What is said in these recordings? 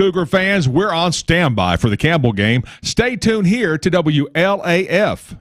Cougar fans, we're on standby for the Campbell game. Stay tuned here to WLAF.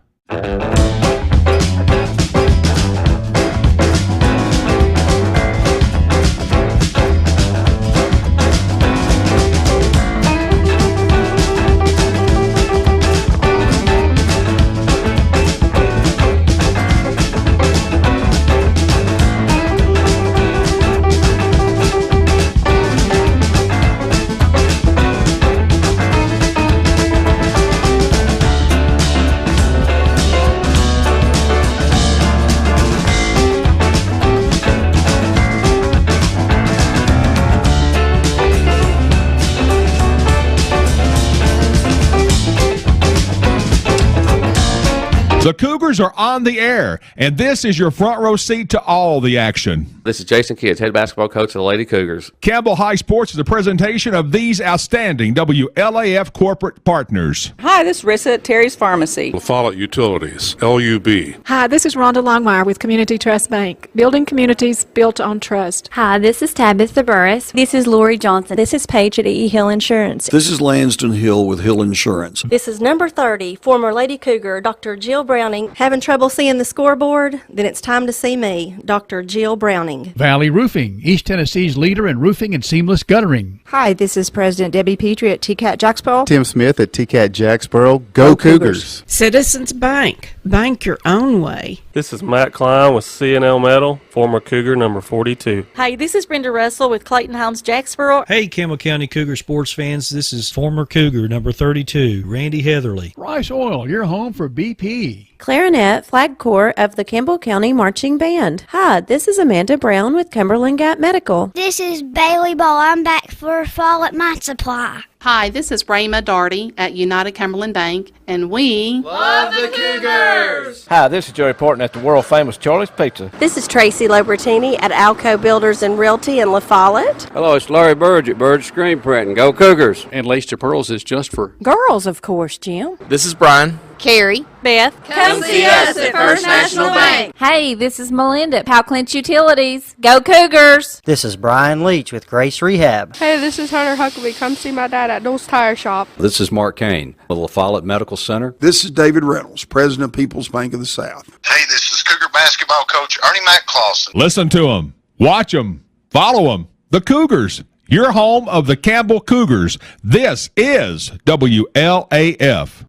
The Cougars are on the air, and this is your front row seat to all the action. This is Jason Kids, head basketball coach of the Lady Cougars. Campbell High Sports is a presentation of these outstanding WLAF corporate partners. Hi, this is Rissa at Terry's Pharmacy. La Follette Utilities, LUB. Hi, this is Rhonda Longmire with Community Trust Bank, building communities built on trust. Hi, this is Tabitha Burris. This is Lori Johnson. This is Paige at E. Hill Insurance. This is Lanston Hill with Hill Insurance. This is number 30, former Lady Cougar, Dr. Jill Browning. Having trouble seeing the scoreboard? Then it's time to see me, Dr. Jill Browning. Valley Roofing, East Tennessee's leader in roofing and seamless guttering. Hi, this is President Debbie Petrie at TCAT Jacksboro. Tim Smith at TCAT Jacksboro. Go Cougars. Citizens Bank. Bank your own way. This is Matt Klein with C&L Metal, former Cougar number 42. Hi, this is Brenda Russell with Clayton Homes Jacksboro. Hey, Campbell County Cougar sports fans, this is former Cougar number 32, Randy Heatherly. Rice Oil, your home for BP. Clarinet, Flag Corps of the Campbell County Marching Band. Hi, this is Amanda Brown with Cumberland Gap Medical. This is Bailey Ball. I'm back for fall at my supply. Hi, this is Rayma Darty at United Cumberland Bank, and we love the Cougars! Hi, this is Joey Porton at the world-famous Charlie's Pizza. This is Tracy Lobertini at Alco Builders and Realty in La Follette. Hello, it's Larry Burge at Burge Screen Printing. Go Cougars! And Lace to Pearls is just for girls, of course, Jim. This is Brian. Carrie. Beth. Come see us at First National Bank. Hey, this is Melinda at Powell Clinch Utilities. Go Cougars! This is Brian Leach with Grace Rehab. Hey, this is Hunter Huckabee. Come see my dad at Dole's Tire Shop. This is Mark Kane with La Follette Medical Center. This is David Reynolds, President of People's Bank of the South. Hey, this is Cougar basketball coach Ernie McClawson. Listen to them, watch them, follow them. The Cougars, your home of the Campbell Cougars. This is WLAF.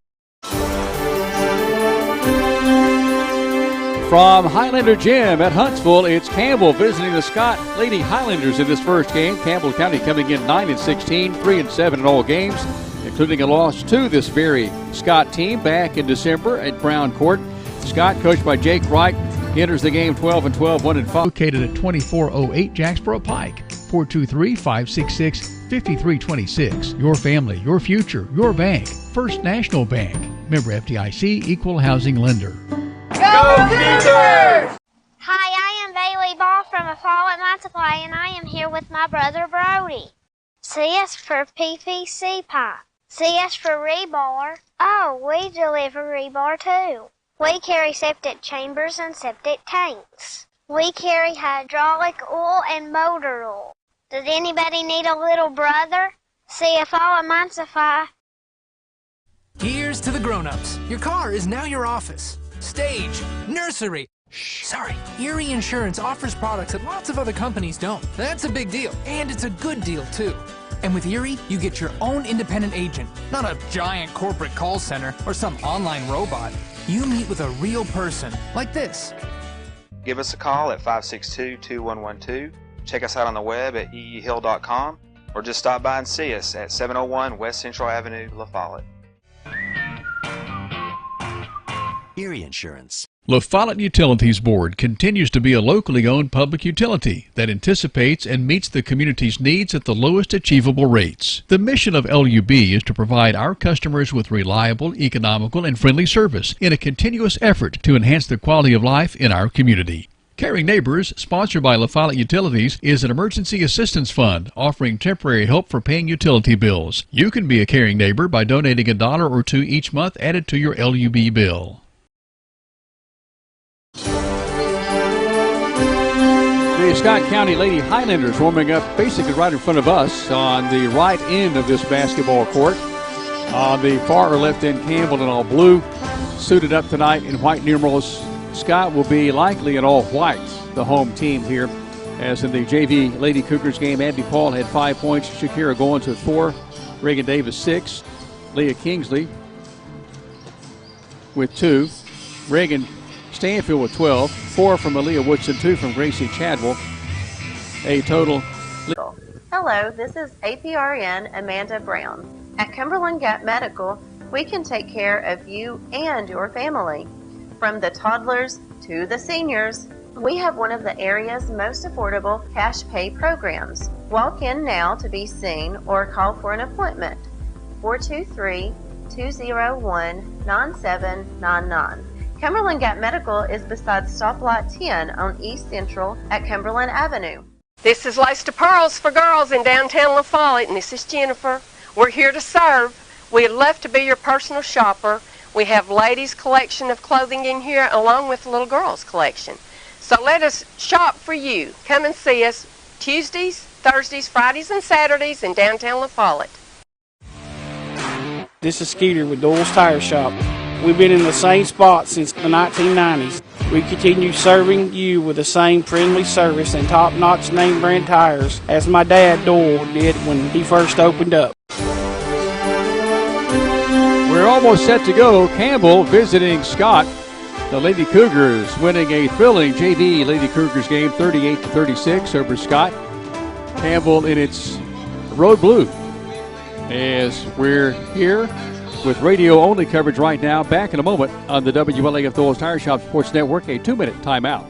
From Highlander Gym at Huntsville, it's Campbell visiting the Scott Lady Highlanders in this first game. Campbell County coming in 9-16, 3-7 in all games, including a loss to this very Scott team back in December at Brown Court. Scott, coached by Jake Wright, enters the game 12-12, 1-5. Located at 2408 Jacksboro Pike, 423-566-5326. Your family, your future, your bank. First National Bank. Member FDIC, Equal Housing Lender. Go Cougars! Hi, I am Bailey Ball from A Fall at My Supply, and I am here with my brother Brody. CS for PVC pipe. CS for rebar. Oh, we deliver rebar too. We carry septic chambers and septic tanks. We carry hydraulic oil and motor oil. Does anybody need a little brother? See A Fall at My Supply. Here's to the grown-ups. Your car is now your office. Stage, nursery. Sorry, Erie Insurance offers products that lots of other companies don't. That's a big deal, and it's a good deal too. And with Erie, you get your own independent agent, not a giant corporate call center or some online robot. You meet with a real person, like this. Give us a call at 562-2112. Check us out on the web at eehill.com, or just stop by and see us at 701 West Central Avenue, La Follette. Erie Insurance. La Follette Utilities Board continues to be a locally owned public utility that anticipates and meets the community's needs at the lowest achievable rates. The mission of LUB is to provide our customers with reliable, economical, and friendly service in a continuous effort to enhance the quality of life in our community. Caring Neighbors, sponsored by La Follette Utilities, is an emergency assistance fund offering temporary help for paying utility bills. You can be a caring neighbor by donating $1 or $2 each month added to your LUB bill. The Scott County Lady Highlanders warming up basically right in front of us on the right end of this basketball court. On the far left end, Campbell in all blue, suited up tonight in white numerals. Scott will be likely in all white, the home team here. As in the JV Lady Cougars game, Abby Paul had 5 points, Shakira Goins with 4, Reagan Davis 6, Leah Kingsley with 2, Reagan Stanfield with 12, 4 from Aaliyah Woodson, 2 from Gracie Chadwell. A total. Hello, this is APRN Amanda Brown. At Cumberland Gap Medical, we can take care of you and your family. From the toddlers to the seniors, we have one of the area's most affordable cash pay programs. Walk in now to be seen or call for an appointment. 423-201-9799. Cumberland Gap Medical is beside Stoplight 10 on East Central at Cumberland Avenue. This is Lace to Pearls for Girls in downtown La Follette, and this is Jennifer. We're here to serve. We'd love to be your personal shopper. We have ladies' collection of clothing in here along with little girls' collection. So let us shop for you. Come and see us Tuesdays, Thursdays, Fridays, and Saturdays in downtown La Follette. This is Skeeter with Doyle's Tire Shop. We've been in the same spot since the 1990s. We continue serving you with the same friendly service and top-notch name brand tires as my dad Doyle did when he first opened up. We're almost set to go. Campbell visiting Scott. The Lady Cougars winning a thrilling JV Lady Cougars game 38-36 over Scott. Campbell in its road blue. As we're here with radio-only coverage right now. Back in a moment on the WLAF Doyle's Tire Shop Sports Network, a 2-minute timeout.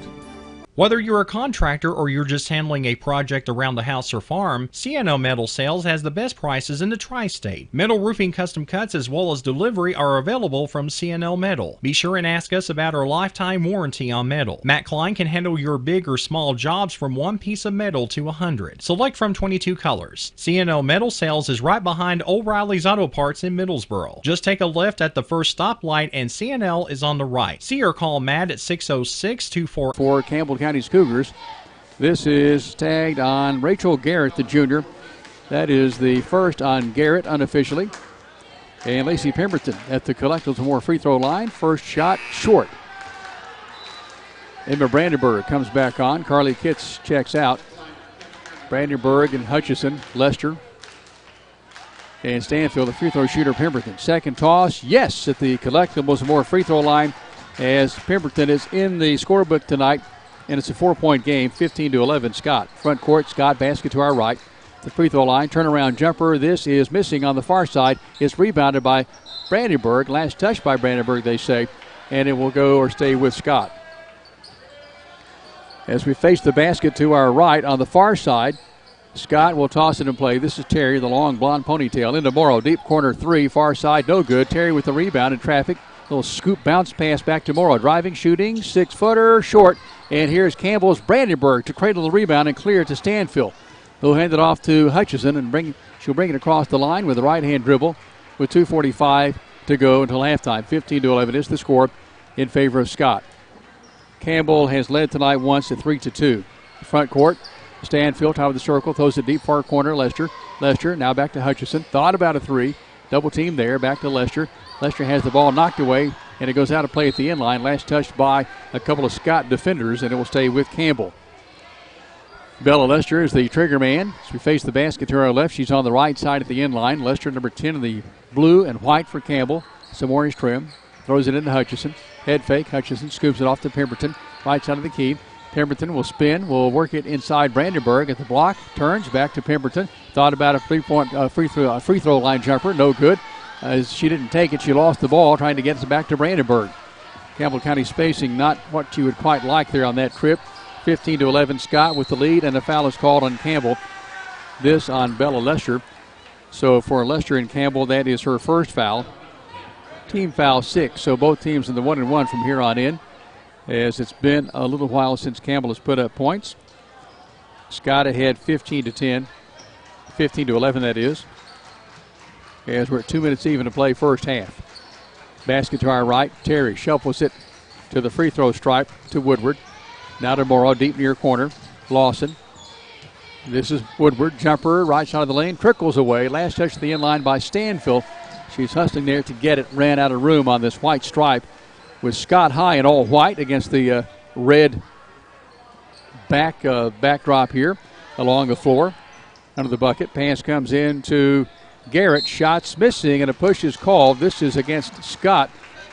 Whether you're a contractor or you're just handling a project around the house or farm, CNO Metal Sales has the best prices in the tri-state. Metal roofing custom cuts as well as delivery are available from CNO Metal. Be sure and ask us about our lifetime warranty on metal. Matt Klein can handle your big or small jobs from 1 piece of metal to 100. Select from 22 colors. CNO Metal Sales is right behind O'Reilly's Auto Parts in Middlesboro. Just take a left at the first stoplight and CNL is on the right. See or call Matt at 606-24. For Campbell County's Cougars. This is tagged on Rachel Garrett, the junior. That is the first on Garrett unofficially. And Lacey Pemberton at the Collectibles More free throw line. First shot short. Emma Brandenburg comes back on. Carly Kitts checks out. Brandenburg and Hutchison, Lester, and Stanfield, the free throw shooter Pemberton. Second toss, yes, at the Collectibles More free throw line as Pemberton is in the scorebook tonight. And it's a 4-point game, 15-11 Scott. Front court, Scott, basket to our right. The free throw line, turnaround jumper. This is missing on the far side. It's rebounded by Brandenburg. Last touch by Brandenburg, they say. And it will go or stay with Scott. As we face the basket to our right on the far side, Scott will toss it in play. This is Terry, the long blonde ponytail. Into Morrow, deep corner 3, far side, no good. Terry with the rebound in traffic. Little scoop bounce pass back to Morrow. Driving, shooting, 6-footer, short. And here's Campbell's Brandenburg to cradle the rebound and clear it to Stanfield. He'll hand it off to Hutchison and she'll bring it across the line with a right-hand dribble with 2:45 to go until halftime. 15-11 is the score in favor of Scott. Campbell has led tonight once at 3-2. Front court, Stanfield, top of the circle, throws it deep far corner. Lester now back to Hutchison. Thought about a 3. Double team there, back to Lester. Lester has the ball knocked away, and it goes out of play at the end line. Last touched by a couple of Scott defenders, and it will stay with Campbell. Bella Lester is the trigger man. As we face the basket to our left, she's on the right side at the end line. Lester, number 10 in the blue and white for Campbell. Some orange trim. Throws it into Hutchison. Head fake. Hutchison scoops it off to Pemberton. Right side of the key. Pemberton will spin. Will work it inside Brandenburg at the block. Turns back to Pemberton. Thought about a free throw line jumper. No good. As she didn't take it, she lost the ball trying to get it back to Brandenburg. Campbell County spacing not what you would quite like there on that trip. 15-11 Scott with the lead, and a foul is called on Campbell. This on Bella Lester. So for Lester and Campbell, that is her first foul. Team foul 6, so both teams in the 1-1 from here on in, as it's been a little while since Campbell has put up points. Scott ahead 15-10, 15-11 that is, as we're at 2 minutes even to play first half. Basket to our right. Terry shuffles it to the free throw stripe to Woodward. Now to Morrow, deep near corner. Lawson. This is Woodward. Jumper, right side of the lane, trickles away. Last touch to the inline by Stanfield. She's hustling there to get it. Ran out of room on this white stripe with Scott High in all white against the red backdrop here along the floor. Under the bucket. Pass comes in to Garrett. Shots missing and a push is called. This is against Scott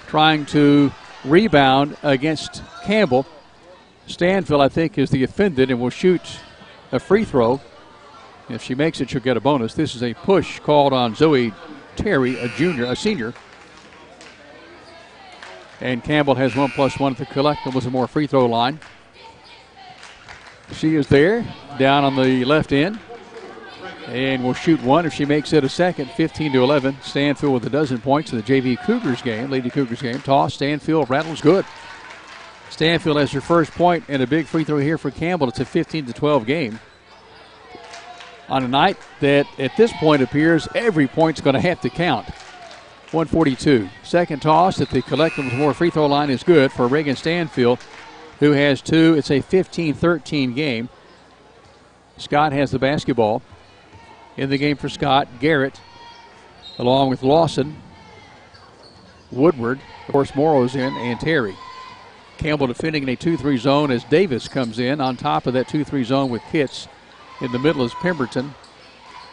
trying to rebound against Campbell. Stanfield, I think, is the offended and will shoot a free throw. If she makes it, she'll get a bonus. This is a push called on Zoe Terry, a senior. And Campbell has 1+1 at the collectibles and more free throw line. She is there, down on the left end, and will shoot one. If she makes it a second, 15-11. Stanfield with a dozen points in the JV Cougars game, Lady Cougars game. Toss, Stanfield, rattles good. Stanfield has her first point and a big free throw here for Campbell. It's a 15-12 game. On a night that at this point appears every point's going to have to count. 142. Second toss at the collectibles more free throw line is good for Reagan Stanfield, who has two. It's a 15-13 game. Scott has the basketball. In the game for Scott, Garrett, along with Lawson, Woodward, of course Morrow's in, and Terry. Campbell defending in a 2-3 zone as Davis comes in. On top of that 2-3 zone with Pitts. In the middle is Pemberton.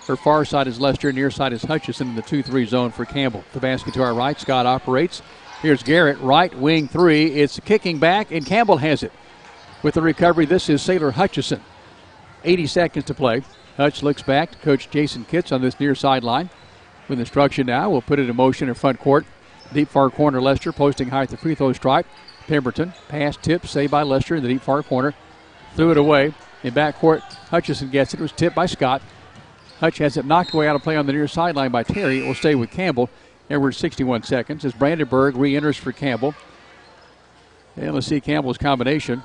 Her far side is Lester, near side is Hutchison in the 2-3 zone for Campbell. The basket to our right, Scott operates. Here's Garrett, right wing three. It's kicking back, and Campbell has it. With the recovery, this is Sailor Hutchison. 80 seconds to play. Hutch looks back to Coach Jason Kitts on this near sideline. With instruction now, we'll put it in motion in front court. Deep far corner, Lester posting high at the free throw stripe. Pemberton, pass tip, saved by Lester in the deep far corner. Threw it away. In backcourt, Hutchison gets it. It was tipped by Scott. Hutch has it knocked away out of play on the near sideline by Terry. It will stay with Campbell. And we're at 61 seconds as Brandenburg re-enters for Campbell. And let's see Campbell's combination.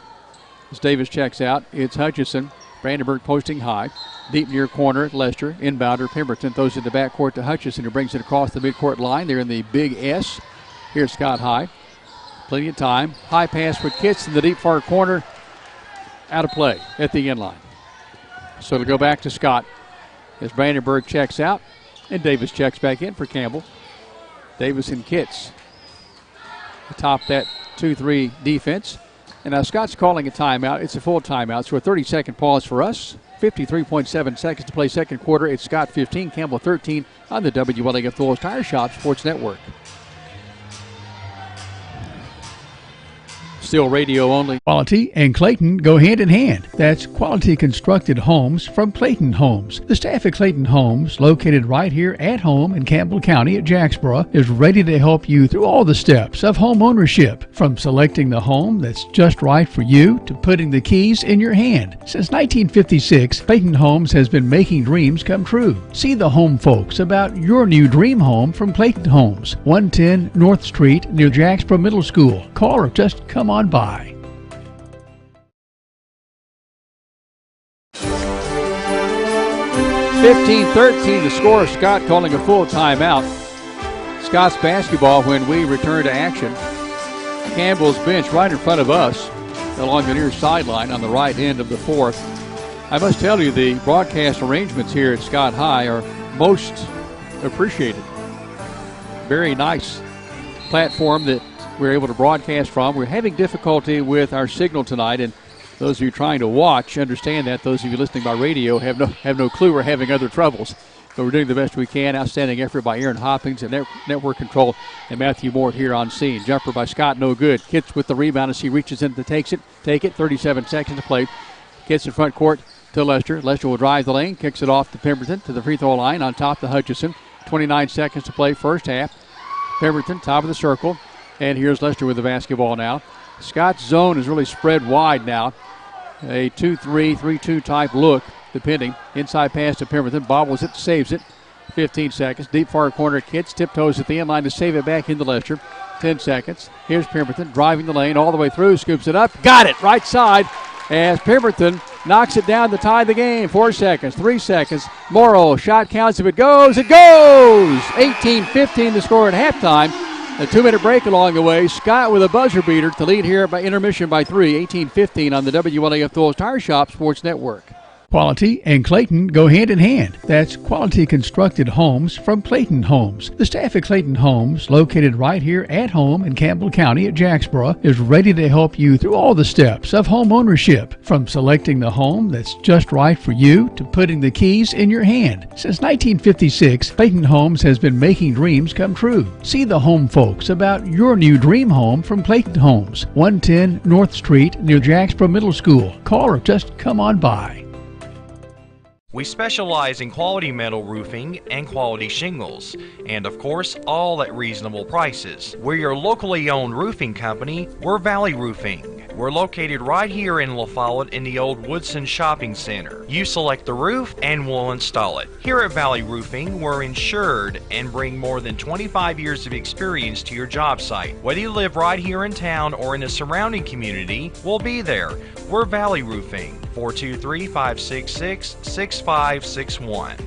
As Davis checks out, it's Hutchison. Brandenburg posting high. Deep near corner, Lester. Inbounder, Pemberton throws it to backcourt to Hutchison, who brings it across the midcourt line. They're in the big S. Here's Scott High. Plenty of time. High pass for Kitts in the deep far corner. Out of play at the end line. So it'll go back to Scott as Brandenburg checks out and Davis checks back in for Campbell. Davis and Kitts atop that 2-3 defense. And now Scott's calling a timeout. It's a full timeout, so a 30-second pause for us. 53.7 seconds to play second quarter. It's Scott 15, Campbell 13 on the WLAF Lowell's Tire Shop Sports Network. Still radio only. Quality and Clayton go hand in hand. That's quality constructed homes from Clayton Homes. The staff at Clayton Homes, located right here at home in Campbell County at Jacksboro, is ready to help you through all the steps of home ownership, from selecting the home that's just right for you to putting the keys in your hand. Since 1956, Clayton Homes has been making dreams come true. See the home folks about your new dream home from Clayton Homes, 110 North Street near Jacksboro Middle School. Call or just come on by. (15-13) the score. Scott calling a full timeout. Scott's basketball when we return to action. Campbell's bench right in front of us along the near sideline on the right end of the fourth. I must tell you, the broadcast arrangements here at Scott High are most appreciated. Very nice platform that we're able to broadcast from. We're having difficulty with our signal tonight, and those of you trying to watch understand that. Those of you listening by radio have no clue we're having other troubles. But we're doing the best we can. Outstanding effort by Aaron Hoppings and network control, and Matthew Moore here on scene. Jumper by Scott, no good. Kitts with the rebound as she reaches in to take it. 37 seconds to play. Kitts in front court to Lester. Lester will drive the lane, kicks it off to Pemberton to the free throw line on top to Hutchison. 29 seconds to play first half. Pemberton, top of the circle. And here's Lester with the basketball now. Scott's zone is really spread wide now. A 2-3, 3-2 type look, depending. Inside pass to Pemberton. Bobbles it, saves it. 15 seconds. Deep far corner. Kitts tiptoes at the end line to save it back into Lester. 10 seconds. Here's Pemberton driving the lane all the way through. Scoops it up. Got it. Right side. As Pemberton knocks it down to tie the game. 4 seconds. 3 seconds. Morrow. Shot counts. If it goes, it goes. 18-15 the score at halftime. A 2-minute break along the way. Scott with a buzzer beater to lead here by intermission by 3, 18-15 on the WLAF Tools Tire Shop Sports Network. Quality and Clayton go hand in hand. That's quality constructed homes from Clayton Homes. The staff at Clayton Homes, located right here at home in Campbell County at Jacksboro, is ready to help you through all the steps of home ownership, from selecting the home that's just right for you to putting the keys in your hand. Since 1956, Clayton Homes has been making dreams come true. See the home folks about your new dream home from Clayton Homes, 110 North Street near Jacksboro Middle School. Call or just come on by. We specialize in quality metal roofing and quality shingles, and of course, all at reasonable prices. We're your locally owned roofing company. We're Valley Roofing. We're located right here in La Follette in the old Woodson Shopping Center. You select the roof and we'll install it. Here at Valley Roofing, we're insured and bring more than 25 years of experience to your job site. Whether you live right here in town or in the surrounding community, we'll be there. We're Valley Roofing. 423-566-6561.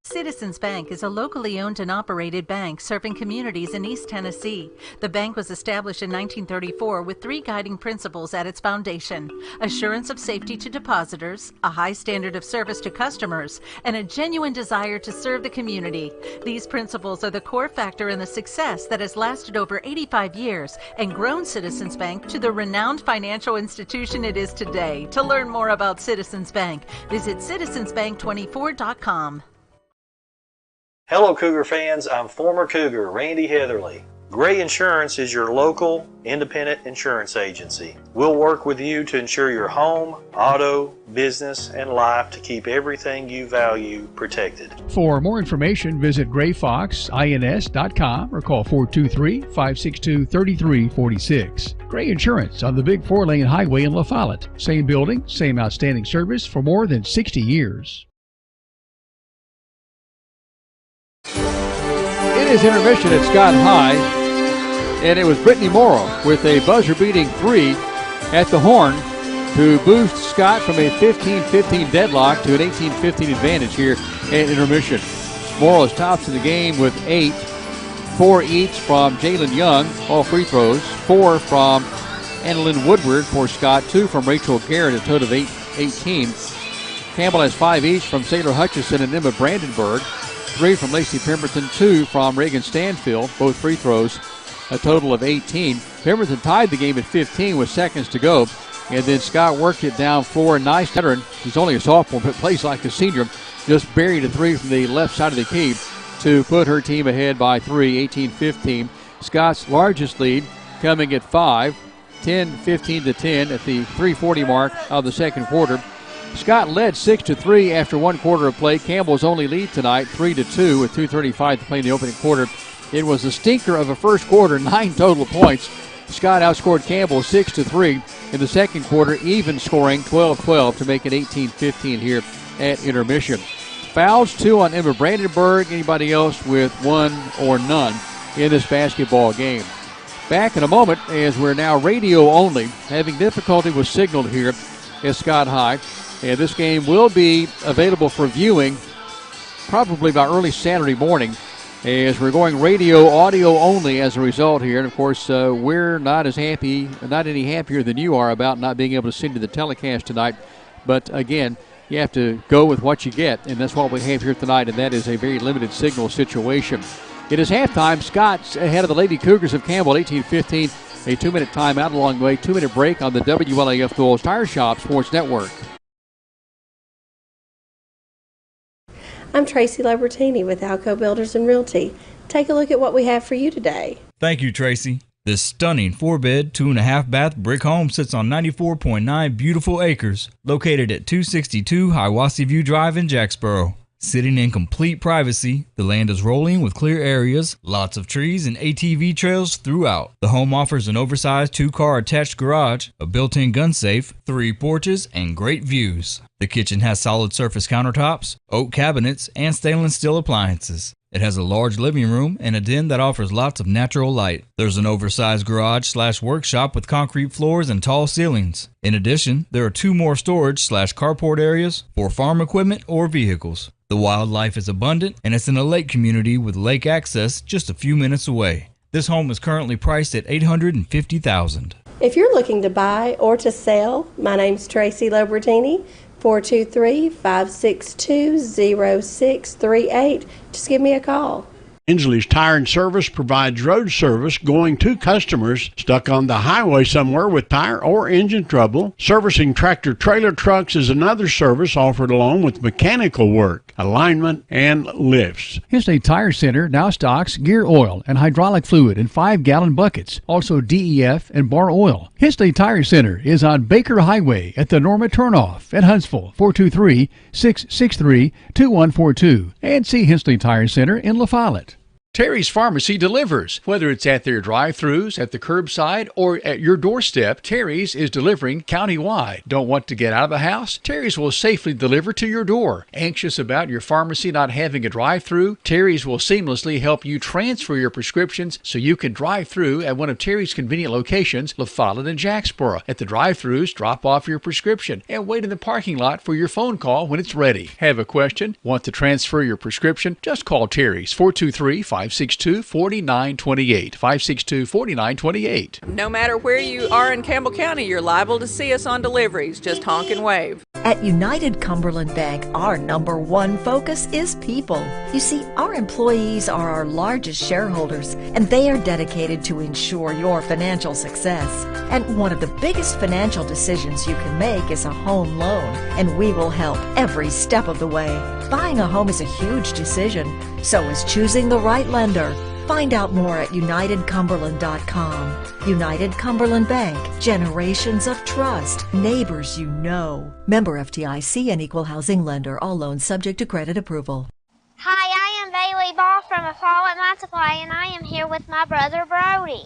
Citizens Bank is a locally owned and operated bank serving communities in East Tennessee. The bank was established in 1934 with 3 guiding principles at its foundation: assurance of safety to depositors, a high standard of service to customers, and a genuine desire to serve the community. These principles are the core factor in the success that has lasted over 85 years and grown Citizens Bank to the renowned financial institution it is today. To learn more about Citizens Bank, visit citizensbank24.com. Hello Cougar fans, I'm former Cougar Randy Heatherly. Gray Insurance is your local independent insurance agency. We'll work with you to insure your home, auto, business, and life to keep everything you value protected. For more information, visit grayfoxins.com or call 423-562-3346. Gray Insurance on the big 4-lane highway in La Follette. Same building, same outstanding service for more than 60 years. It is intermission at Scott High, and it was Brittany Morrow with a buzzer-beating 3 at the horn to boost Scott from a 15-15 deadlock to an 18-15 advantage here at intermission. Morrow is tops of the game with 8, 4 each from Jalen Young, all free throws, 4 from Annalyn Woodward for Scott, 2 from Rachel Garrett, a total of 18. Campbell has 5 each from Sailor Hutchison and Emma Brandenburg, 3 from Lacey Pemberton, 2 from Reagan Stanfield, both free throws, a total of 18. Pemberton tied the game at 15 with seconds to go, and then Scott worked it down floor. Nice veteran, he's only a sophomore but plays like a senior, just buried a 3 from the left side of the key to put her team ahead by 3, 18-15. Scott's largest lead coming at 5, 10-15-10 at the 3:40 mark of the second quarter. Scott led 6-3 after 1 quarter of play. Campbell's only lead tonight, 3-2 with 2:35 to play in the opening quarter. It was a stinker of a first quarter, 9 total points. Scott outscored Campbell 6-3 in the second quarter, even scoring 12-12 to make it 18-15 here at intermission. Fouls, 2 on Emma Brandenburg. Anybody else with 1 or none in this basketball game. Back in a moment as we're now radio only, having difficulty with signal here at Scott High. And this game will be available for viewing probably by early Saturday morning as we're going radio audio only as a result here. And, of course, we're not any happier than you are about not being able to send you the telecast tonight. But, again, you have to go with what you get, and that's what we have here tonight, and that is a very limited signal situation. It is halftime. Scott's ahead of the Lady Cougars of Campbell, 18-15. A 2-minute timeout along the way, 2-minute break on the WLAF Tools Tire Shop Sports Network. I'm Tracy Labertini with Alco Builders and Realty. Take a look at what we have for you today. Thank you, Tracy. This stunning 4-bed, 2.5-bath brick home sits on 94.9 beautiful acres, located at 262 Hiwassee View Drive in Jacksboro. Sitting in complete privacy, the land is rolling with clear areas, lots of trees, and ATV trails throughout. The home offers an oversized 2-car attached garage, a built-in gun safe, 3 porches, and great views. The kitchen has solid surface countertops, oak cabinets, and stainless steel appliances. It has a large living room and a den that offers lots of natural light. There's an oversized garage/workshop with concrete floors and tall ceilings. In addition, there are 2 more storage/carport areas for farm equipment or vehicles. The wildlife is abundant, and it's in a lake community with lake access just a few minutes away. This home is currently priced at $850,000. If you're looking to buy or to sell, my name's Tracy Lobertini, 423-562-0638. Just give me a call. Inslee's Tire and Service provides road service going to customers stuck on the highway somewhere with tire or engine trouble. Servicing tractor trailer trucks is another service offered along with mechanical work, alignment, and lifts. Inslee Tire Center now stocks gear oil and hydraulic fluid in 5-gallon buckets, also DEF and bar oil. Inslee Tire Center is on Baker Highway at the Norma Turnoff at Huntsville, 423-663-2142. And see Inslee Tire Center in La Follette. Terry's Pharmacy delivers. Whether it's at their drive-thrus, at the curbside, or at your doorstep, Terry's is delivering countywide. Don't want to get out of the house? Terry's will safely deliver to your door. Anxious about your pharmacy not having a drive-thru? Terry's will seamlessly help you transfer your prescriptions so you can drive through at one of Terry's convenient locations, La Follette and Jacksboro. At the drive-thrus, drop off your prescription and wait in the parking lot for your phone call when it's ready. Have a question? Want to transfer your prescription? Just call Terry's, 423-562-4928, 562-4928. No matter where you are in Campbell County, you're liable to see us on deliveries. Just honk and wave. At United Cumberland Bank, our number one focus is people. You see, our employees are our largest shareholders, and they are dedicated to ensure your financial success. And one of the biggest financial decisions you can make is a home loan, and we will help every step of the way. Buying a home is a huge decision, so is choosing the right lender. Find out more at UnitedCumberland.com. United Cumberland Bank. Generations of trust. Neighbors you know. Member FDIC and Equal Housing Lender. All loans subject to credit approval. Hi, I am Bailey Ball from a Follette Multiply, and I am here with my brother Brody.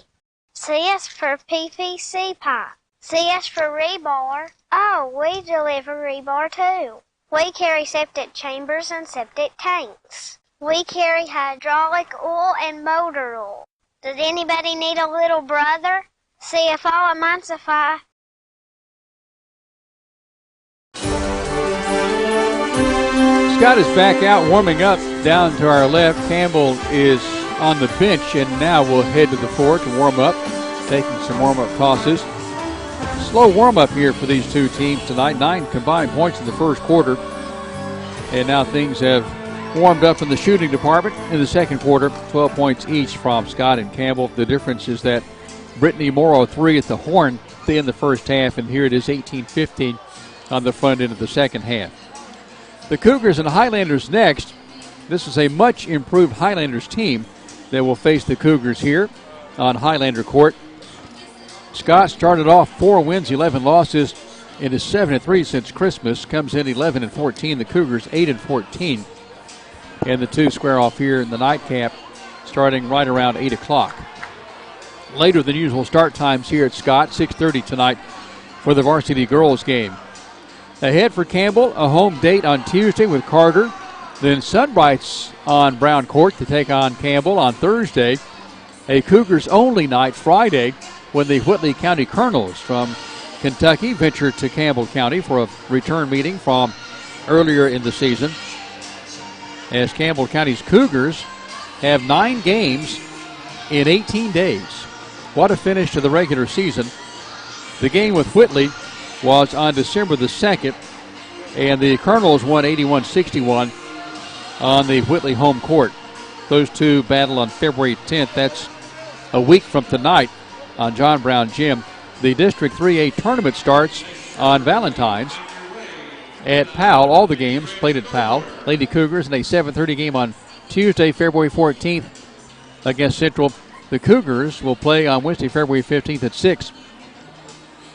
C is for PVC pipe. C is for rebar. Oh, we deliver rebar too. We carry septic chambers and septic tanks. We carry hydraulic oil and motor oil. Does anybody need a little brother? See if all emulsify. Scott is back out warming up down to our left. Campbell is on the bench, and now we'll head to the floor to warm up, taking some warm-up tosses. Slow warm-up here for these two teams tonight. 9 combined points in the first quarter. And now things have warmed up in the shooting department in the second quarter. 12 points each from Scott and Campbell. The difference is that Brittany Morrow 3 at the horn in the first half, and here it is 18-15 on the front end of the second half. The Cougars and Highlanders next. This is a much improved Highlanders team that will face the Cougars here on Highlander court. Scott started off 4 wins, 11 losses, and is 7-3 since Christmas. Comes in 11-14. The Cougars 8-14. And the two square off here in the nightcap starting right around 8 o'clock. Later than usual start times here at Scott, 6:30 tonight for the varsity girls game. Ahead for Campbell, a home date on Tuesday with Carter. Then Sunbrights on Brown Court to take on Campbell on Thursday. A Cougars-only night Friday when the Whitley County Colonels from Kentucky venture to Campbell County for a return meeting from earlier in the season. As Campbell County's Cougars have 9 games in 18 days. What a finish to the regular season. The game with Whitley was on December the 2nd, and the Colonels won 81-61 on the Whitley home court. Those two battle on February 10th. That's a week from tonight on John Brown Gym. The District 3A tournament starts on Valentine's at Powell. All the games played at Powell. Lady Cougars in a 7:30 game on Tuesday, February 14th against Central. The Cougars will play on Wednesday, February 15th at 6.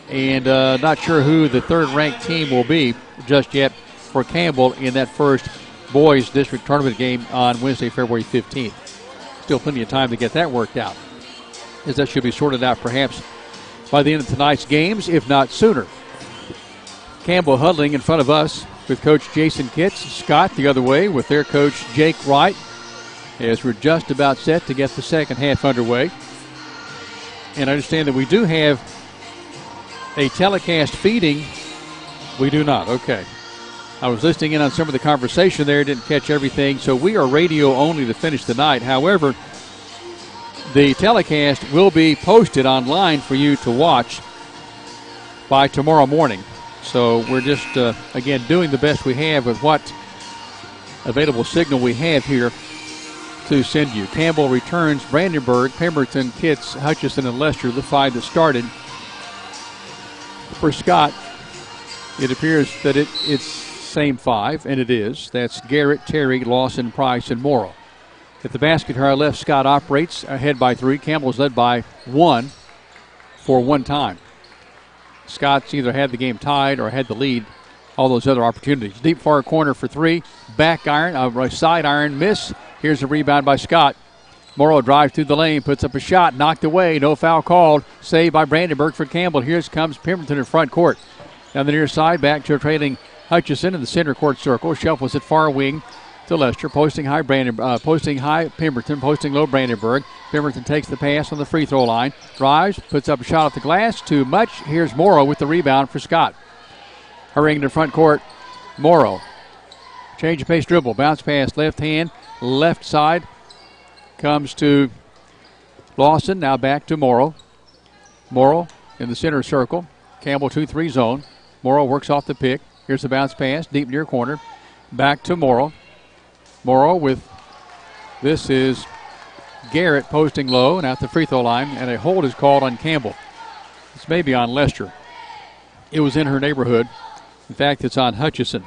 And not sure who the third-ranked team will be just yet for Campbell in that first boys district tournament game on Wednesday, February 15th. Still plenty of time to get that worked out, as that should be sorted out perhaps by the end of tonight's games, if not sooner. Campbell huddling in front of us with Coach Jason Kitts. Scott the other way with their coach Jake Wright, as we're just about set to get the second half underway. And I understand that we do have a telecast feeding. We do not. Okay. I was listening in on some of the conversation there, didn't catch everything. So we are radio only to finish the night. However, The telecast will be posted online for you to watch by tomorrow morning. So we're just, again, doing the best we have with what available signal we have here to send you. Campbell returns Brandenburg, Pemberton, Kitts, Hutchinson, and Lester, the 5 that started. For Scott, it appears that it's same 5, and it is. That's Garrett, Terry, Lawson, Price, and Morrow. At the basket to our left, Scott operates ahead by 3. Campbell's led by 1 for 1 time. Scott's either had the game tied or had the lead. All those other opportunities. Deep far corner for 3. Back iron, side iron, miss. Here's a rebound by Scott. Morrow drives through the lane, puts up a shot, knocked away, no foul called. Saved by Brandenburg for Campbell. Here comes Pemberton in front court. Down the near side, back to a trailing Hutchison in the center court circle. Shuffles at far wing to Lester, posting high Pemberton, posting low Brandenburg. Pemberton takes the pass on the free throw line, drives, puts up a shot off the glass, too much. Here's Morrow with the rebound for Scott. Hurrying to front court, Morrow. Change of pace dribble, bounce pass, left hand, left side, comes to Lawson, now back to Morrow. Morrow in the center circle, Campbell 2-3 zone. Morrow works off the pick. Here's the bounce pass, deep near corner, back to Morrow. Morrow with, this is Garrett posting low and at the free throw line, and a hold is called on Campbell. It's maybe on Lester. It was in her neighborhood. In fact, it's on Hutchison.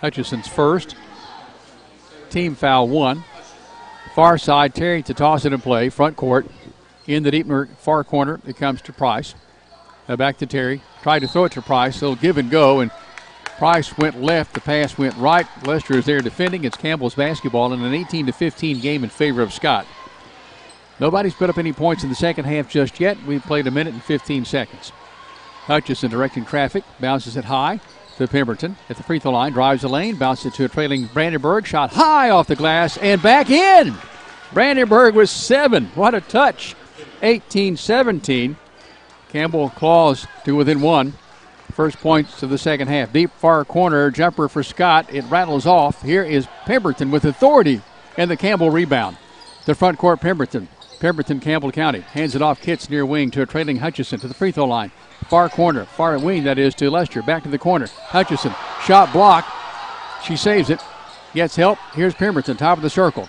Hutchison's first. Team foul 1. Far side, Terry to toss it in play. Front court. In the deep far corner, it comes to Price. Now back to Terry. Tried to throw it to Price. It'll give and go, and Price went left. The pass went right. Lester is there defending. It's Campbell's basketball in an 18-15 game in favor of Scott. Nobody's put up any points in the second half just yet. We've played a minute and 15 seconds. Hutchison directing traffic. Bounces it high to Pemberton at the free throw line. Drives the lane. Bounces it to a trailing Brandenburg. Shot high off the glass and back in. Brandenburg with 7. What a touch. 18-17. Campbell claws to within 1. First points of the second half. Deep far corner jumper for Scott. It rattles off. Here is Pemberton with authority and the Campbell rebound. The front court, Pemberton. Pemberton, Campbell County. Hands it off Kitts near wing to a trailing Hutchison to the free throw line. Far corner, far wing that is to Lester. Back to the corner. Hutchison, shot block. She saves it. Gets help. Here's Pemberton, top of the circle.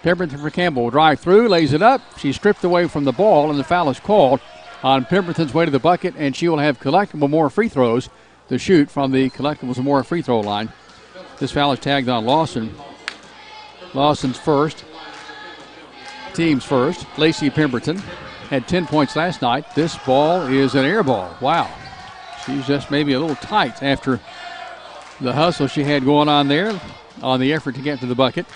Pemberton for Campbell will drive through, lays it up. She's stripped away from the ball, and the foul is called on Pemberton's way to the bucket, and she will have collectible more free throws to shoot from the collectibles more free throw line. This foul is tagged on Lawson. Lawson's first. Team's first. Lacey Pemberton had 10 points last night. This ball is an air ball. Wow. She's just maybe a little tight after the hustle she had going on there on the effort to get to the bucket.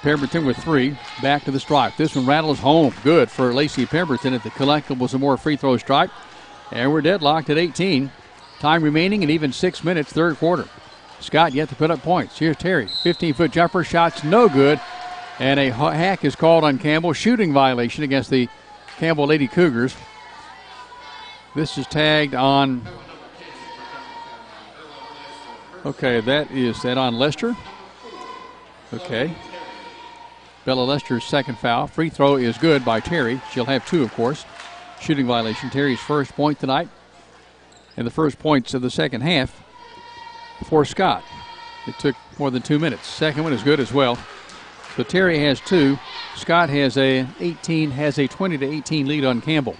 Pemberton with 3, back to the stripe. This one rattles home. Good for Lacey Pemberton at the collectibles and more free throw stripe. And we're deadlocked at 18. Time remaining and even 6 minutes, third quarter. Scott yet to put up points. Here's Terry. 15-foot jumper. Shot's no good. And a hack is called on Campbell. Shooting violation against the Campbell Lady Cougars. This is tagged on. Okay, that on Lester? Okay. Bella Lester's second foul. Free throw is good by Terry. She'll have 2, of course. Shooting violation. Terry's first point tonight. And the first points of the second half for Scott. It took more than 2 minutes. Second one is good as well. So Terry has 2. Scott has a 20-18 lead on Campbell.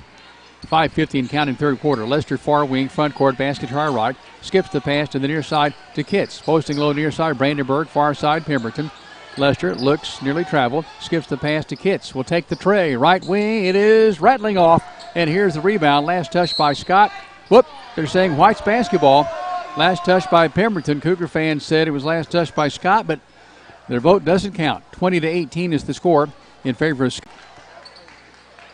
5:50 counting third quarter. Lester far wing, front court, basket to our right. Skips the pass to the near side to Kitts. Posting low near side, Brandenburg, far side, Pemberton. Lester looks nearly traveled. Skips the pass to Kitts. Will take the tray. Right wing, it is rattling off. And here's the rebound. Last touch by Scott. Whoop, they're saying White's basketball. Last touch by Pemberton. Cougar fans said it was last touch by Scott, but their vote doesn't count. 20-18 is the score in favor of Scott.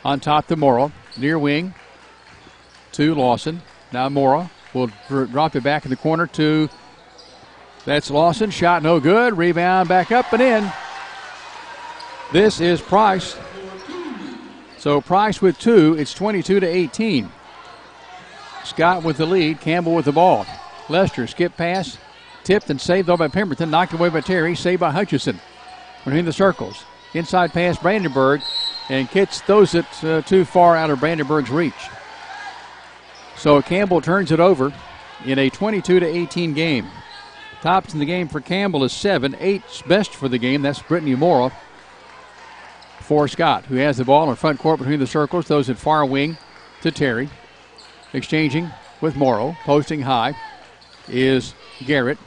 On top to Morrow. Near wing to Lawson. Now Morrow will drop it back in the corner to, that's Lawson. Shot no good. Rebound back up and in. This is Price. So Price with 2. It's 22-18. Scott with the lead. Campbell with the ball. Lester skip pass. Tipped and saved though by Pemberton. Knocked away by Terry. Saved by Hutchison. Between the circles. Inside pass Brandenburg. And Kitts throws it too far out of Brandenburg's reach. So Campbell turns it over in a 22-18 game. Tops in the game for Campbell is 7. 8's best for the game. That's Brittany Morrow for Scott, who has the ball in front court between the circles. Throws it far wing to Terry. Exchanging with Morrow. Posting high is Garrett.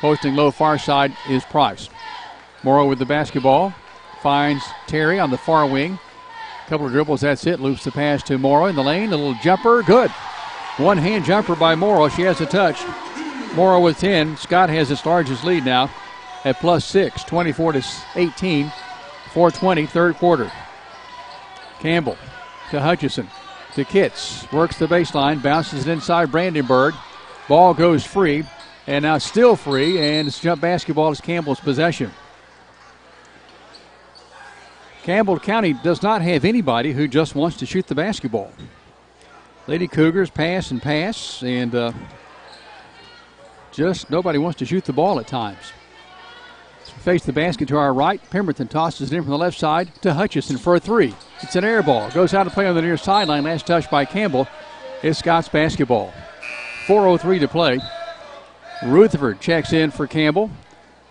Posting low far side is Price. Morrow with the basketball. Finds Terry on the far wing. Couple of dribbles, that's it. Loops the pass to Morrow in the lane. A little jumper, good. One-hand jumper by Morrow. She has a touch. Morrow with 10. Scott has its largest lead now at +6, 24-18. 4:20, third quarter. Campbell to Hutchison. To Kitts. Works the baseline. Bounces it inside Brandenburg. Ball goes free. And now still free. And it's jump basketball is Campbell's possession. Campbell County does not have anybody who just wants to shoot the basketball. Lady Cougars pass, and just nobody wants to shoot the ball at times. Face the basket to our right. Pemberton tosses it in from the left side to Hutchison for a three. It's an air ball. Goes out to play on the near sideline. Last touch by Campbell. It's Scott's basketball. 4:03 to play. Rutherford checks in for Campbell.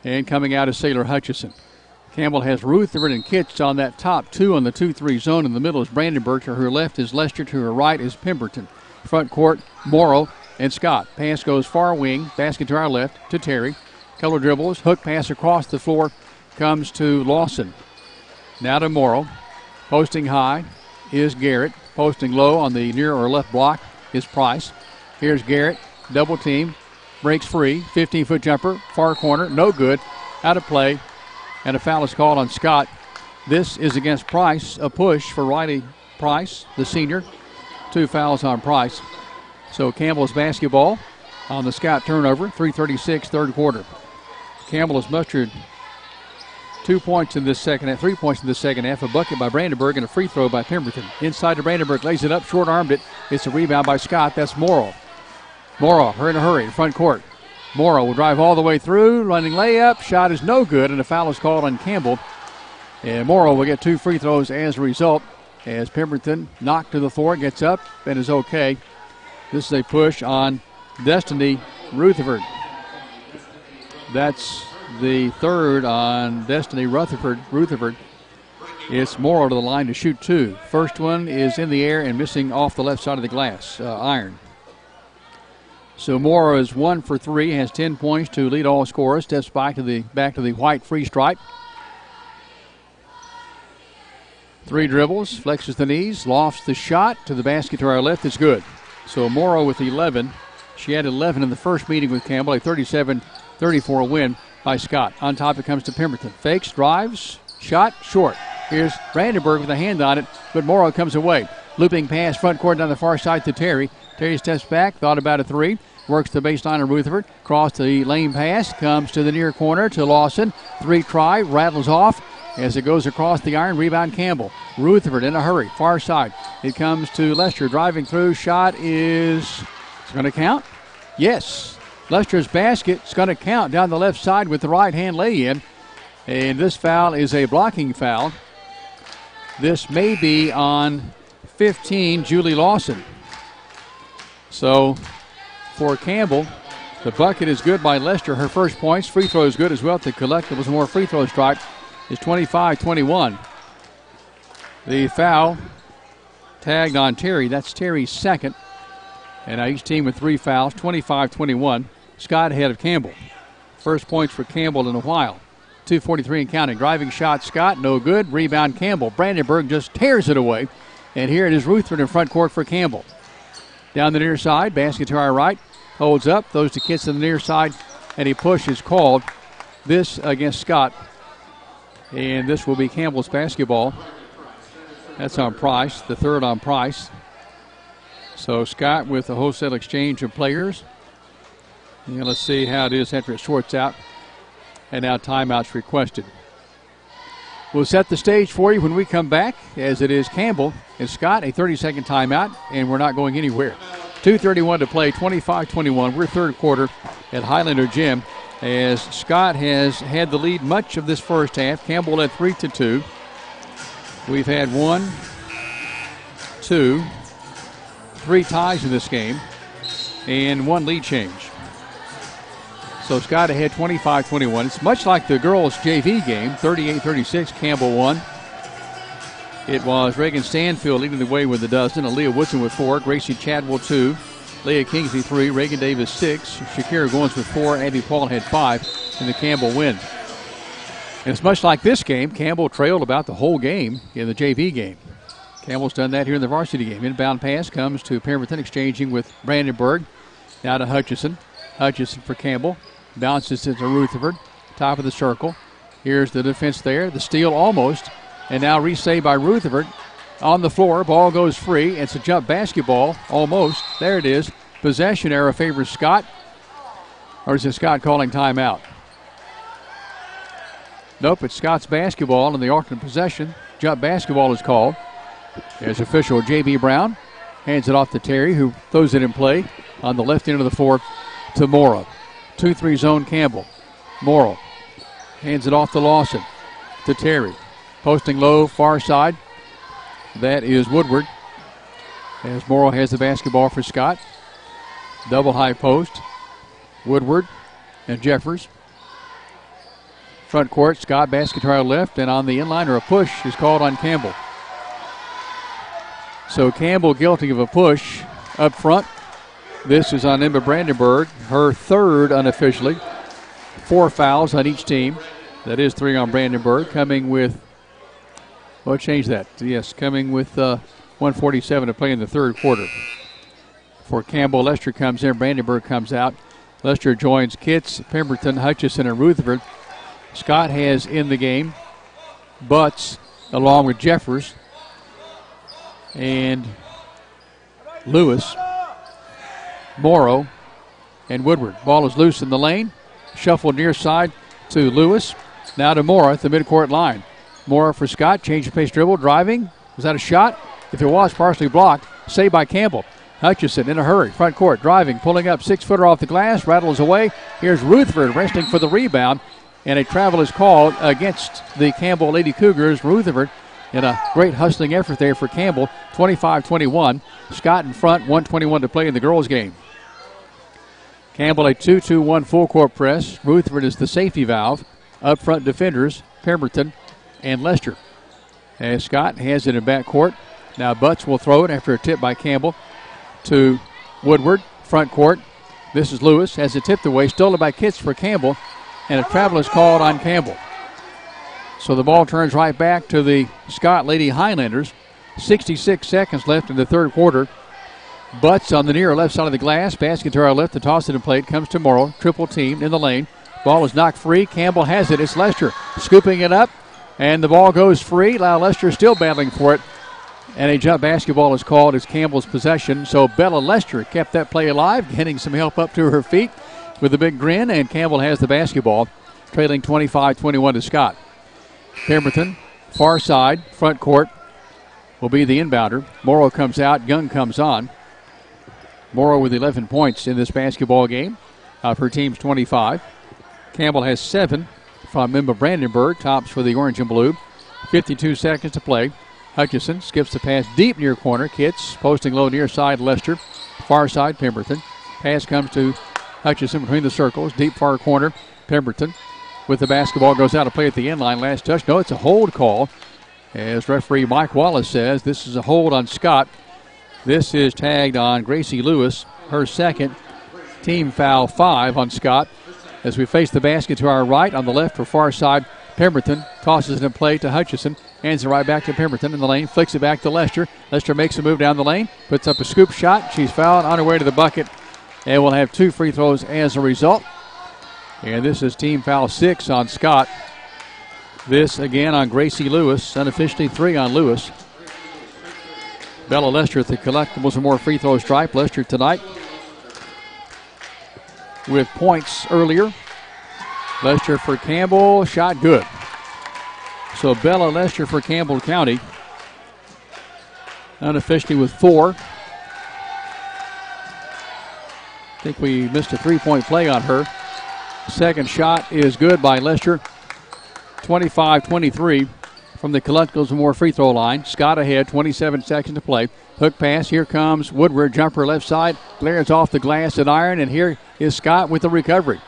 And coming out is Sailor Hutchison. Campbell has Rutherford and Kitts on that top two on the 2-3 zone. In the middle is Brandenburg. To her left is Lester. To her right is Pemberton. Front court, Morrow and Scott. Pass goes far wing. Basket to our left to Terry. Couple of dribbles. Hook pass across the floor comes to Lawson. Now to Morrow. Posting high is Garrett. Posting low on the near or left block is Price. Here's Garrett. Double team. Breaks free. 15-foot jumper. Far corner. No good. Out of play. And a foul is called on Scott. This is against Price. A push for Riley Price, the senior. 2 fouls on Price. So Campbell's basketball on the Scott turnover. 3:36, third quarter. Campbell has mustered 2 points in this second half, 3 points in the second half. A bucket by Brandenburg and a free throw by Pemberton. Inside to Brandenburg, lays it up, short-armed it. It's a rebound by Scott. That's Morrow. Morrow, her in a hurry, front court. Morrow will drive all the way through, running layup. Shot is no good, and a foul is called on Campbell. And Morrow will get 2 free throws as a result, as Pemberton knocked to the floor, gets up, and is okay. This is a push on Destiny Rutherford. That's the third on Destiny Rutherford. It's Morrow to the line to shoot 2. First one is in the air and missing off the left side of the glass, iron. So Morrow is 1 for 3, has 10 points to lead all scorers. Steps back to the white free stripe. 3 dribbles, flexes the knees, lofts the shot to the basket to our left. It's good. So Morrow with 11. She had 11 in the first meeting with Campbell. A 37-34 win by Scott. On top it comes to Pemberton. Fakes, drives, shot, short. Here's Brandenburg with a hand on it, but Morrow comes away. Looping pass front court down the far side to Terry. Terry steps back, thought about a 3. Works the baseline of Rutherford. Cross the lane pass. Comes to the near corner to Lawson. 3 try. Rattles off as it goes across the iron. Rebound Campbell. Rutherford in a hurry. Far side. It comes to Lester. Driving through. Shot is... It's going to count? Yes. Lester's basket is going to count down the left side with the right-hand lay-in. And this foul is a blocking foul. This may be on 15, Julie Lawson. So for Campbell, the bucket is good by Lester. Her first points. Free throw is good as well. The collectibles more free throw strike is 25-21. The foul tagged on Terry. That's Terry's second. And now each team with 3 fouls. 25-21. Scott ahead of Campbell. First points for Campbell in a while. 2:43 and counting. Driving shot, Scott, no good. Rebound, Campbell. Brandenburg just tears it away. And here it is Rutherford in front court for Campbell. Down the near side, basket to our right. Holds up, throws to Kitts on the near side, and a push is called. This against Scott. And this will be Campbell's basketball. That's on Price, the third on Price. So Scott with a wholesale exchange of players. And let's see how it is after it sorts out. And now timeouts requested. We'll set the stage for you when we come back, as it is Campbell and Scott, a 30-second timeout, and we're not going anywhere. 2:31 to play, 25-21. We're third quarter at Highlander Gym, as Scott has had the lead much of this first half. Campbell led 3-2. We've had 1, 2, 3 ties in this game and 1 lead change. So Scott ahead 25-21. It's much like the girls' JV game, 38-36, Campbell won. It was Reagan Stanfield leading the way with a dozen, Aaliyah Woodson with 4, Gracie Chadwell 2, Leah Kingsley 3, Reagan Davis 6, Shakira Goins with 4, Abby Paul had 5, and the Campbell win. And it's much like this game. Campbell trailed about the whole game in the JV game. Campbell's done that here in the varsity game. Inbound pass comes to Pemberton, exchanging with Brandenburg. Now to Hutchison. Hutchison for Campbell. Bounces it to Rutherford. Top of the circle. Here's the defense there. The steal almost. And now resaved by Rutherford. On the floor. Ball goes free. It's a jump basketball. Almost. There it is. Possession error favors Scott. Or is it Scott calling timeout? Nope, it's Scott's basketball in the alternate possession. Jump basketball is called. As official J.B. Brown hands it off to Terry, who throws it in play on the left end of the floor to Morrow. 2-3 zone Campbell. Morrow hands it off to Lawson. To Terry. Posting low, far side. That is Woodward. As Morrow has the basketball for Scott. Double high post. Woodward and Jeffers. Front court, Scott basket trial left, and on the inline, or a push is called on Campbell. So Campbell guilty of a push up front. This is on Emma Brandenburg, her third unofficially. 4 fouls on each team. That is 3 on Brandenburg, coming with, well, change that. Yes, coming with 1:47 to play in the third quarter. For Campbell, Lester comes in, Brandenburg comes out. Lester joins Kitts, Pemberton, Hutchison, and Rutherford. Scott has in the game Butts along with Jeffers and Lewis, Morrow, and Woodward. Ball is loose in the lane. Shuffled near side to Lewis. Now to Morrow at the midcourt line. Morrow for Scott. Change of pace dribble. Driving. Was that a shot? If it was, partially blocked. Saved by Campbell. Hutchison in a hurry. Front court. Driving. Pulling up. 6-footer off the glass. Rattles away. Here's Rutherford resting for the rebound. And a travel is called against the Campbell Lady Cougars. Rutherford in a great hustling effort there for Campbell. 25-21. Scott in front. 1:21 to play in the girls' game. Campbell a 2-2-1 full court press. Rutherford is the safety valve. Up front defenders, Pemberton and Lester. As Scott has it in backcourt. Now Butts will throw it after a tip by Campbell to Woodward. Front court. This is Lewis. Has it tipped away. Stolen by Kitts for Campbell. And a travel is called on Campbell. So the ball turns right back to the Scott Lady Highlanders. 66 seconds left in the third quarter. Butts on the near left side of the glass. Basket to our left. The toss it in play. Comes to Morrow. Triple team in the lane. Ball is knocked free. Campbell has it. It's Lester scooping it up. And the ball goes free. Now Lester still battling for it. And a jump basketball is called as Campbell's possession. So Bella Lester kept that play alive, getting some help up to her feet with a big grin. And Campbell has the basketball, trailing 25-21 to Scott. Pemberton, far side, front court, will be the inbounder. Morrow comes out. Young comes on. Morrow with 11 points in this basketball game of her team's 25. Campbell has 7 from Emma Brandenburg, tops for the orange and blue. 52 seconds to play. Hutchison skips the pass deep near corner. Kitts posting low near side Lester. Far side Pemberton. Pass comes to Hutchison between the circles. Deep far corner Pemberton with the basketball. Goes out to play at the end line. Last touch. No, it's a hold call. As referee Mike Wallace says, this is a hold on Scott. This is tagged on Gracie Lewis, her second. Team foul 5 on Scott. As we face the basket to our right, on the left or far side, Pemberton tosses it in play to Hutchison. Hands it right back to Pemberton in the lane. Flicks it back to Lester. Lester makes a move down the lane. Puts up a scoop shot. She's fouled on her way to the bucket. And we'll have 2 free throws as a result. And this is team foul 6 on Scott. This again on Gracie Lewis. Unofficially 3 on Lewis. Bella Lester at the collectibles and more free throw stripe. Lester tonight with points earlier. Lester for Campbell. Shot good. So Bella Lester for Campbell County. Unofficially with 4. I think we missed a 3-point play on her. Second shot is good by Lester. 25-23 from from the Collectibles free throw line. Scott ahead, 27 seconds to play. Hook pass, here comes Woodward, jumper left side, glares off the glass and iron, and here is Scott with the recovery.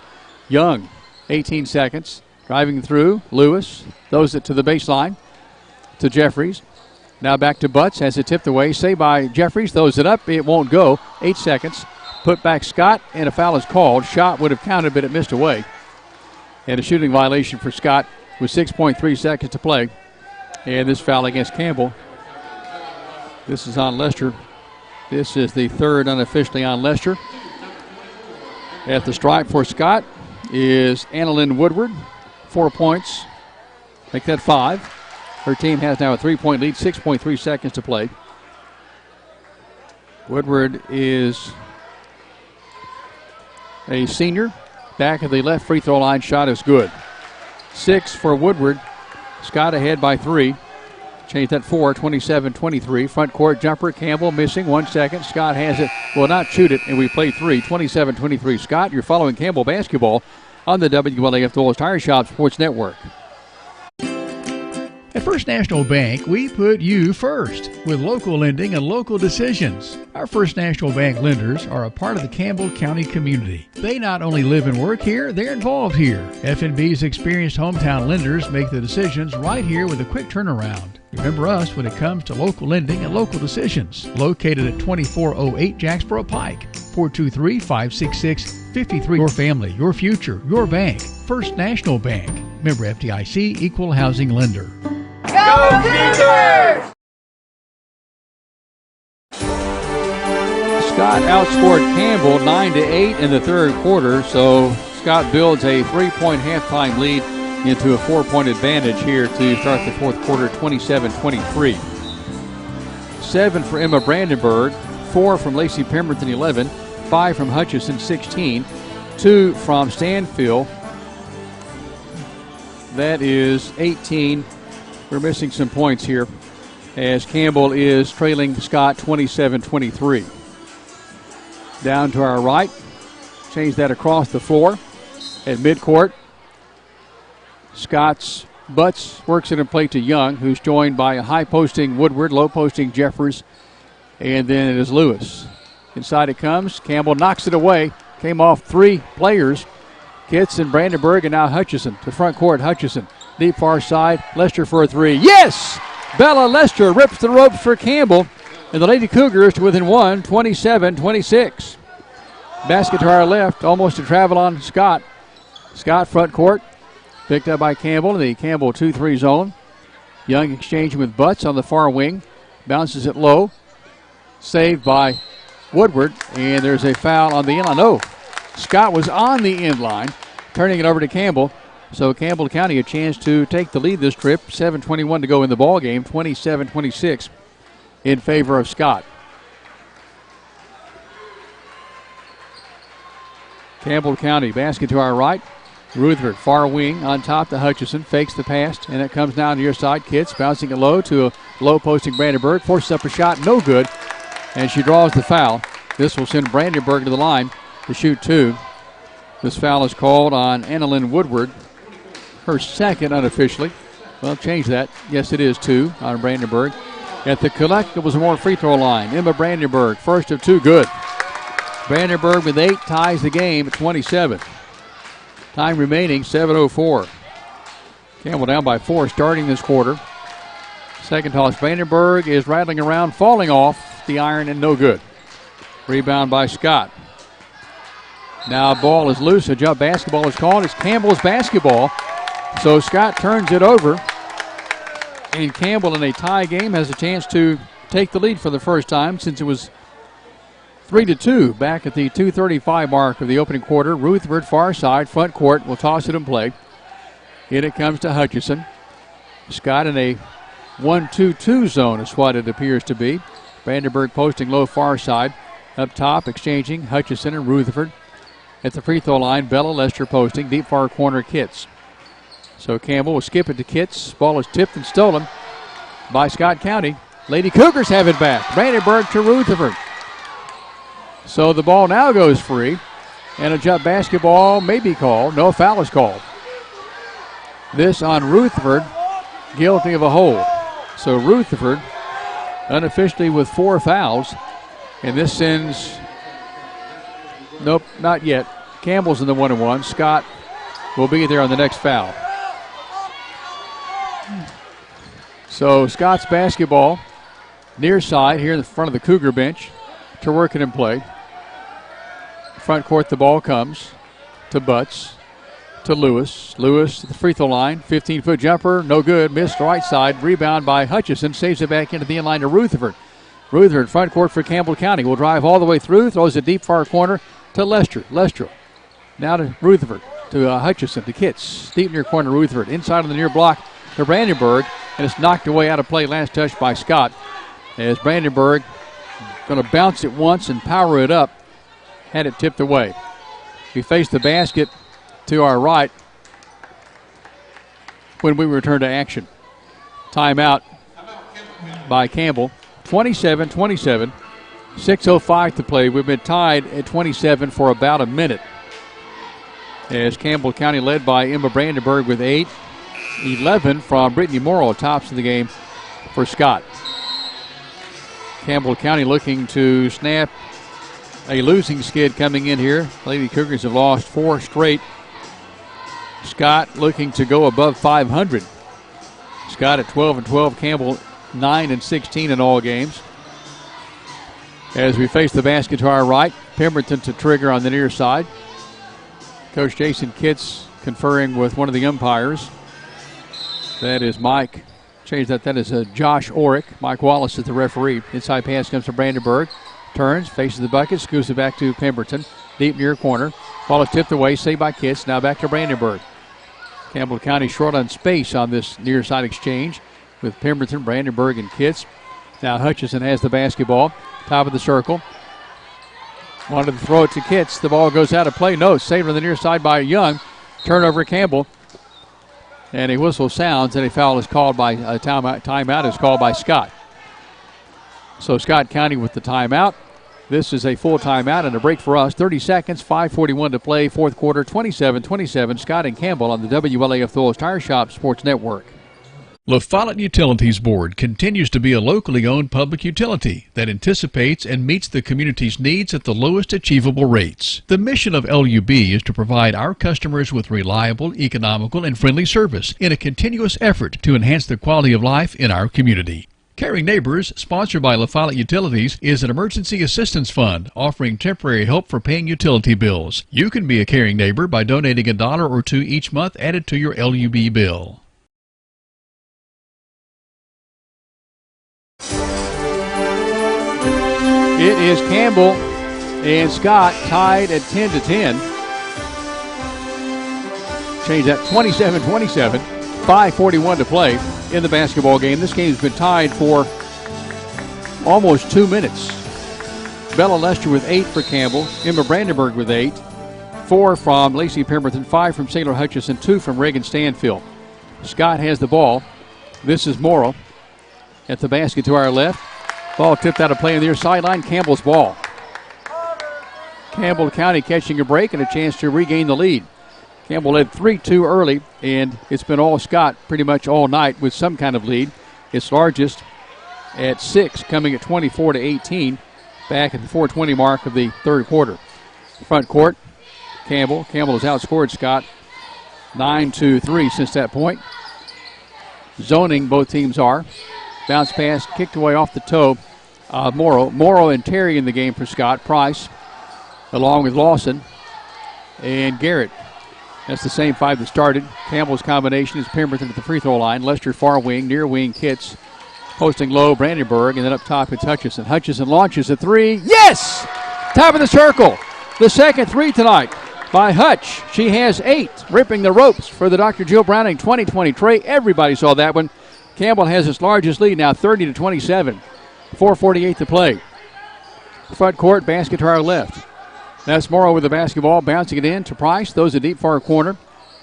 Young, 18 seconds, driving through. Lewis throws it to the baseline to Jeffries. Now back to Butts, has it tipped away. Saved by Jeffries, throws it up, it won't go. 8 seconds, put back Scott, and a foul is called. Shot would have counted, but it missed away. And a shooting violation for Scott with 6.3 seconds to play. And this foul against Campbell. This is on Lester. This is the third unofficially on Lester. At the stripe for Scott is Annalyn Woodward. 4 points. Make that 5. Her team has now a 3-point lead, 6.3 seconds to play. Woodward is a senior. Back of the left free throw line, shot is good. 6 for Woodward. Scott ahead by 3. Change that 4, 27-23. Front court jumper, Campbell missing, 1 second. Scott has it, will not shoot it, and we play 3, 27-23. Scott, you're following Campbell basketball on the WLAF Doyle's Tire Shop Sports Network. At First National Bank, we put you first with local lending and local decisions. Our First National Bank lenders are a part of the Campbell County community. They not only live and work here, they're involved here. FNB's experienced hometown lenders make the decisions right here with a quick turnaround. Remember us when it comes to local lending and local decisions. Located at 2408 Jacksboro Pike, 423-566-53. Your family, your future, your bank. First National Bank. Member FDIC, Equal Housing Lender. Go Cougars! Scott outscored Campbell 9-8 in the third quarter, so Scott builds a 3-point halftime lead into a 4-point advantage here to start the fourth quarter, 27-23. 7 for Emma Brandenburg, 4 from Lacey Pemberton, 11, 5 from Hutchison, 16, 2 from Stanfield. That is 18. We're missing some points here as Campbell is trailing Scott 27-23. Down to our right. Change that across the floor at midcourt. Scott's Butts works it in play to Young, who's joined by a high-posting Woodward, low-posting Jeffers, and then it is Lewis. Inside it comes. Campbell knocks it away. Came off 3 players. Kitts and Brandenburg, and now Hutchison to front court. Hutchison. Deep far side, Lester for a 3. Yes! Bella Lester rips the ropes for Campbell, and the Lady Cougars to within 1, 27-26. Basket to our left, almost to travel on Scott. Scott front court, picked up by Campbell in the Campbell 2-3 zone. Young exchanging with Butts on the far wing, bounces it low. Saved by Woodward, and there's a foul on the end line. No, Scott was on the end line, turning it over to Campbell. So Campbell County a chance to take the lead this trip. 7:21 to go in the ball game. 27-26 in favor of Scott. Campbell County basket to our right. Rutherford far wing on top to Hutchison. Fakes the pass, and it comes down to your side. Kitts bouncing it low to a low posting Brandenburg. Forces up a shot, no good. And she draws the foul. This will send Brandenburg to the line to shoot 2. This foul is called on Annalyn Woodward. Her second unofficially. Well, change that. Yes, it is 2 on Brandenburg. At the Collectibles free throw line, Emma Brandenburg, first of 2, good. Brandenburg with 8 ties the game at 27. Time remaining, 7:04. Campbell down by 4 starting this quarter. Second toss, Brandenburg is rattling around, falling off the iron and no good. Rebound by Scott. Now ball is loose, a jump basketball is called. It's Campbell's basketball. So Scott turns it over, and Campbell in a tie game has a chance to take the lead for the first time since it was 3-2 back at the 2:35 mark of the opening quarter. Rutherford far side, front court, will toss it in play. In it comes to Hutchison. Scott in a 1-2-2 zone is what it appears to be. Brandenburg posting low far side. Up top, exchanging Hutchison and Rutherford. At the free throw line, Bella Lester posting, deep far corner Kitts. So Campbell will skip it to Kitts. Ball is tipped and stolen by Scott County. Lady Cougars have it back. Brandenburg to Rutherford. So the ball now goes free, and a jump basketball may be called. No foul is called. This on Rutherford, guilty of a hold. So Rutherford unofficially with 4 fouls. And this sends, nope, not yet. Campbell's in the 1-1. Scott will be there on the next foul. So Scott's basketball near side here in the front of the Cougar bench to work it in play. Front court the ball comes to Butts, to Lewis. Lewis to the free throw line. 15-foot jumper, no good. Missed right side. Rebound by Hutchison. Saves it back into the inline to Rutherford. Rutherford front court for Campbell County. Will drive all the way through. Throws it deep far corner to Lester. Lester now to Rutherford. To Hutchison. To Kitts. Deep near corner Rutherford. Inside on the near block to Brandenburg. And it's knocked away out of play. Last touch by Scott. As Brandenburg going to bounce it once and power it up. Had it tipped away. We face the basket to our right when we return to action. Timeout by Campbell. 27-27. 6:05 to play. We've been tied at 27 for about a minute. As Campbell County led by Emma Brandenburg with 8. 11 from Brittany Morrow, tops of the game for Scott. Campbell County looking to snap a losing skid coming in here. Lady Cougars have lost 4 straight. Scott looking to go above 500. Scott at 12-12. Campbell 9-16 in all games. As we face the basket to our right, Pemberton to trigger on the near side. Coach Jason Kitts conferring with one of the umpires. That is Mike. Change that. That is Josh Orrick. Mike Wallace is the referee. Inside pass comes to Brandenburg. Turns, faces the bucket, scoops it back to Pemberton. Deep near corner. Ball is tipped away, saved by Kitts. Now back to Brandenburg. Campbell County short on space on this near side exchange with Pemberton, Brandenburg, and Kitts. Now Hutchison has the basketball. Top of the circle. Wanted to throw it to Kitts. The ball goes out of play. No, saved on the near side by Young. Turnover Campbell. And a whistle sounds, and a foul is called by a timeout is called by Scott. So Scott County with the timeout. This is a full timeout and a break for us. 30 seconds, 5:41 to play, fourth quarter, 27-27. Scott and Campbell on the WLAF Thorles Tire Shop Sports Network. La Follette Utilities Board continues to be a locally owned public utility that anticipates and meets the community's needs at the lowest achievable rates. The mission of LUB is to provide our customers with reliable, economical, and friendly service in a continuous effort to enhance the quality of life in our community. Caring Neighbors, sponsored by La Follette Utilities, is an emergency assistance fund offering temporary help for paying utility bills. You can be a caring neighbor by donating $1 or $2 each month added to your LUB bill. It is Campbell and Scott tied at 10-10. Change that, 27-27. 5:41 to play in the basketball game. This game's been tied for almost 2 minutes. Bella Lester with 8 for Campbell. Emma Brandenburg with 8. 4 from Lacey Pemberton. 5 from Sailor Hutchison. 2 from Reagan Stanfield. Scott has the ball. This is Morrow at the basket to our left. Ball tipped out of play on the near sideline. Campbell's ball. Campbell County catching a break and a chance to regain the lead. Campbell led 3-2 early, and it's been all Scott pretty much all night with some kind of lead. Its largest at 6, coming at 24-18, back at the 4:20 mark of the third quarter. Front court, Campbell. Campbell has outscored Scott 9-3 since that point. Zoning, both teams are. Bounce pass kicked away off the toe of Morrow. Morrow and Terry in the game for Scott. Price, along with Lawson and Garrett. That's the same 5 that started. Campbell's combination is Pemberton at the free throw line. Lester far wing, near wing Kitts. Posting low, Brandenburg, and then up top it's Hutchison. Hutchison launches a 3. Yes! Top of the circle. The second 3 tonight by Hutch. She has 8. Ripping the ropes for the Dr. Jill Browning 2020 tray. Everybody saw that one. Campbell has its largest lead now, 30-27. 4:48 to play. Front court, basket to our left. That's Morrow with the basketball, bouncing it in to Price. Throws a deep far corner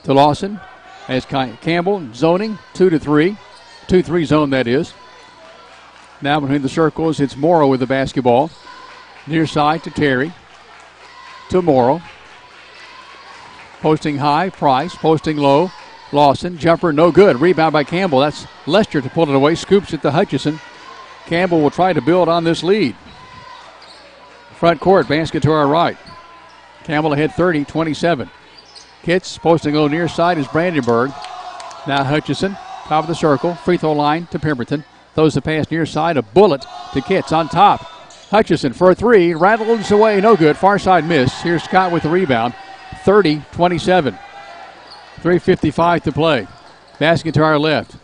to Lawson. As Campbell zoning, 2-3. 2-3 zone, that is. Now between the circles, it's Morrow with the basketball. Near side to Terry. To Morrow. Posting high, Price. Posting low, Lawson, jumper, no good. Rebound by Campbell. That's Lester to pull it away. Scoops it to Hutchison. Campbell will try to build on this lead. Front court, basket to our right. Campbell ahead 30-27. Kitts posting a little near side is Brandenburg. Now Hutchison, top of the circle, free throw line to Pemberton. Throws the pass near side, a bullet to Kitts on top. Hutchison for a three, rattles away, no good. Far side miss. Here's Scott with the rebound. 30-27. 3:55 to play. Basket to our left.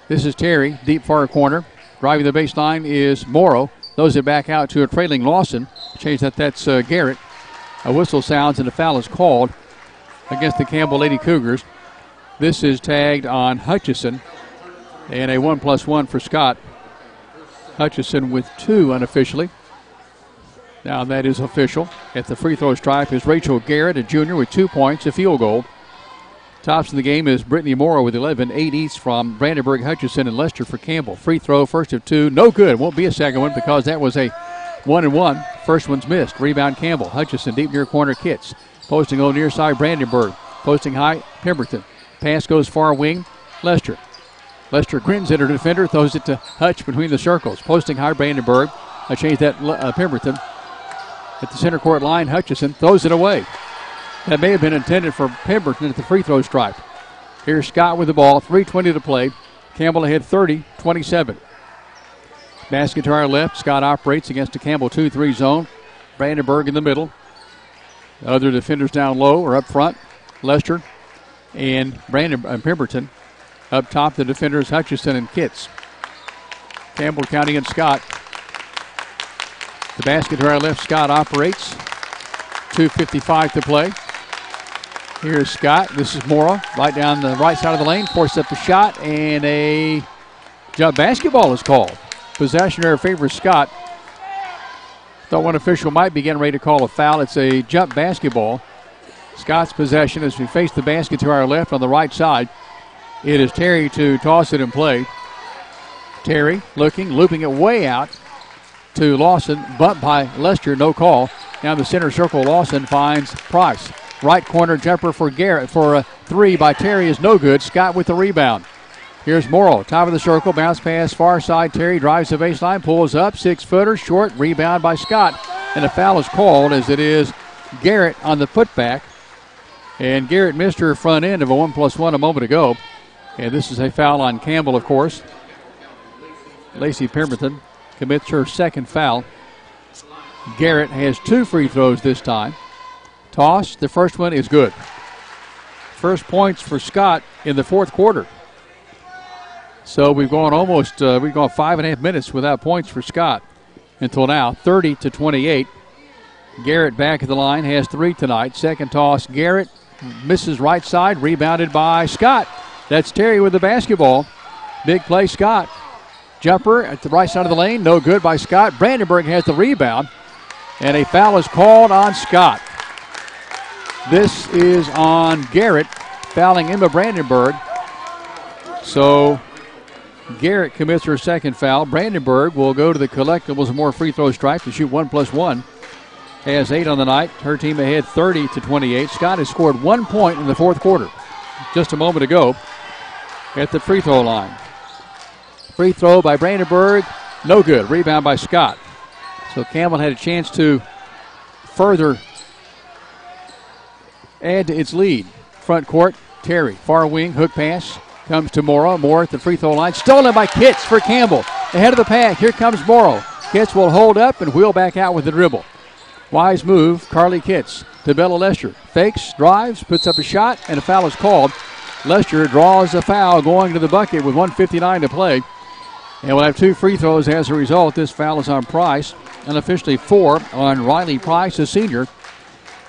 This is Terry, deep far corner. Driving the baseline is Morrow. Throws it back out to a trailing Lawson. Change that, that's Garrett. A whistle sounds and a foul is called against the Campbell Lady Cougars. This is tagged on Hutchison. And a 1+1 for Scott. Hutchison with 2 unofficially. Now that is official. At the free throw stripe is Rachel Garrett, a junior with 2 points, a field goal. Tops in the game is Brittany Morrow with 11, 8 each from Brandenburg, Hutchison, and Lester for Campbell. Free throw, first of 2, no good. Won't be a second one because that was a 1-and-1. First one's missed. Rebound Campbell. Hutchison deep near corner, Kitts. Posting on near side, Brandenburg. Posting high, Pemberton. Pass goes far wing, Lester. Lester grins at her defender, throws it to Hutch between the circles. Posting high, Brandenburg. I changed that, Pemberton. At the center court line, Hutchison throws it away. That may have been intended for Pemberton at the free throw stripe. Here's Scott with the ball, 3:20 to play. Campbell ahead 30-27. Basket to our left. Scott operates against a Campbell 2-3 zone. Brandenburg in the middle. The other defenders down low or up front. Lester and Pemberton. Up top, the defenders Hutchison and Kitts. Campbell County and Scott. The basket to our left, Scott operates. 2:55 to play. Here's Scott. This is Morrow, right down the right side of the lane. Forces up the shot, and a jump basketball is called. Possession error favors Scott. Thought one official might be getting ready to call a foul. It's a jump basketball. Scott's possession as we face the basket to our left on the right side. It is Terry to toss it in play. Terry looking, looping it way out to Lawson. Bumped by Lester, no call. Down the center circle, Lawson finds Price. Right corner jumper for Garrett for a 3 by Terry is no good. Scott with the rebound. Here's Morrow, top of the circle, bounce pass, far side. Terry drives the baseline, pulls up, 6-footer, short, rebound by Scott. And a foul is called as it is Garrett on the putback. And Garrett missed her front end of a 1+1 a moment ago. And this is a foul on Campbell, of course. Lacey Pemberton commits her second foul. Garrett has 2 free throws this time. Toss, the first one is good. First points for Scott in the fourth quarter. So we've gone 5.5 minutes without points for Scott until now, 30-28. Garrett back at the line, has 3 tonight. Second toss, Garrett misses right side, rebounded by Scott. That's Terry with the basketball. Big play, Scott. Jumper at the right side of the lane, no good by Scott. Brandenburg has the rebound, and a foul is called on Scott. This is on Garrett, fouling Emma Brandenburg. So Garrett commits her second foul. Brandenburg will go to the collectibles and more free throw stripe to shoot 1+1. Has 8 on the night. Her team ahead 30-28. Scott has scored 1 point in the fourth quarter just a moment ago at the free throw line. Free throw by Brandenburg, no good. Rebound by Scott. So Campbell had a chance to further add to its lead. Front court, Terry, far wing, hook pass, comes to Morrow. Moore at the free throw line, stolen by Kitts for Campbell. Ahead of the pack, here comes Morrow. Kitts will hold up and wheel back out with the dribble. Wise move, Carly Kitts to Bella Lester. Fakes, drives, puts up a shot, and a foul is called. Lester draws a foul going to the bucket with 1:59 to play. And we'll have 2 free throws as a result. This foul is on Price, and officially 4 on Riley Price, a senior.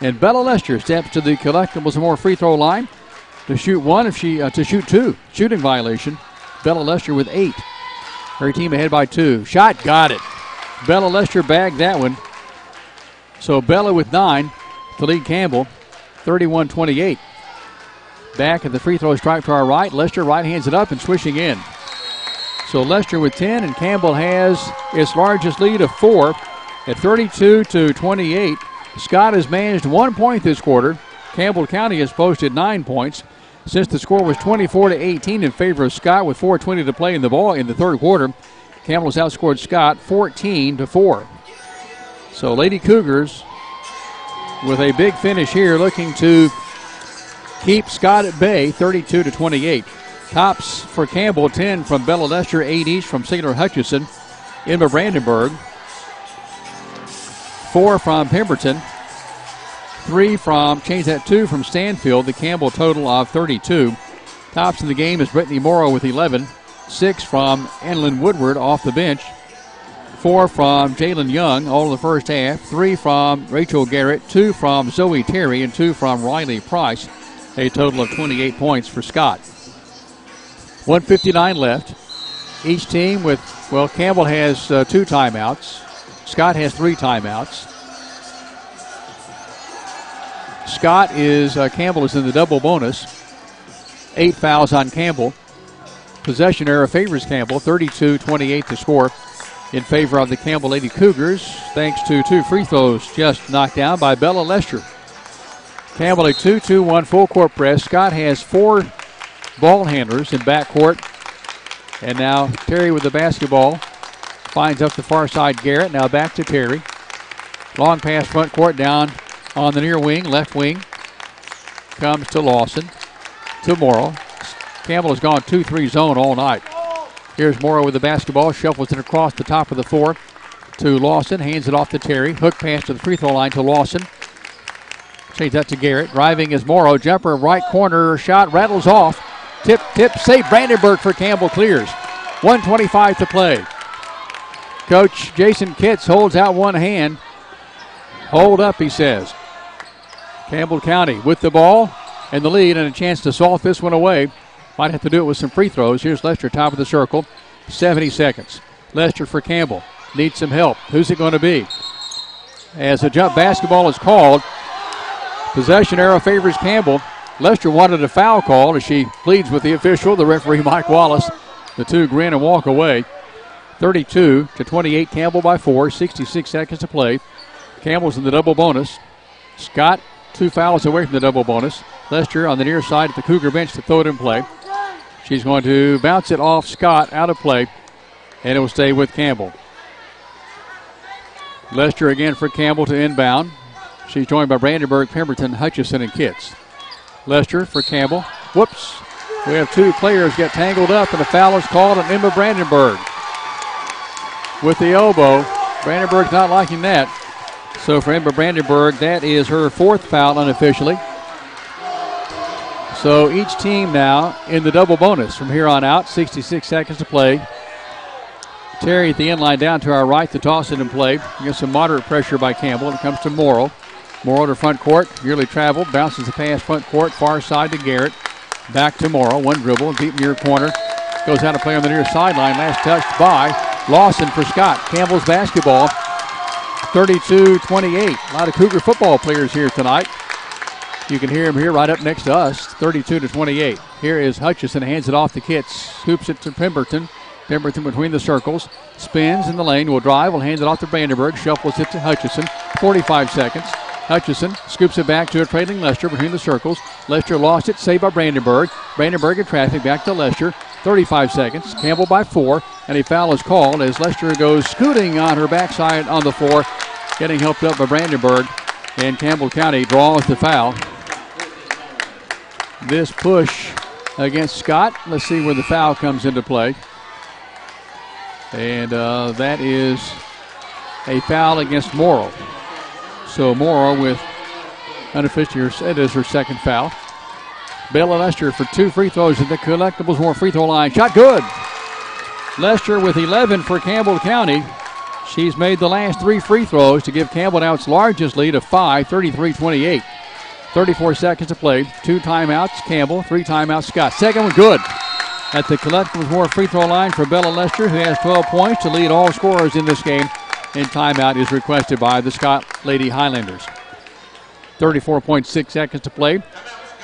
And Bella Lester steps to the collectibles and more free throw line to shoot 1 to shoot 2. Shooting violation. Bella Lester with 8. Her team ahead by 2. Shot, got it. Bella Lester bagged that one. So Bella with 9 to lead Campbell, 31-28. Back at the free throw stripe to our right. Lester right hands it up and swishing in. So Lester with 10, and Campbell has its largest lead of 4 at 32-28. Scott has managed 1 point this quarter. Campbell County has posted 9 points. Since the score was 24-18 in favor of Scott with 4:20 to play in the ball in the third quarter, Campbell has outscored Scott 14-4. So Lady Cougars with a big finish here, looking to keep Scott at bay, 32-28. Tops for Campbell, 10 from Bella Lester, 8 each from Sailor Hutchison, Emma Brandenburg, 4 from Pemberton, 2 from Stanfield, the Campbell total of 32. Tops in the game is Brittany Morrow with 11, 6 from Annalyn Woodward off the bench, 4 from Jalen Young, all in the first half, 3 from Rachel Garrett, 2 from Zoe Terry, and 2 from Riley Price. A total of 28 points for Scott. 1:59 left. Each team with, Campbell has 2 timeouts. Scott has 3 timeouts. Campbell is in the double bonus. 8 fouls on Campbell. Possession error favors Campbell, 32-28 to score in favor of the Campbell Lady Cougars, thanks to 2 free throws just knocked down by Bella Lester. Campbell a 2-2-1 full court press. Scott has 4 ball handlers in backcourt. And now Terry with the basketball finds up the far side Garrett. Now back to Terry. Long pass front court down on the near wing, left wing. Comes to Lawson. To Morrow. Campbell has gone 2-3 zone all night. Here's Morrow with the basketball. Shuffles it across the top of the floor to Lawson. Hands it off to Terry. Hook pass to the free throw line to Lawson. Change that to Garrett. Driving is Morrow. Jumper right corner. Shot rattles off. Tip, save. Brandenburg for Campbell clears. 1:25 to play. Coach Jason Kitts holds out one hand. Hold up, he says. Campbell County with the ball and the lead and a chance to salt this one away. Might have to do it with some free throws. Here's Lester, top of the circle. 70 seconds. Lester for Campbell. Needs some help. Who's it going to be? As a jump basketball is called, possession arrow favors Campbell. Lester wanted a foul call as she pleads with the official, the referee Mike Wallace. The two grin and walk away. 32-28, Campbell by 4, 66 seconds to play. Campbell's in the double bonus. Scott 2 fouls away from the double bonus. Lester on the near side at the Cougar bench to throw it in play. She's going to bounce it off Scott out of play, and it will stay with Campbell. Lester again for Campbell to inbound. She's joined by Brandenburg, Pemberton, Hutchison, and Kitts. Lester for Campbell. Whoops. We have 2 players get tangled up, and a foul is called on Emma Brandenburg. With the elbow, Brandenburg's not liking that. So for Emma Brandenburg, that is her 4th foul unofficially. So each team now in the double bonus from here on out. 66 seconds to play. Terry at the end line down to our right to toss it in play. Gets some moderate pressure by Campbell. It comes to Morrow. Morrow to front court. Yearly travel. Bounces the pass front court. Far side to Garrett. Back to Morrow. One dribble. Deep near corner. Goes out to play on the near sideline. Last touched by Lawson for Scott. Campbell's basketball. 32-28. A lot of Cougar football players here tonight. You can hear him here right up next to us. 32-28. Here is Hutchison. Hands it off to Kitts. Scoops it to Pemberton. Pemberton between the circles. Spins in the lane. Will drive. Will hand it off to Brandenburg. Shuffles it to Hutchison. 45 seconds. Hutchison scoops it back to a trailing Lester between the circles. Lester lost it. Saved by Brandenburg. Brandenburg in traffic. Back to Lester. 35 seconds. Campbell by 4. And a foul is called as Lester goes scooting on her backside on the floor. Getting helped up by Brandenburg. And Campbell County draws the foul. This push against Scott. Let's see where the foul comes into play. And that is a foul against Morrow. So Morrow with unofficial, it is her 2nd foul. Bella Lester for 2 free throws at the Collectibles More free throw line. Shot good. Lester with 11 for Campbell County. She's made the last 3 free throws to give Campbell now its largest lead of 5, 33-28. 34 seconds to play. 2 timeouts, Campbell. 3 timeouts, Scott. Second one good. At the Collectibles More free throw line for Bella Lester, who has 12 points to lead all scorers in this game. And timeout is requested by the Scott Lady Highlanders. 34.6 seconds to play.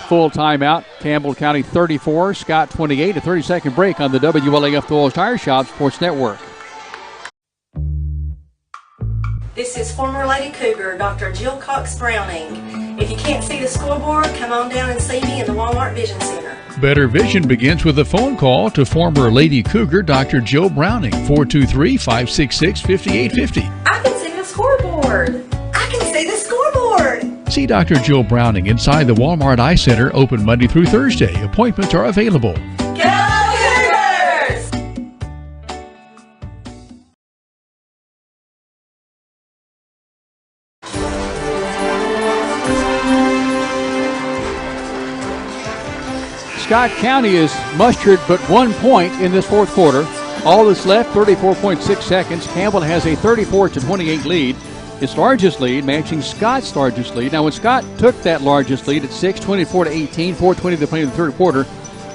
Full timeout. Campbell County 34, Scott 28. A 30-second break on the WLAF Thorles Tire Shop Sports Network. This is former Lady Cougar, Dr. Jill Cox Browning. If you can't see the scoreboard, come on down and see me in the Walmart Vision Center. Better vision begins with a phone call to former Lady Cougar Dr. Jill Browning, 423-566-5850. I can see the scoreboard. I can see the scoreboard. See Dr. Jill Browning inside the Walmart Eye Center, open Monday through Thursday. Appointments are available. Go Cougars! Scott County is mustered but 1 point in this fourth quarter. All that's left, 34.6 seconds. Campbell has a 34-28 lead. Its largest lead, matching Scott's largest lead. Now, when Scott took that largest lead at 6, 24-18, 4:20 to play in the third quarter,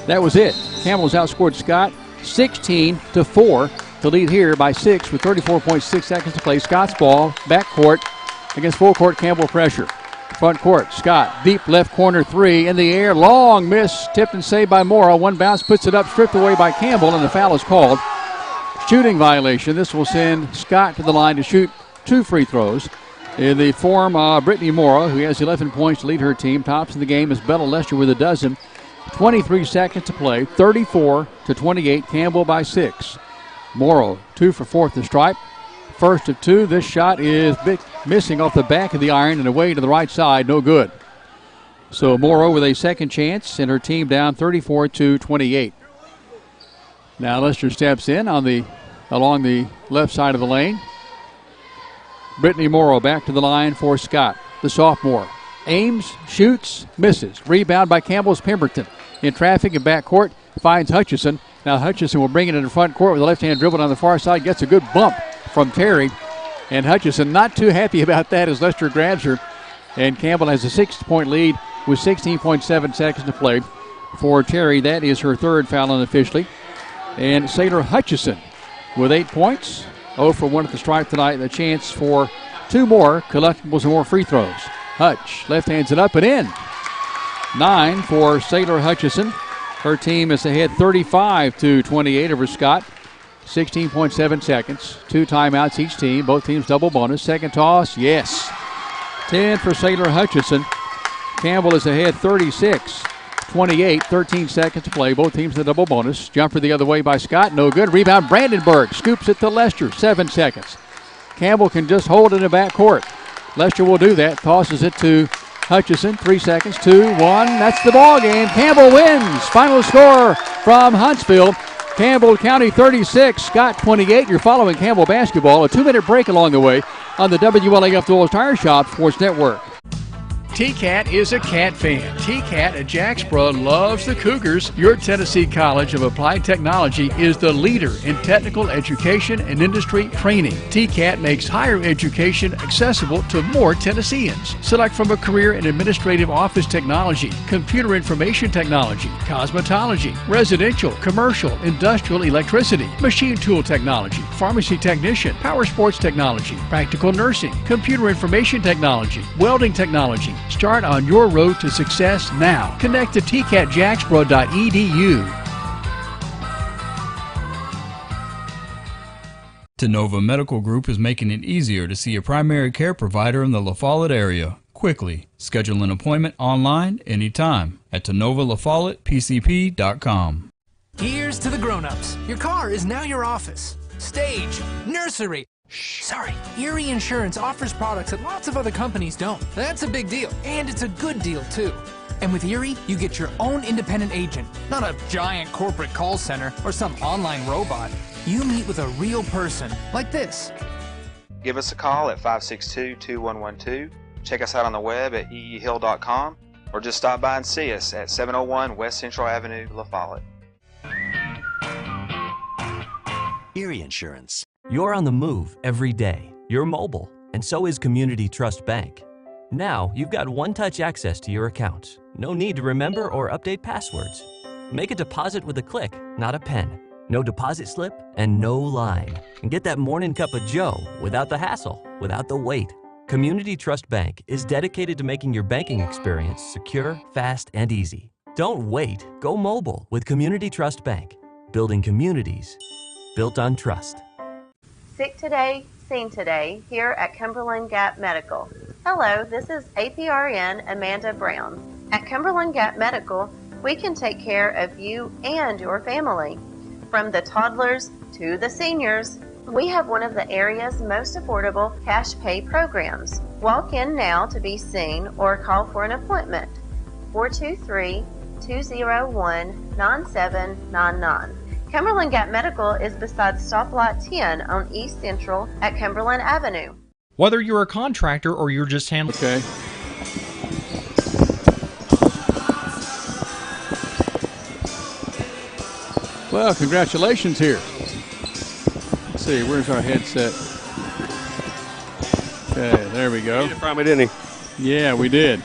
that was it. Campbell's outscored Scott 16-4 to lead here by 6 with 34.6 seconds to play. Scott's ball, backcourt against full court Campbell pressure. Front court, Scott, deep left corner three, in the air, long miss, tipped and saved by Morrow. One bounce, puts it up, stripped away by Campbell, and the foul is called. Shooting violation. This will send Scott to the line to shoot 2 free throws. In the form of Brittany Morrow, who has 11 points to lead her team. Tops in the game is Bella Lester with a dozen. 23 seconds to play, 34-28, Campbell by 6. Morrow, 2 for 4 at the stripe. First of 2. This shot is missing off the back of the iron and away to the right side. No good. So Morrow with a second chance and her team down 34-28. Now Lester steps in along the left side of the lane. Brittany Morrow back to the line for Scott, the sophomore. Aims, shoots, misses. Rebound by Campbell's Pemberton. In traffic in backcourt, finds Hutchison. Now Hutchison will bring it in the front court with a left-hand dribble on the far side. Gets a good bump from Terry. And Hutchison not too happy about that as Lester grabs her. And Campbell has a 6-point lead with 16.7 seconds to play. For Terry, that is her third foul unofficially. And Saylor Hutchison with 8 points. 0 for 1 at the stripe tonight. A chance for 2 more collectibles and more free throws. Hutch left hands it up and in. 9 for Saylor Hutchison. Her team is ahead 35-28 over Scott. 16.7 seconds. 2 timeouts each team. Both teams double bonus. Second toss, yes. 10 for Saylor Hutchison. Campbell is ahead 36-28. 13 seconds to play. Both teams in the double bonus. Jumper the other way by Scott. No good. Rebound Brandenburg. Scoops it to Lester. 7 seconds. Campbell can just hold it in the backcourt. Lester will do that. Tosses it to Hutchison. 3 seconds. 2, 1. That's the ball game. Campbell wins. Final score from Huntsville. Campbell County 36, Scott 28. You're following Campbell basketball. A 2-minute break along the way on the WLAF Dulles Tire Shop Sports Network. T-Cat is a Cat fan. T-Cat at Jacksboro loves the Cougars. Your Tennessee College of Applied Technology is the leader in technical education and industry training. T-Cat makes higher education accessible to more Tennesseans. Select from a career in administrative office technology, computer information technology, cosmetology, residential, commercial, industrial electricity, machine tool technology, pharmacy technician, power sports technology, practical nursing, computer information technology, welding technology. Start on your road to success now. Connect to tcatjacksboro.edu. Tenova Medical Group is making it easier to see a primary care provider in the La Follette area quickly. Schedule an appointment online anytime at TenovaLaFollettePCP.com. Here's to the grown-ups. Your car is now your office, stage, nursery. Sorry, Erie Insurance offers products that lots of other companies don't. That's a big deal, and it's a good deal, too. And with Erie, you get your own independent agent, not a giant corporate call center or some online robot. You meet with a real person, like this. Give us a call at 562-2112. Check us out on the web at eehill.com, or just stop by and see us at 701 West Central Avenue, La Follette. Erie Insurance. You're on the move every day. You're mobile, and so is Community Trust Bank. Now, you've got one-touch access to your accounts. No need to remember or update passwords. Make a deposit with a click, not a pen. No deposit slip and no line. And get that morning cup of joe without the hassle, without the wait. Community Trust Bank is dedicated to making your banking experience secure, fast, and easy. Don't wait. Go mobile with Community Trust Bank. Building communities built on trust. Sick today, seen today, here at Cumberland Gap Medical. Hello, this is APRN Amanda Brown. At Cumberland Gap Medical, we can take care of you and your family. From the toddlers to the seniors, we have one of the area's most affordable cash pay programs. Walk in now to be seen or call for an appointment. 423-201-9799. Cumberland Gap Medical is beside Stoplight 10 on East Central at Cumberland Avenue. Whether you're a contractor or you're just handling... Okay. Well, congratulations here. Let's see, where's our headset? Okay, there we go. He did it from me, didn't he? Yeah, we did.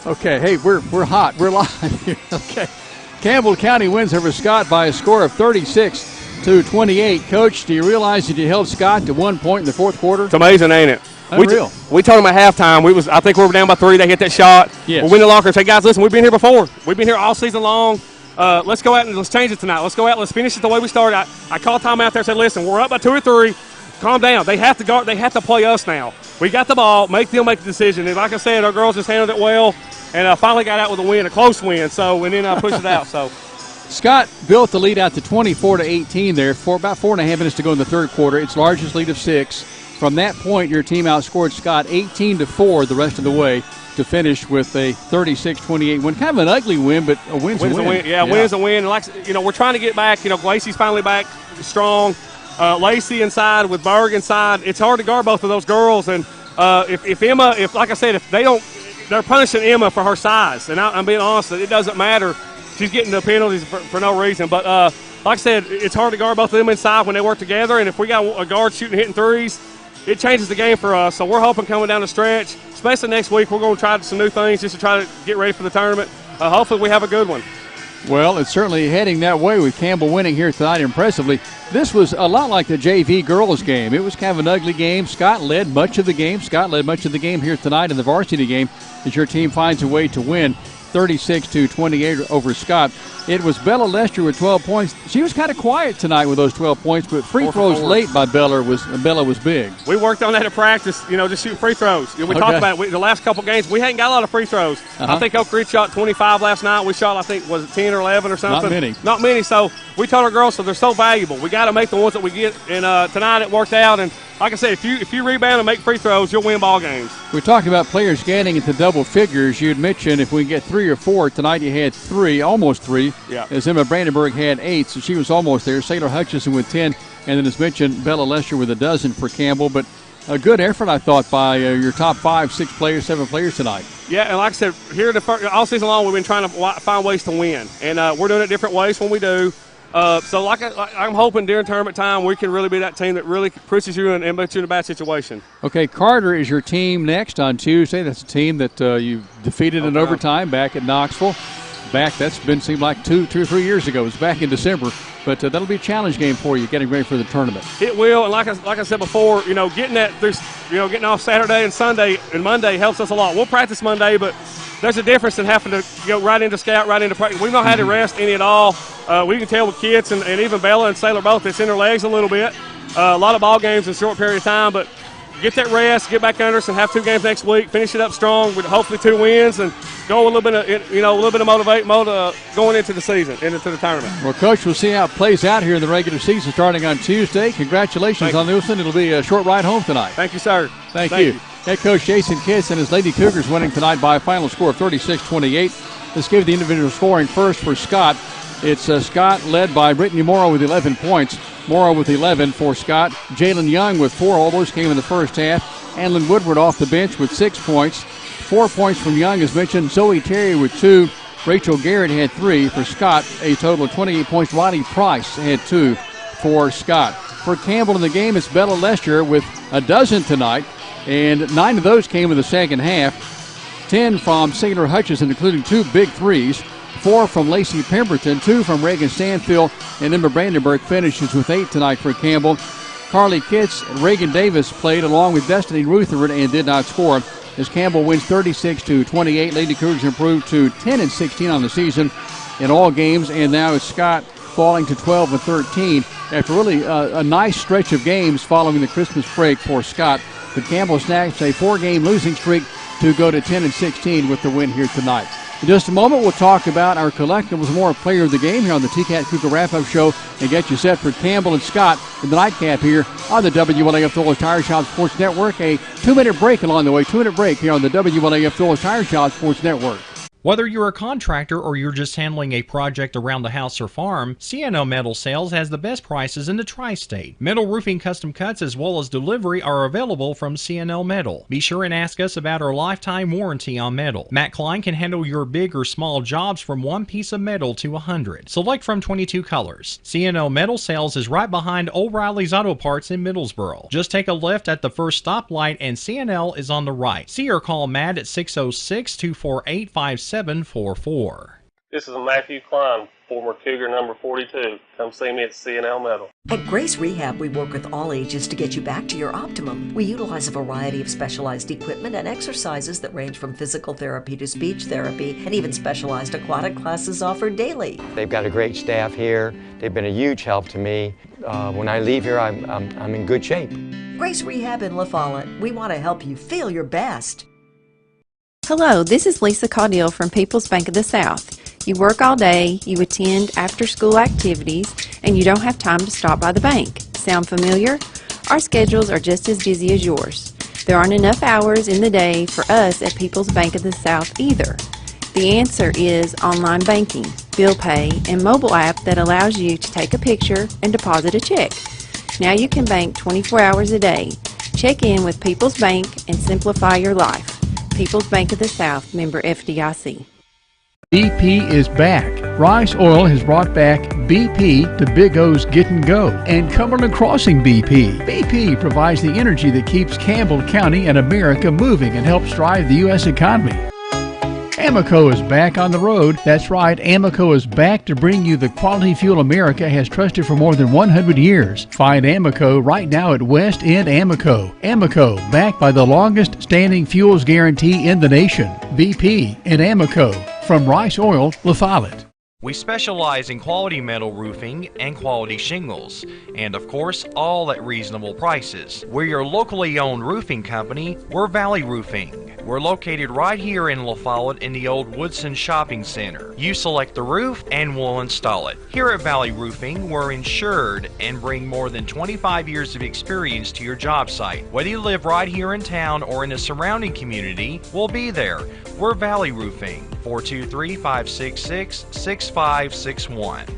Okay, hey, we're hot. We're live here. Okay. Campbell County wins over Scott by a score of 36-28. Coach, do you realize that you held Scott to 1 point in the fourth quarter? It's amazing, ain't it? Unreal. We told them at halftime. I think we were down by 3. They hit that shot. Yes. We went in the locker and said, guys, listen, we've been here before. We've been here all season long. Let's go out and let's change it tonight. Let's go out. Let's finish it the way we started. I called Tom out there and said, listen, we're up by 2 or 3. Calm down. They have to guard. They have to play us now. We got the ball. Make them make the decision. And like I said, our girls just handled it well, and finally got out with a win, a close win. So and then pushed it out. So Scott built the lead out to 24-18 there for about 4.5 minutes to go in the third quarter. Its largest lead of 6. From that point, your team outscored Scott 18-4 the rest of the way to finish with a 36-28 win. Kind of an ugly win, but a win's a win. Yeah, win's a win. Like, we're trying to get back. Lacey's finally back strong. Lacey inside with Berg inside. It's hard to guard both of those girls. And if Emma, like I said, if they don't, they're punishing Emma for her size. And I'm being honest, it doesn't matter. She's getting the penalties for no reason. But like I said, it's hard to guard both of them inside when they work together. And if we got a guard shooting, hitting threes, it changes the game for us. So we're hoping coming down the stretch, especially next week, we're going to try some new things just to try to get ready for the tournament. Hopefully we have a good one. Well, it's certainly heading that way with Campbell winning here tonight impressively. This was a lot like the JV girls game. It was kind of an ugly game. Scott led much of the game. Scott led much of the game here tonight in the varsity game as your team finds a way to win 36-28 over Scott. It was Bella Lester with 12 points. She was kind of quiet tonight with those 12 points, but free throws late by Bella was big. We worked on that at practice, just shooting free throws. We talked about it. The last couple games, we hadn't got a lot of free throws. I think Oak Ridge shot 25 last night. We shot, I think, was it 10 or 11 or something? Not many. So we told our girls, they're so valuable. We got to make the ones that we get. And tonight it worked out. And like I said, if you rebound and make free throws, you'll win ball games. We talked about players getting into double figures. You'd mentioned if we get 3 or 4. Tonight you had 3, almost 3. Yeah. As Emma Brandenburg had 8, so she was almost there. Sailor Hutchison with 10. And then as mentioned, Bella Lester with 12 for Campbell. But a good effort, I thought, by your top 5, 6 players, 7 players tonight. Yeah, and like I said, here all season long we've been trying to find ways to win. And we're doing it different ways when we do. So I'm hoping during tournament time we can really be that team that really pushes you and puts you in a bad situation. Okay, Carter is your team next on Tuesday. That's a team that you defeated in overtime back at Knoxville. That's seemed like 2 or 3 years ago. It was back in December. But that'll be a challenge game for you, getting ready for the tournament. It will, and like I said before, getting off Saturday and Sunday and Monday helps us a lot. We'll practice Monday, but there's a difference in having to go right into scout, right into practice. We've not had to rest any at all. We can tell with kids and even Bella and Sailor both, it's in their legs a little bit. A lot of ball games in a short period of time, but get that rest, get back under us, and have 2 games next week. Finish it up strong with hopefully 2 wins, and go a little bit of motivate going into the season, into the tournament. Well, Coach, we'll see how it plays out here in the regular season starting on Tuesday. Congratulations on this one. It'll be a short ride home tonight. Thank you, sir. Thank you. Head coach Jason Kitts and his Lady Cougars winning tonight by a final score of 36-28. Let's give the individual scoring first for Scott. It's Scott led by Brittany Morrow with 11 points. Morrow with 11 for Scott. Jalen Young with 4. All those came in the first half. Anlin Woodward off the bench with 6 points. 4 points from Young, as mentioned. Zoe Terry with 2. Rachel Garrett had 3 for Scott. A total of 28 points. Ronnie Price had 2 for Scott. For Campbell in the game, it's Bella Lester with 12 tonight. And 9 of those came in the second half. 10 from Sailor Hutchison, including 2 big threes. 4 from Lacey Pemberton, 2 from Reagan Stanfield, and Emma Brandenburg finishes with 8 tonight for Campbell. Carly Kitts and Reagan Davis played along with Destiny Rutherford and did not score. As Campbell wins 36-28, Lady Cougars improved to 10-16 on the season in all games, and now it's Scott falling to 12-13 after really a nice stretch of games following the Christmas break for Scott. But Campbell snags a 4-game losing streak to go to 10-16 with the win here tonight. In just a moment, we'll talk about our collectibles, more player of the game here on the TCAT Cougar Wrap-Up Show, and get you set for Campbell and Scott in the nightcap here on the WLAF Thorles Tire Shop Sports Network. A 2-minute break along the way, 2-minute break here on the WLAF Thorles Tire Shop Sports Network. Whether you're a contractor or you're just handling a project around the house or farm, C&O Metal Sales has the best prices in the tri-state. Metal roofing custom cuts as well as delivery are available from C&O Metal. Be sure and ask us about our lifetime warranty on metal. Matt Klein can handle your big or small jobs from 1 piece of metal to 100. Select from 22 colors. C&O Metal Sales is right behind O'Reilly's Auto Parts in Middlesboro. Just take a left at the first stoplight and C&L is on the right. See or call Matt at 606-248-5744. This is Matthew Klein, former Cougar number 42. Come see me at C&L Metal. At Grace Rehab, we work with all ages to get you back to your optimum. We utilize a variety of specialized equipment and exercises that range from physical therapy to speech therapy, and even specialized aquatic classes offered daily. They've got a great staff here. They've been a huge help to me. When I leave here, I'm in good shape. Grace Rehab in La Follette. We want to help you feel your best. Hello, this is Lisa Caudill from People's Bank of the South. You work all day, you attend after-school activities, and you don't have time to stop by the bank. Sound familiar? Our schedules are just as busy as yours. There aren't enough hours in the day for us at People's Bank of the South either. The answer is online banking, bill pay, and mobile app that allows you to take a picture and deposit a check. Now you can bank 24 hours a day. Check in with People's Bank and simplify your life. People's Bank of the South, member FDIC. BP is back. Rice Oil has brought back BP to Big O's Get and Go and Cumberland Crossing BP. BP provides the energy that keeps Campbell County and America moving and helps drive the U.S. economy. Amoco is back on the road. That's right, Amoco is back to bring you the quality fuel America has trusted for more than 100 years. Find Amoco right now at West End Amoco. Amoco, backed by the longest standing fuels guarantee in the nation. BP and Amoco from Rice Oil, La Follette. We specialize in quality metal roofing and quality shingles, and of course, all at reasonable prices. We're your locally owned roofing company. We're Valley Roofing. We're located right here in La Follette in the old Woodson Shopping Center. You select the roof and we'll install it. Here at Valley Roofing, we're insured and bring more than 25 years of experience to your job site. Whether you live right here in town or in the surrounding community, we'll be there. We're Valley Roofing, 423-566-6561.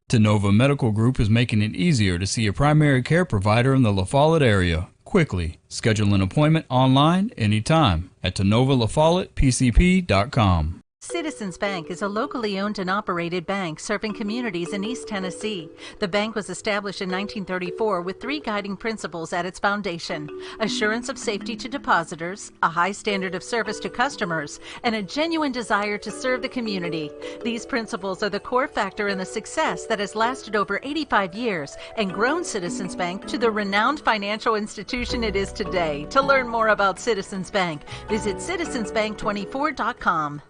Tenova Medical Group is making it easier to see a primary care provider in the La Follette area quickly. Schedule an appointment online anytime at TenovaLaFollettePCP.com. Citizens Bank is a locally owned and operated bank serving communities in East Tennessee. The bank was established in 1934 with 3 guiding principles at its foundation: assurance of safety to depositors, a high standard of service to customers, and a genuine desire to serve the community. These principles are the core factor in the success that has lasted over 85 years and grown Citizens Bank to the renowned financial institution it is today. To learn more about Citizens Bank, visit citizensbank24.com.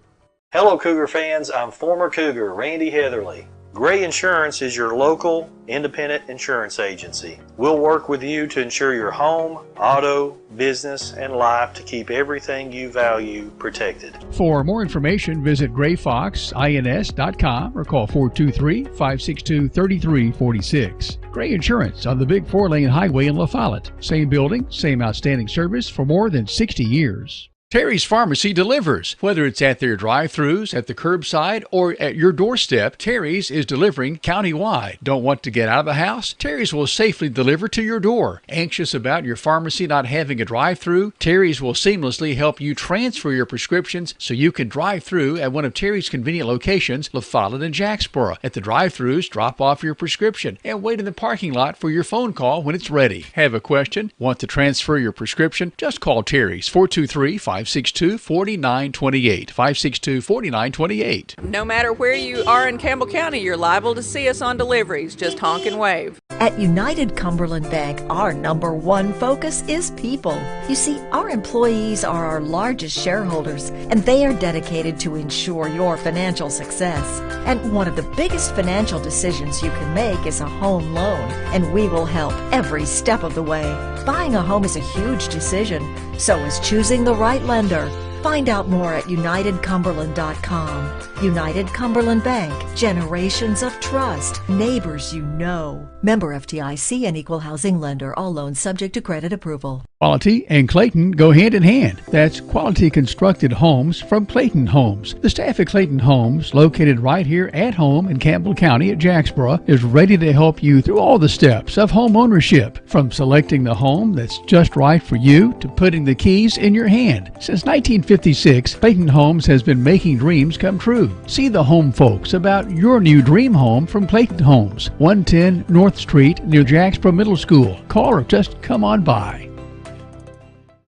Hello Cougar fans, I'm former Cougar Randy Heatherly. Gray Insurance is your local independent insurance agency. We'll work with you to insure your home, auto, business, and life to keep everything you value protected. For more information, visit grayfoxins.com or call 423-562-3346. Gray Insurance on the big 4-lane highway in La Follette. Same building, same outstanding service for more than 60 years. Terry's Pharmacy delivers. Whether it's at their drive-thrus, at the curbside, or at your doorstep, Terry's is delivering countywide. Don't want to get out of the house? Terry's will safely deliver to your door. Anxious about your pharmacy not having a drive-thru? Terry's will seamlessly help you transfer your prescriptions so you can drive through at one of Terry's convenient locations, La Follette and Jacksboro. At the drive-thrus, drop off your prescription and wait in the parking lot for your phone call when it's ready. Have a question? Want to transfer your prescription? Just call Terry's 423-562-4928. 562-4928. No matter where you are in Campbell County, you're liable to see us on deliveries. Just honk and wave. At United Cumberland Bank, our #1 focus is people. You see, our employees are our largest shareholders, and they are dedicated to ensure your financial success. And one of the biggest financial decisions you can make is a home loan, and we will help every step of the way. Buying a home is a huge decision, so is choosing the right lender. Find out more at UnitedCumberland.com. United Cumberland Bank. Generations of trust. Neighbors you know. Member FDIC and equal housing lender. All loans subject to credit approval. Quality and Clayton go hand in hand. That's quality constructed homes from Clayton Homes. The staff at Clayton Homes, located right here at home in Campbell County at Jacksboro, is ready to help you through all the steps of home ownership, from selecting the home that's just right for you to putting the keys in your hand. Since 1956, Clayton Homes has been making dreams come true. See the home folks about your new dream home from Clayton Homes, 110 North Street near Jacksboro Middle School. Call or just come on by.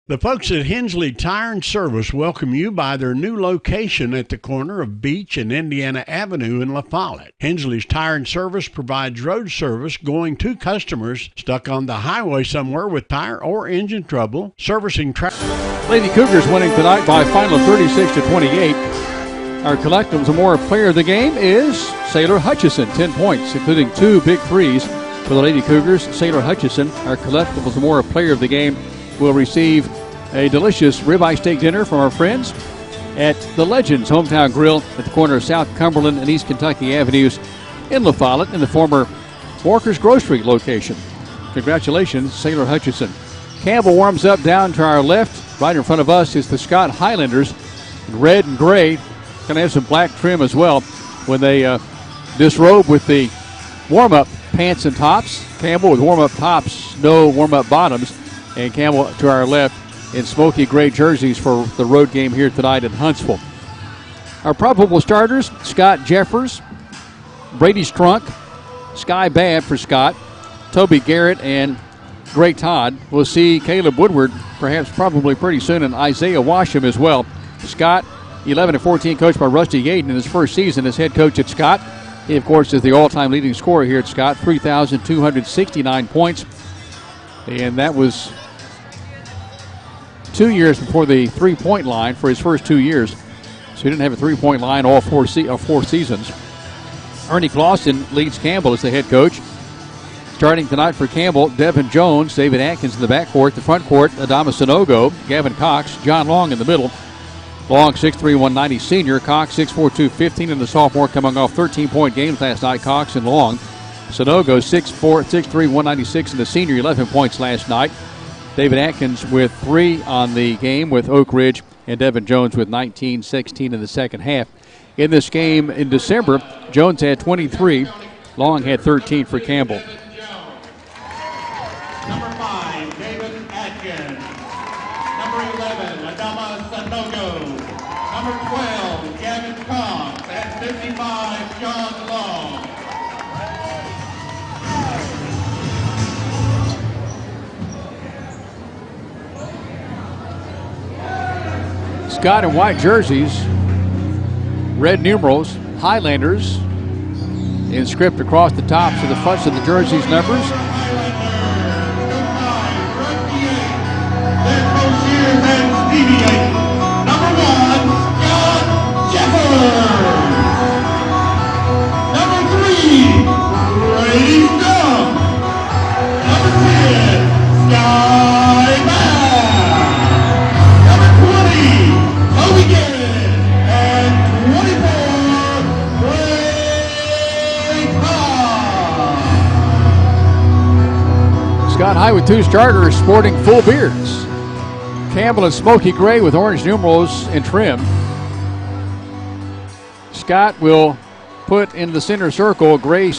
The folks at Hensley Tire and Service welcome you by their new location at the corner of Beach and Indiana Avenue in La Follette. Hensley's Tire and Service provides road service going to customers stuck on the highway somewhere with tire or engine trouble, servicing Lady Cougars winning tonight by a final of 36-28. Our Collective Zamora player of the game is Sailor Hutchison, 10 points, including 2 big threes for the Lady Cougars. Sailor Hutchison, our Collective Zamora player of the game, will receive a delicious ribeye steak dinner from our friends at the Legends Hometown Grill at the corner of South Cumberland and East Kentucky Avenues in La Follette in the former Walker's Grocery location. Congratulations, Sailor Hutchison. Campbell warms up down to our left. Right in front of us is the Scott Highlanders in red and gray. Going to have some black trim as well when they disrobe with the warm-up pants and tops. Campbell with warm-up tops, no warm-up bottoms. And Campbell to our left in smoky gray jerseys for the road game here tonight in Huntsville. Our probable starters, Scott Jeffers, Brady Strunk, Sky Babb for Scott, Toby Garrett, and Gray Todd. We'll see Caleb Woodward perhaps probably pretty soon, and Isaiah Washam as well. Scott, 11-14, coached by Rusty Yaden in his first season as head coach at Scott. He, of course, is the all-time leading scorer here at Scott, 3,269 points. And that was 2 years before the three-point line for his first 2 years. So he didn't have a three-point line all four seasons. Ernie Clausen leads Campbell as the head coach. Starting tonight for Campbell, Devin Jones, David Atkins in the backcourt. The front court, Adama Sanogo, Gavin Cox, John Long in the middle. Long, 6'3", 190 senior. Cox, 6'4", 215, and the sophomore coming off 13-point games last night, Cox and Long. Sanogo, 6'3", 196, and the senior, 11 points last night. David Atkins with 3 on the game with Oak Ridge, and Devin Jones with 19, 16 in the second half. In this game in December, Jones had 23. Long had 13 for Campbell. Number 5, David Atkins. Number 11, Adama Sanogo. Number 12, Gavin Cox. And 55, John Long. Scott in white jerseys, red numerals, Highlanders in script across the tops of the fronts of the jerseys numbers. Number 1, Scott Jeffers. Number 3, Brady Strunk. Number 10, Sky Babb. Number 20, Toby Garrett. And 24, Gray Todd. Scott High with 2 starters sporting full beards. Campbell in smoky gray with orange numerals and trim. Scott will put in the center circle Gray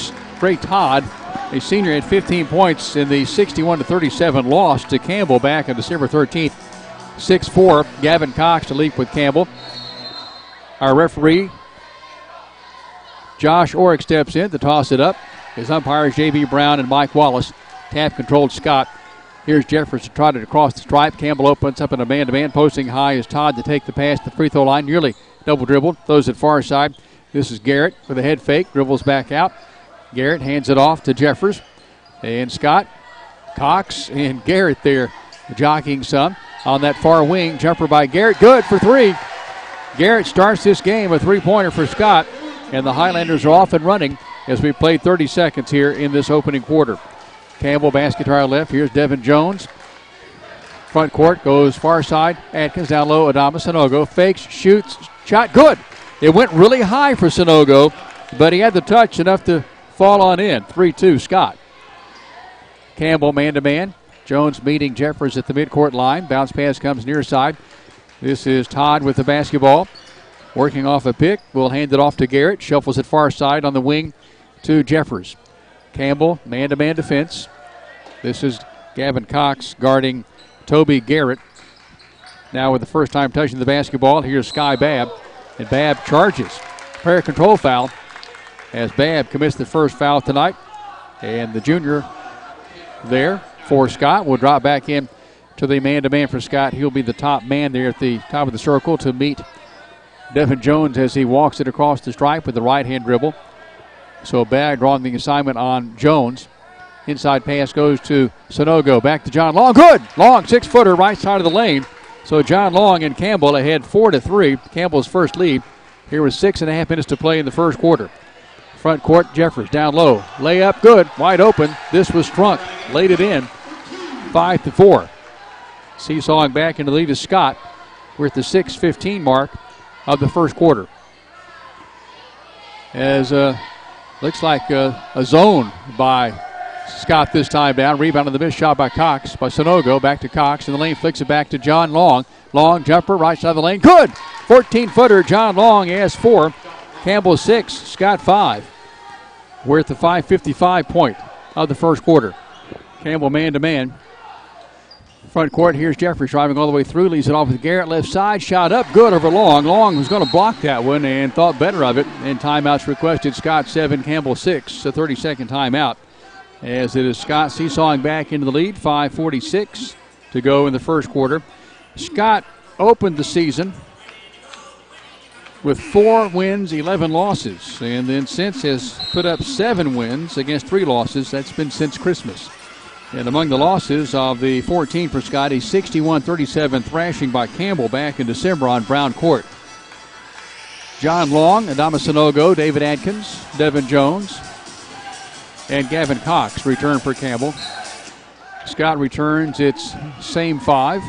Todd, a senior, at 15 points in the 61-37 loss to Campbell back on December 13th. 6'4", Gavin Cox to leap with Campbell. Our referee, Josh Orrick, steps in to toss it up. His umpires, J.B. Brown and Mike Wallace. Tap-controlled Scott. Here's Jefferson trotted across the stripe. Campbell opens up in a man-to-man. Posting high is Todd to take the pass to the free throw line. Nearly double dribbled. Throws it far side. This is Garrett with a head fake. Dribbles back out. Garrett hands it off to Jeffers. And Scott, Cox, and Garrett there jockeying some. On that far wing, jumper by Garrett. Good for 3. Garrett starts this game, a three-pointer for Scott. And the Highlanders are off and running as we play 30 seconds here in this opening quarter. Campbell basket to our left. Here's Devin Jones. Front court goes far side. Atkins down low. Adama Sanogo fakes, shoots, shot. Good. It went really high for Sanogo, but he had the touch enough to fall on in. 3-2 Scott. Campbell man-to-man. Jones meeting Jeffers at the midcourt line. Bounce pass comes near side. This is Todd with the basketball. Working off a pick. Will hand it off to Garrett. Shuffles it far side on the wing to Jeffers. Campbell, man-to-man defense. This is Gavin Cox guarding Toby Garrett. Now with the first time touching the basketball, here's Sky Babb. And Babb charges. Player control foul as Babb commits the first foul tonight. And the junior there for Scott will drop back in to the man-to-man for Scott. He'll be the top man there at the top of the circle to meet Devin Jones as he walks it across the stripe with the right-hand dribble. So Babb drawing the assignment on Jones. Inside pass goes to Sanogo. Back to John Long. Good! Long, 6-footer, right side of the lane. So John Long and Campbell ahead 4-3. Campbell's first lead. Here with 6.5 minutes to play in the first quarter. Front court, Jeffers down low. Layup, good. Wide open. This was Strunk. Laid it in. 5-4. Seesawing back into the lead is Scott. We're at the 6:15 mark of the first quarter. As looks like a zone by Scott this time down. Rebound on the missed shot by Cox, by Sanogo. Back to Cox in the lane. Flicks it back to John Long. Long jumper, right side of the lane. Good! 14-footer. John Long has 4. Campbell 6. Scott 5. We're at the 5:55 point of the first quarter. Campbell man-to-man. Front court, here's Jeffers driving all the way through. Leaves it off with Garrett. Left side, shot up. Good over Long. Long was going to block that one and thought better of it. And timeouts requested. Scott 7, Campbell 6. A 30-second timeout. As it is Scott seesawing back into the lead. 5:46 to go in the first quarter. Scott opened the season with 4 wins, 11 losses. And then since has put up 7 wins against 3 losses. That's been since Christmas. And among the losses of the 14 for Scott, a 61-37 thrashing by Campbell back in December on Brown Court. John Long, Adama Sanogo, David Adkins, Devin Jones, and Gavin Cox return for Campbell. Scott returns its same 5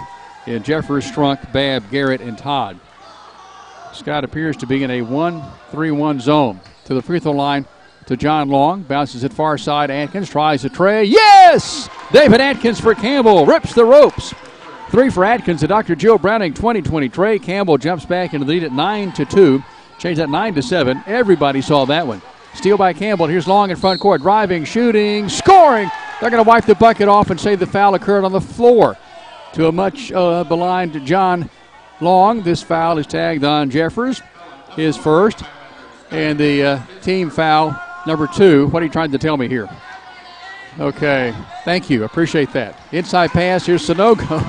in Jeffers, Strunk, Babb, Garrett, and Todd. Scott appears to be in a 1-3-1 zone. To the free throw line to John Long. Bounces it far side. Atkins tries a tray. Yes! David Atkins for Campbell. Rips the ropes. 3 for Atkins. The Dr. Joe Browning 2020 tray. Campbell jumps back into the lead at 9-2. Change that 9-7. Everybody saw that one. Steal by Campbell. Here's Long in front court. Driving, shooting, scoring. They're going to wipe the bucket off and say the foul occurred on the floor. To a much maligned John Long. This foul is tagged on Jeffers. His first. And the team foul number 2. What are you trying to tell me here? Okay. Thank you. Appreciate that. Inside pass. Here's Sanogo.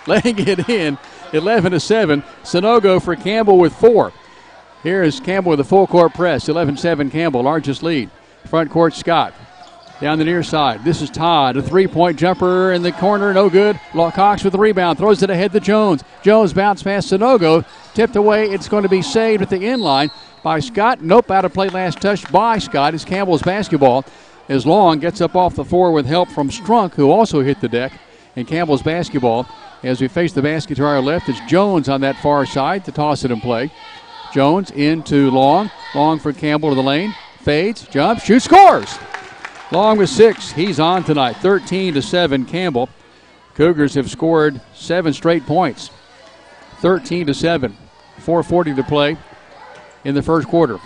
Laying it in. 11-7. Sanogo for Campbell with 4. Here is Campbell with a full court press. 11-7 Campbell, largest lead. Front court Scott. Down the near side. This is Todd. A 3-point jumper in the corner. No good. Cox with the rebound. Throws it ahead to Jones. Jones bounce past Sanogo. Tipped away. It's going to be saved at the end line by Scott. Nope. Out of play. Last touch by Scott. It's Campbell's basketball. As Long gets up off the floor with help from Strunk, who also hit the deck. And Campbell's basketball. As we face the basket to our left, it's Jones on that far side to toss it in play. Jones into Long. Long for Campbell to the lane. Fades. Jumps. Shoots. Scores. Long with 6. He's on tonight. 13-7 Campbell. Cougars have scored 7 straight points. 13-7. 4:40 to play in the first quarter.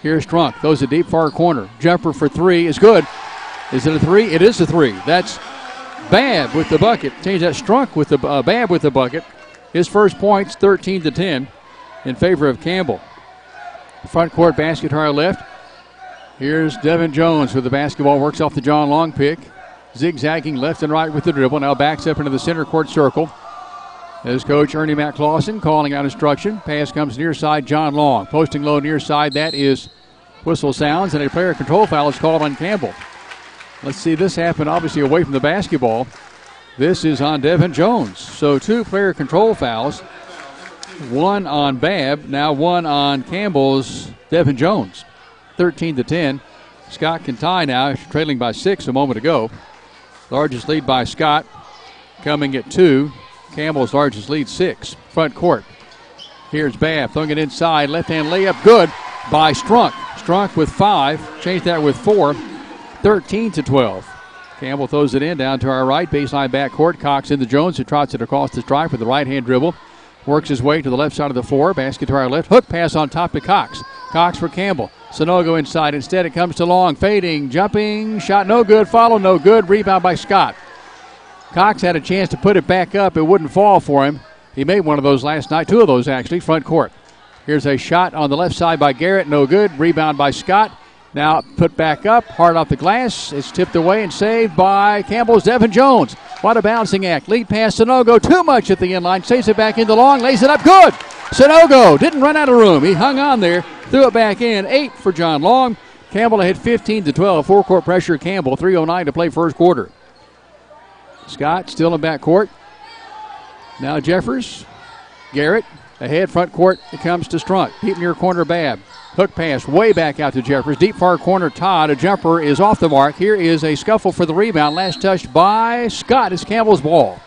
Here's Strunk. Throws a deep far corner. Jumper for 3 is good. Is it a 3? It is a 3. That's Babb with the bucket. Change that. Strunk with the Babb with the bucket. His first points 13-10 in favor of Campbell. Front court basket to our left. Here's Devin Jones with the basketball. Works off the John Long pick. Zigzagging left and right with the dribble. Now backs up into the center court circle. As coach Ernie Matt Clausen calling out instruction. Pass comes near side. John Long posting low near side. That is whistle sounds, and a player control foul is called on Campbell. Let's see this happen obviously away from the basketball. This is on Devin Jones. So 2 player control fouls. 1 on Babb. Now 1 on Campbell's Devin Jones. 13-10. Scott can tie now after trailing by 6 a moment ago. Largest lead by Scott. coming at 2. Campbell's largest lead 6. Front court. Here's Babb throwing it inside. Left-hand layup good by Strunk. Strunk with 5. Changed that with 4. 13-12. Campbell throws it in down to our right. Baseline backcourt. Cox into Jones, who trots it across the stripe with the right-hand dribble. Works his way to the left side of the floor. Basket to our left. Hook pass on top to Cox. Cox for Campbell. Sanogo inside. Instead it comes to Long. Fading. Jumping. Shot no good. Follow no good. Rebound by Scott. Cox had a chance to put it back up. It wouldn't fall for him. He made one of those last night. 2 of those actually. Front court. Here's a shot on the left side by Garrett. No good. Rebound by Scott. Now put back up, hard off the glass. It's tipped away and saved by Campbell's Devin Jones. What a bouncing act. Lead pass Sanogo, too much at the end line. Saves it back into Long, lays it up, good. Sanogo didn't run out of room. He hung on there, threw it back in. 8 for John Long. Campbell ahead 15-12. Four-court pressure, Campbell. 3:09 to play first quarter. Scott still in backcourt. Now Jeffers. Garrett ahead, front court. It comes to Strunk. Deep near corner, Babb. Hook pass way back out to Jeffers. Deep far corner, Todd. A jumper is off the mark. Here is a scuffle for the rebound. Last touched by Scott. It's Campbell's ball.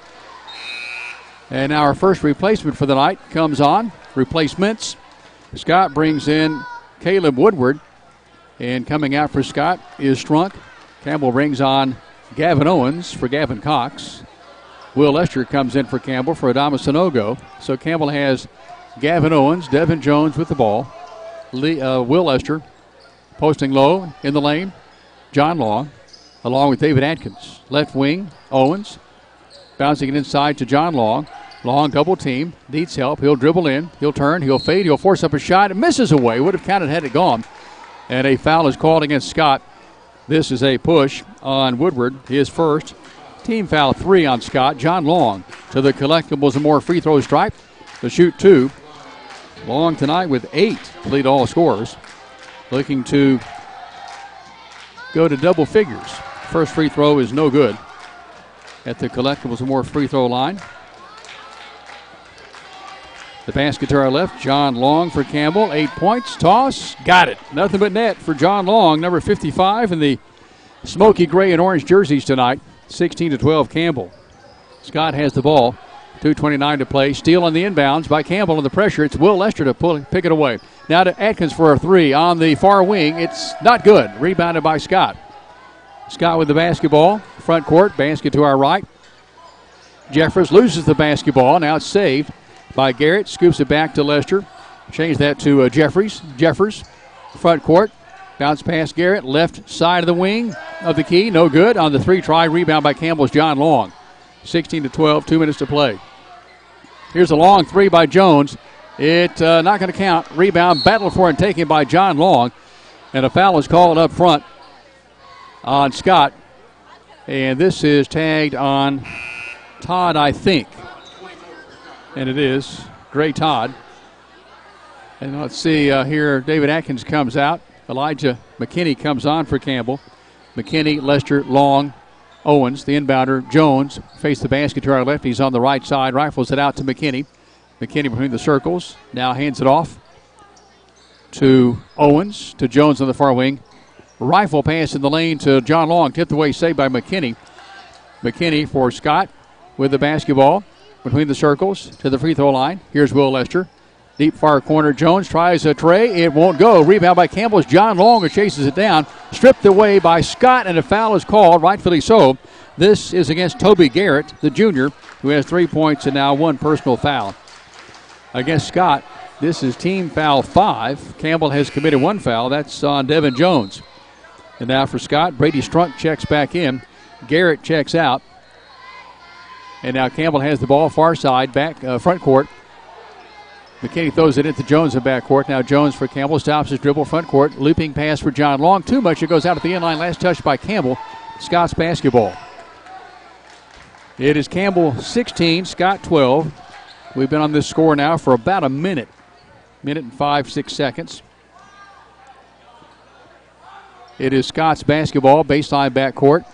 And now our first replacement for the night comes on. Replacements. Scott brings in Caleb Woodward. And coming out for Scott is Strunk. Campbell brings on Gavin Owens for Gavin Cox. Will Lester comes in for Campbell for Adama Sanogo. So Campbell has Gavin Owens, Devin Jones with the ball. Will Lester posting low in the lane. John Long along with David Atkins. Left wing, Owens. Bouncing it inside to John Long. Long double team. Needs help. He'll dribble in. He'll turn. He'll fade. He'll force up a shot. It misses away. Would have counted had it gone. And a foul is called against Scott. This is a push on Woodward. His first. Team foul 3 on Scott. John Long to the collectibles and more free throw stripe to shoot 2. Long tonight with 8 to lead all scorers. Looking to go to double figures. First free throw is no good at the collectibles and more free throw line. The basket to our left. John Long for Campbell. 8 points. Toss. Got it. Nothing but net for John Long, number 55 in the smoky gray and orange jerseys tonight. 16-12 Campbell. Scott has the ball. 2:29 to play. Steal on the inbounds by Campbell on the pressure. It's Will Lester to pick it away. Now to Atkins for a 3 on the far wing. It's not good. Rebounded by Scott. Scott with the basketball. Front court. Basket to our right. Jeffers loses the basketball. Now it's saved by Garrett. Scoops it back to Lester. Change that to Jeffers. Front court. Bounce past Garrett. Left side of the wing of the key. No good. On the 3-try. Rebound by Campbell's John Long. 16-12. 2 minutes to play. Here's a long 3 by Jones. It not going to count. Rebound, battle for and taken by John Long. And a foul is called up front on Scott. And this is tagged on Todd, I think. And it is Gray Todd. And let's see here. David Atkins comes out. Elijah McKinney comes on for Campbell. McKinney, Lester, Long, Owens, the inbounder. Jones faced the basket to our left. He's on the right side. Rifles it out to McKinney. McKinney between the circles. Now hands it off to Owens, to Jones on the far wing. Rifle pass in the lane to John Long. Tipped away, saved by McKinney. McKinney for Scott with the basketball between the circles to the free throw line. Here's Will Lester. Deep far corner. Jones tries a tray. It won't go. Rebound by Campbell's John Long, who chases it down. Stripped away by Scott, and a foul is called, rightfully so. This is against Toby Garrett, the junior, who has 3 points and now 1 personal foul. Against Scott, this is team foul 5. Campbell has committed 1 foul. That's on Devin Jones. And now for Scott, Brady Strunk checks back in. Garrett checks out. And now Campbell has the ball far side, back front court. McKinney throws it into Jones in backcourt. Now Jones for Campbell. Stops his dribble front court. Looping pass for John Long. Too much. It goes out at the end line. Last touch by Campbell. Scott's basketball. It is Campbell 16, Scott 12. We've been on this score now for about a minute. Minute and 5-6 seconds. It is Scott's basketball. Baseline backcourt.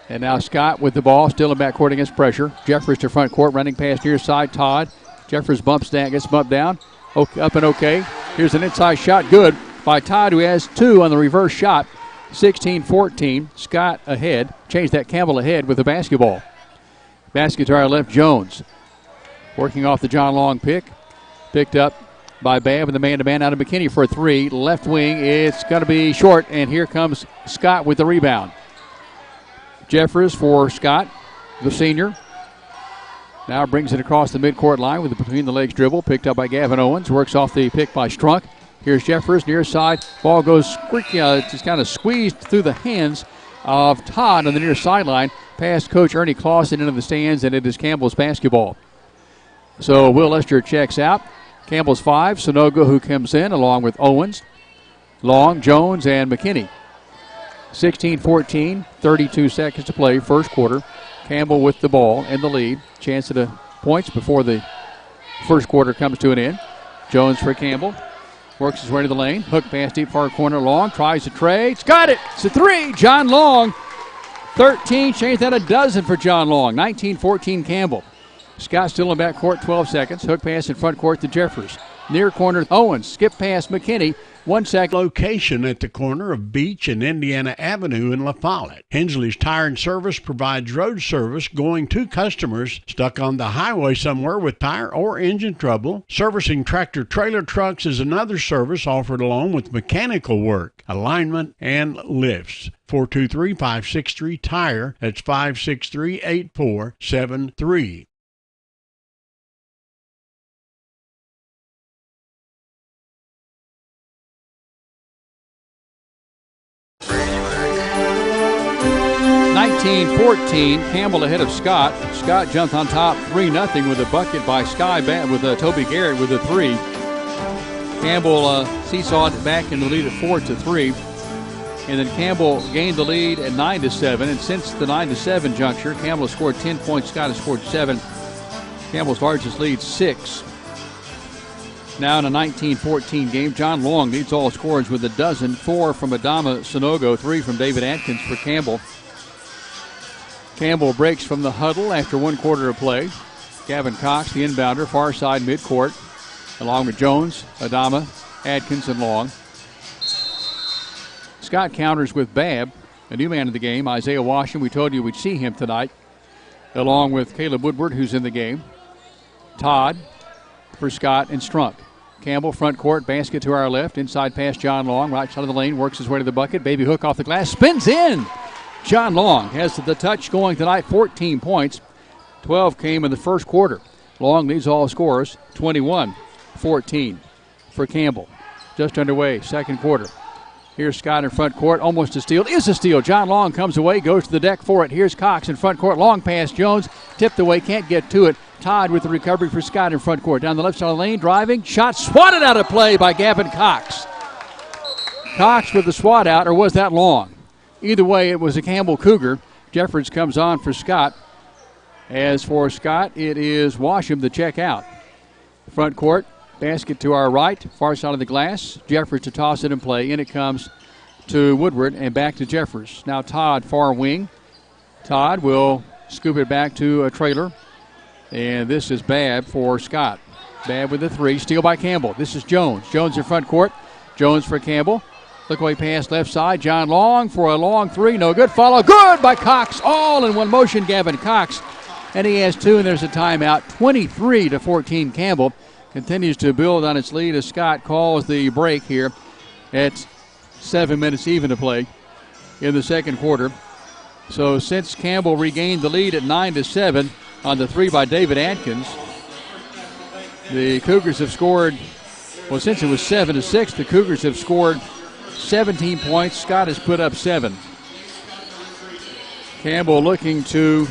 And now Scott with the ball. Still in backcourt against pressure. Jeffers to front court. Running past near side. Todd. Jeffers bumps down, gets bumped down. Up and okay. Here's an inside shot, good by Todd, who has 2 on the reverse shot. 16-14, Scott ahead. Changed that, Campbell ahead with the basketball. Basket to our left, Jones. Working off the John Long pick. Picked up by Babb and the man-to-man out of McKinney for a three. Left wing, it's going to be short, and here comes Scott with the rebound. Jeffers for Scott, the senior. Now brings it across the midcourt line with a between-the-legs dribble. Picked up by Gavin Owens. Works off the pick by Strunk. Here's Jeffers, near side. Ball goes squeaky, just kind of squeezed through the hands of Todd on the near sideline. Past Coach Ernie Clausen into the stands, and it is Campbell's basketball. So Will Lester checks out. Campbell's 5. Sonogo, who comes in along with Owens, Long, Jones, and McKinney. 16-14, 32 seconds to play, first quarter. Campbell with the ball in the lead. Chance at a points before the first quarter comes to an end. Jones for Campbell. Works his way to the lane. Hook pass deep far corner. Long tries to trade. It's got it. It's a three. John Long. 13. Changed that a dozen for John Long. 19-14 Campbell. Scott still in back court. 12 seconds. Hook pass in front court to Jeffers. Near corner Owens. Skip past McKinney. 1 second. Location at the corner of Beach and Indiana Avenue in La Follette. Hensley's Tire and Service provides road service going to customers stuck on the highway somewhere with tire or engine trouble. Servicing tractor trailer trucks is another service offered along with mechanical work, alignment, and lifts. 423-563-TIRE. That's 563-8473. 19-14, Campbell ahead of Scott. Scott jumped on top 3-0 with a bucket by Sky with Toby Garrett with a three. Campbell seesawed back in the lead at 4-3. And then Campbell gained the lead at 9-7. And since the 9-7 juncture, Campbell has scored 10 points. Scott has scored 7. Campbell's largest lead, 6. Now in a 19-14 game, John Long leads all scorers with a dozen. 4 from Adama Sonogo, 3 from David Atkins for Campbell. Campbell breaks from the huddle after 1 quarter of play. Gavin Cox, the inbounder, far side midcourt, along with Jones, Adama, Atkins, and Long. Scott counters with Babb, a new man of the game, Isaiah Washington. We told you we'd see him tonight, along with Caleb Woodward, who's in the game. Todd for Scott and Strunk. Campbell front court, basket to our left, inside pass John Long, right side of the lane, works his way to the bucket. Baby hook off the glass, spins in. John Long has the touch going tonight, 14 points. 12 came in the first quarter. Long leads all scorers, 21-14 for Campbell. Just underway, second quarter. Here's Scott in front court, almost a steal. Is a steal. John Long comes away, goes to the deck for it. Here's Cox in front court. Long pass, Jones, tipped away, can't get to it. Todd with the recovery for Scott in front court. Down the left side of the lane, driving. Shot swatted out of play by Gavin Cox. Cox with the swat out, or was that Long? Either way, it was a Campbell Cougar. Jeffers comes on for Scott. As for Scott, it is Washam to check out. Front court, basket to our right, far side of the glass. Jeffers to toss it and play. In it comes to Woodward and back to Jeffers. Now Todd, far wing. Todd will scoop it back to a trailer. And this is Babb for Scott. Babb with the three. Steal by Campbell. This is Jones. Jones in front court. Jones for Campbell. Look away pass left side. John Long for a long three. No good. Follow. Good by Cox. All in one motion, Gavin Cox. And he has 2, and there's a timeout. 23-14 Campbell continues to build on its lead as Scott calls the break here at 7 minutes even to play in the second quarter. So since Campbell regained the lead at 9-7 on the three by David Atkins, the Cougars have scored, well, since it was 7-6, the Cougars have scored 17 points. Scott has put up 7. Campbell looking to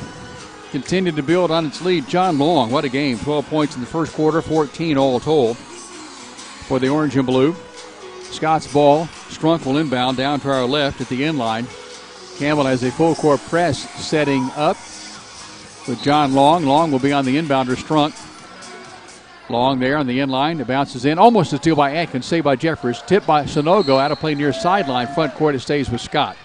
continue to build on its lead. John Long, what a game. 12 points in the first quarter, 14 all told for the orange and blue. Scott's ball. Strunk will inbound down to our left at the end line. Campbell has a full court press setting up with John Long. Long will be on the inbounder, Strunk. Long there on the end line. It bounces in. Almost a steal by Atkins. Saved by Jeffers. Tipped by Sonogo. Out of play near sideline. Front court, it stays with Scott.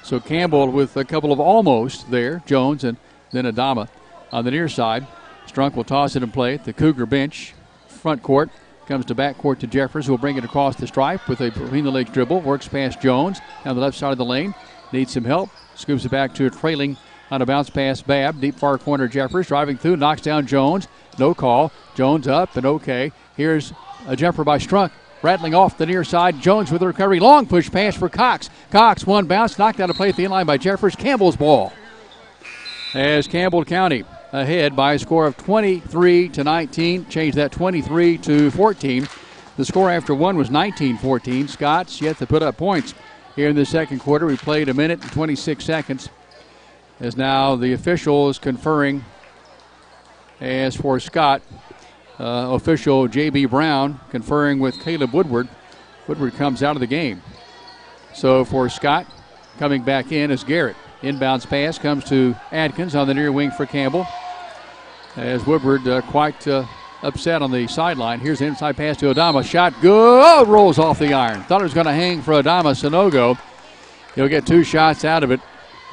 So Campbell with a couple of almost there. Jones and then Adama on the near side. Strunk will toss it in play at the Cougar bench. Front court. Comes to backcourt to Jeffers, who will bring it across the stripe with a between-the-legs dribble. Works past Jones down the left side of the lane. Needs some help. Scoops it back to a trailing on a bounce pass. Babb, deep far corner. Jeffers driving through, knocks down Jones. No call. Jones up and okay. Here's a jumper by Strunk. Rattling off the near side. Jones with the recovery. Long push pass for Cox. Cox, one bounce, knocked out of play at the inline by Jeffers. Campbell's ball. As Campbell County ahead by a score of 23-19. Change that 23-14. The score after one was 19-14. Scott's yet to put up points here in the second quarter. We played a minute and 26 seconds. As now the official is conferring. As for Scott, official J.B. Brown conferring with Caleb Woodward. Woodward comes out of the game. So for Scott, coming back in is Garrett. Inbounds pass comes to Adkins on the near wing for Campbell. As Woodward quite upset on the sideline. Here's the inside pass to Adama. Shot good. Rolls off the iron. Thought it was going to hang for Adama Sanogo. He'll get 2 shots out of it.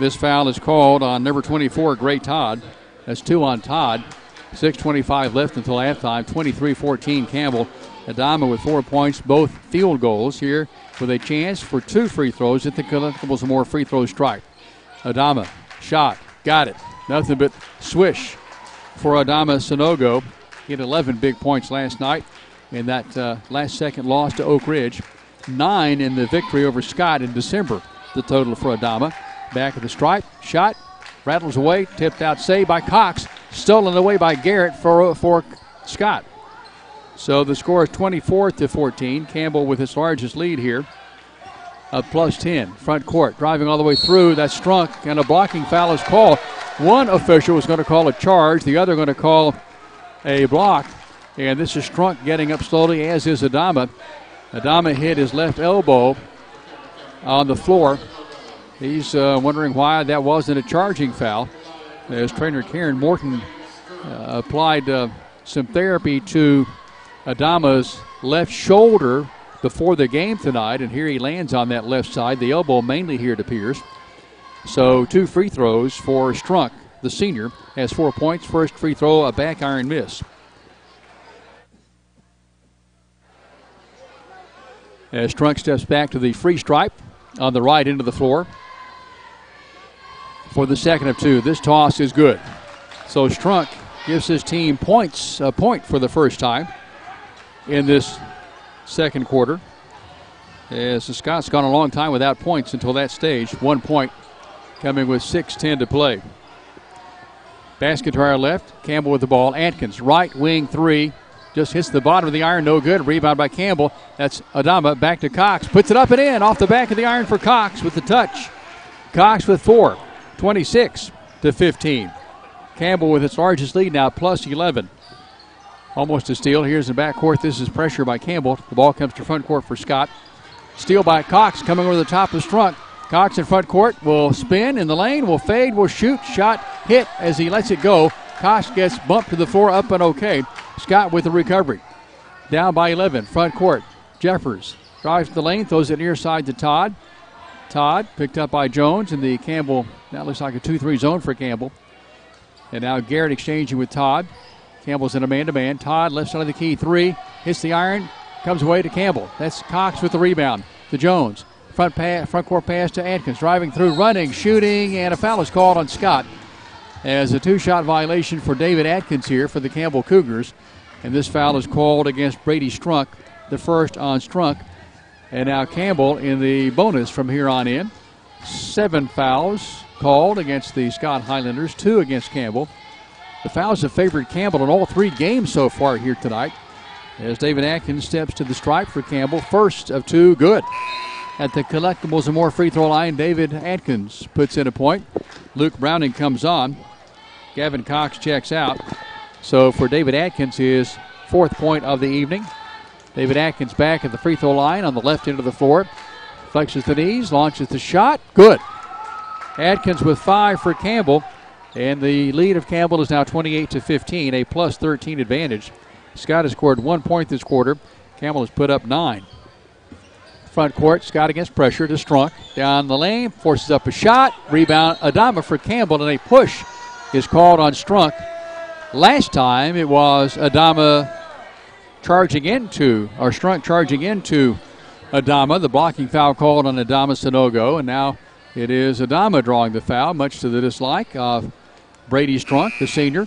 This foul is called on number 24, Gray Todd. That's 2 on Todd. 6:25 left until halftime. 23-14 Campbell. Adama with 4 points, both field goals here with a chance for 2 free throws at the Collectibles More free throw stripe. Adama, shot, got it. Nothing but swish for Adama Sanogo. He had 11 big points last night in that last second loss to Oak Ridge. 9 in the victory over Scott in December, the total for Adama. Back of the stripe, shot, rattles away, tipped out, saved by Cox. Stolen away by Garrett for Scott. So the score is 24-14. Campbell with his largest lead here. Plus 10. Front court. Driving all the way through. That's Strunk. And a blocking foul is called. One official is going to call a charge. The other going to call a block. And this is Strunk getting up slowly, as is Adama. Adama hit his left elbow on the floor. He's wondering why that wasn't a charging foul. As trainer Karen Morton applied some therapy to Adama's left shoulder before the game tonight, and here he lands on that left side. The elbow mainly here, it appears. So 2 free throws for Strunk, the senior, has 4 points. First free throw, a back iron miss. As Strunk steps back to the free stripe on the right end of the floor. For the second of 2. This toss is good. So Strunk gives his team a point for the first time in this second quarter. As the Scots gone a long time without points until that stage. 1 point coming with 6:10 to play. Basket to our left. Campbell with the ball. Atkins, right wing 3. Just hits the bottom of the iron. No good. Rebound by Campbell. That's Adama. Back to Cox. Puts it up and in. Off the back of the iron for Cox with the touch. Cox with 4. 26-15. Campbell with its largest lead now, plus 11. Almost a steal. Here's the backcourt. This is pressure by Campbell. The ball comes to front court for Scott. Steal by Cox coming over the top of Strunk. Cox in front court will spin in the lane, will fade, will shoot. Shot hit as he lets it go. Cox gets bumped to the floor, up and okay. Scott with the recovery. Down by 11. Front court. Jeffers drives to the lane, throws it near side to Todd. Todd picked up by Jones in the Campbell. That looks like a 2-3 zone for Campbell. And now Garrett exchanging with Todd. Campbell's in a man-to-man. Todd left side of the key 3. Hits the iron. Comes away to Campbell. That's Cox with the rebound. To Jones. Front court pass to Atkins. Driving through, running, shooting, and a foul is called on Scott. As a 2-shot violation for David Atkins here for the Campbell Cougars. And this foul is called against Brady Strunk. The first on Strunk. And now Campbell in the bonus from here on in. 7 fouls called against the Scott Highlanders, 2 against Campbell. The fouls have favored Campbell in all 3 games so far here tonight. As David Atkins steps to the stripe for Campbell. First of 2, good. At the Collectibles and More free throw line, David Atkins puts in a point. Luke Browning comes on. Gavin Cox checks out. So for David Atkins, his 4th point of the evening. David Atkins back at the free throw line on the left end of the floor. Flexes the knees, launches the shot. Good. Atkins with 5 for Campbell. And the lead of Campbell is now 28-15, a plus 13 advantage. Scott has scored 1 point this quarter. Campbell has put up 9. Front court, Scott against pressure to Strunk. Down the lane, forces up a shot. Rebound, Adama for Campbell, and a push is called on Strunk. Last time it was Adama Strunk charging into Adama. The blocking foul called on Adama Sanogo, and now it is Adama drawing the foul, much to the dislike of Brady Strunk, the senior.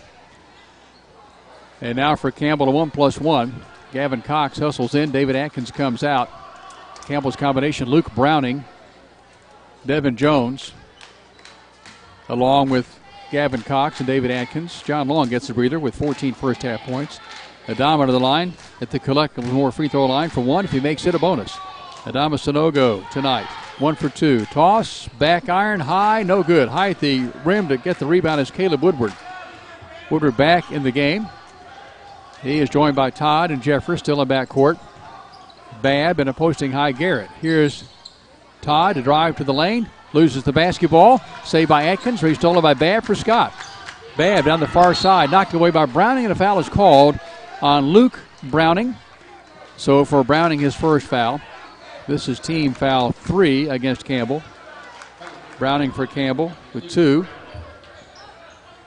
And now for Campbell, a 1+1. Gavin Cox hustles in. David Atkins comes out. Campbell's combination, Luke Browning, Devin Jones, along with Gavin Cox and David Atkins. John Long gets a breather with 14 first half points. Adama to the line at the collective more free throw line for one. If he makes it, a bonus. Adama Sanogo tonight, 1 for 2. Toss, back iron, high, no good. High at the rim to get the rebound is Caleb Woodward. Woodward back in the game. He is joined by Todd and Jeffers still in backcourt. Babb and a posting high Garrett. Here's Todd to drive to the lane. Loses the basketball. Saved by Atkins. Restolen by Babb for Scott. Babb down the far side. Knocked away by Browning, and a foul is called on Luke Browning. So for Browning, his first foul. This is team foul 3 against Campbell. Browning for Campbell with 2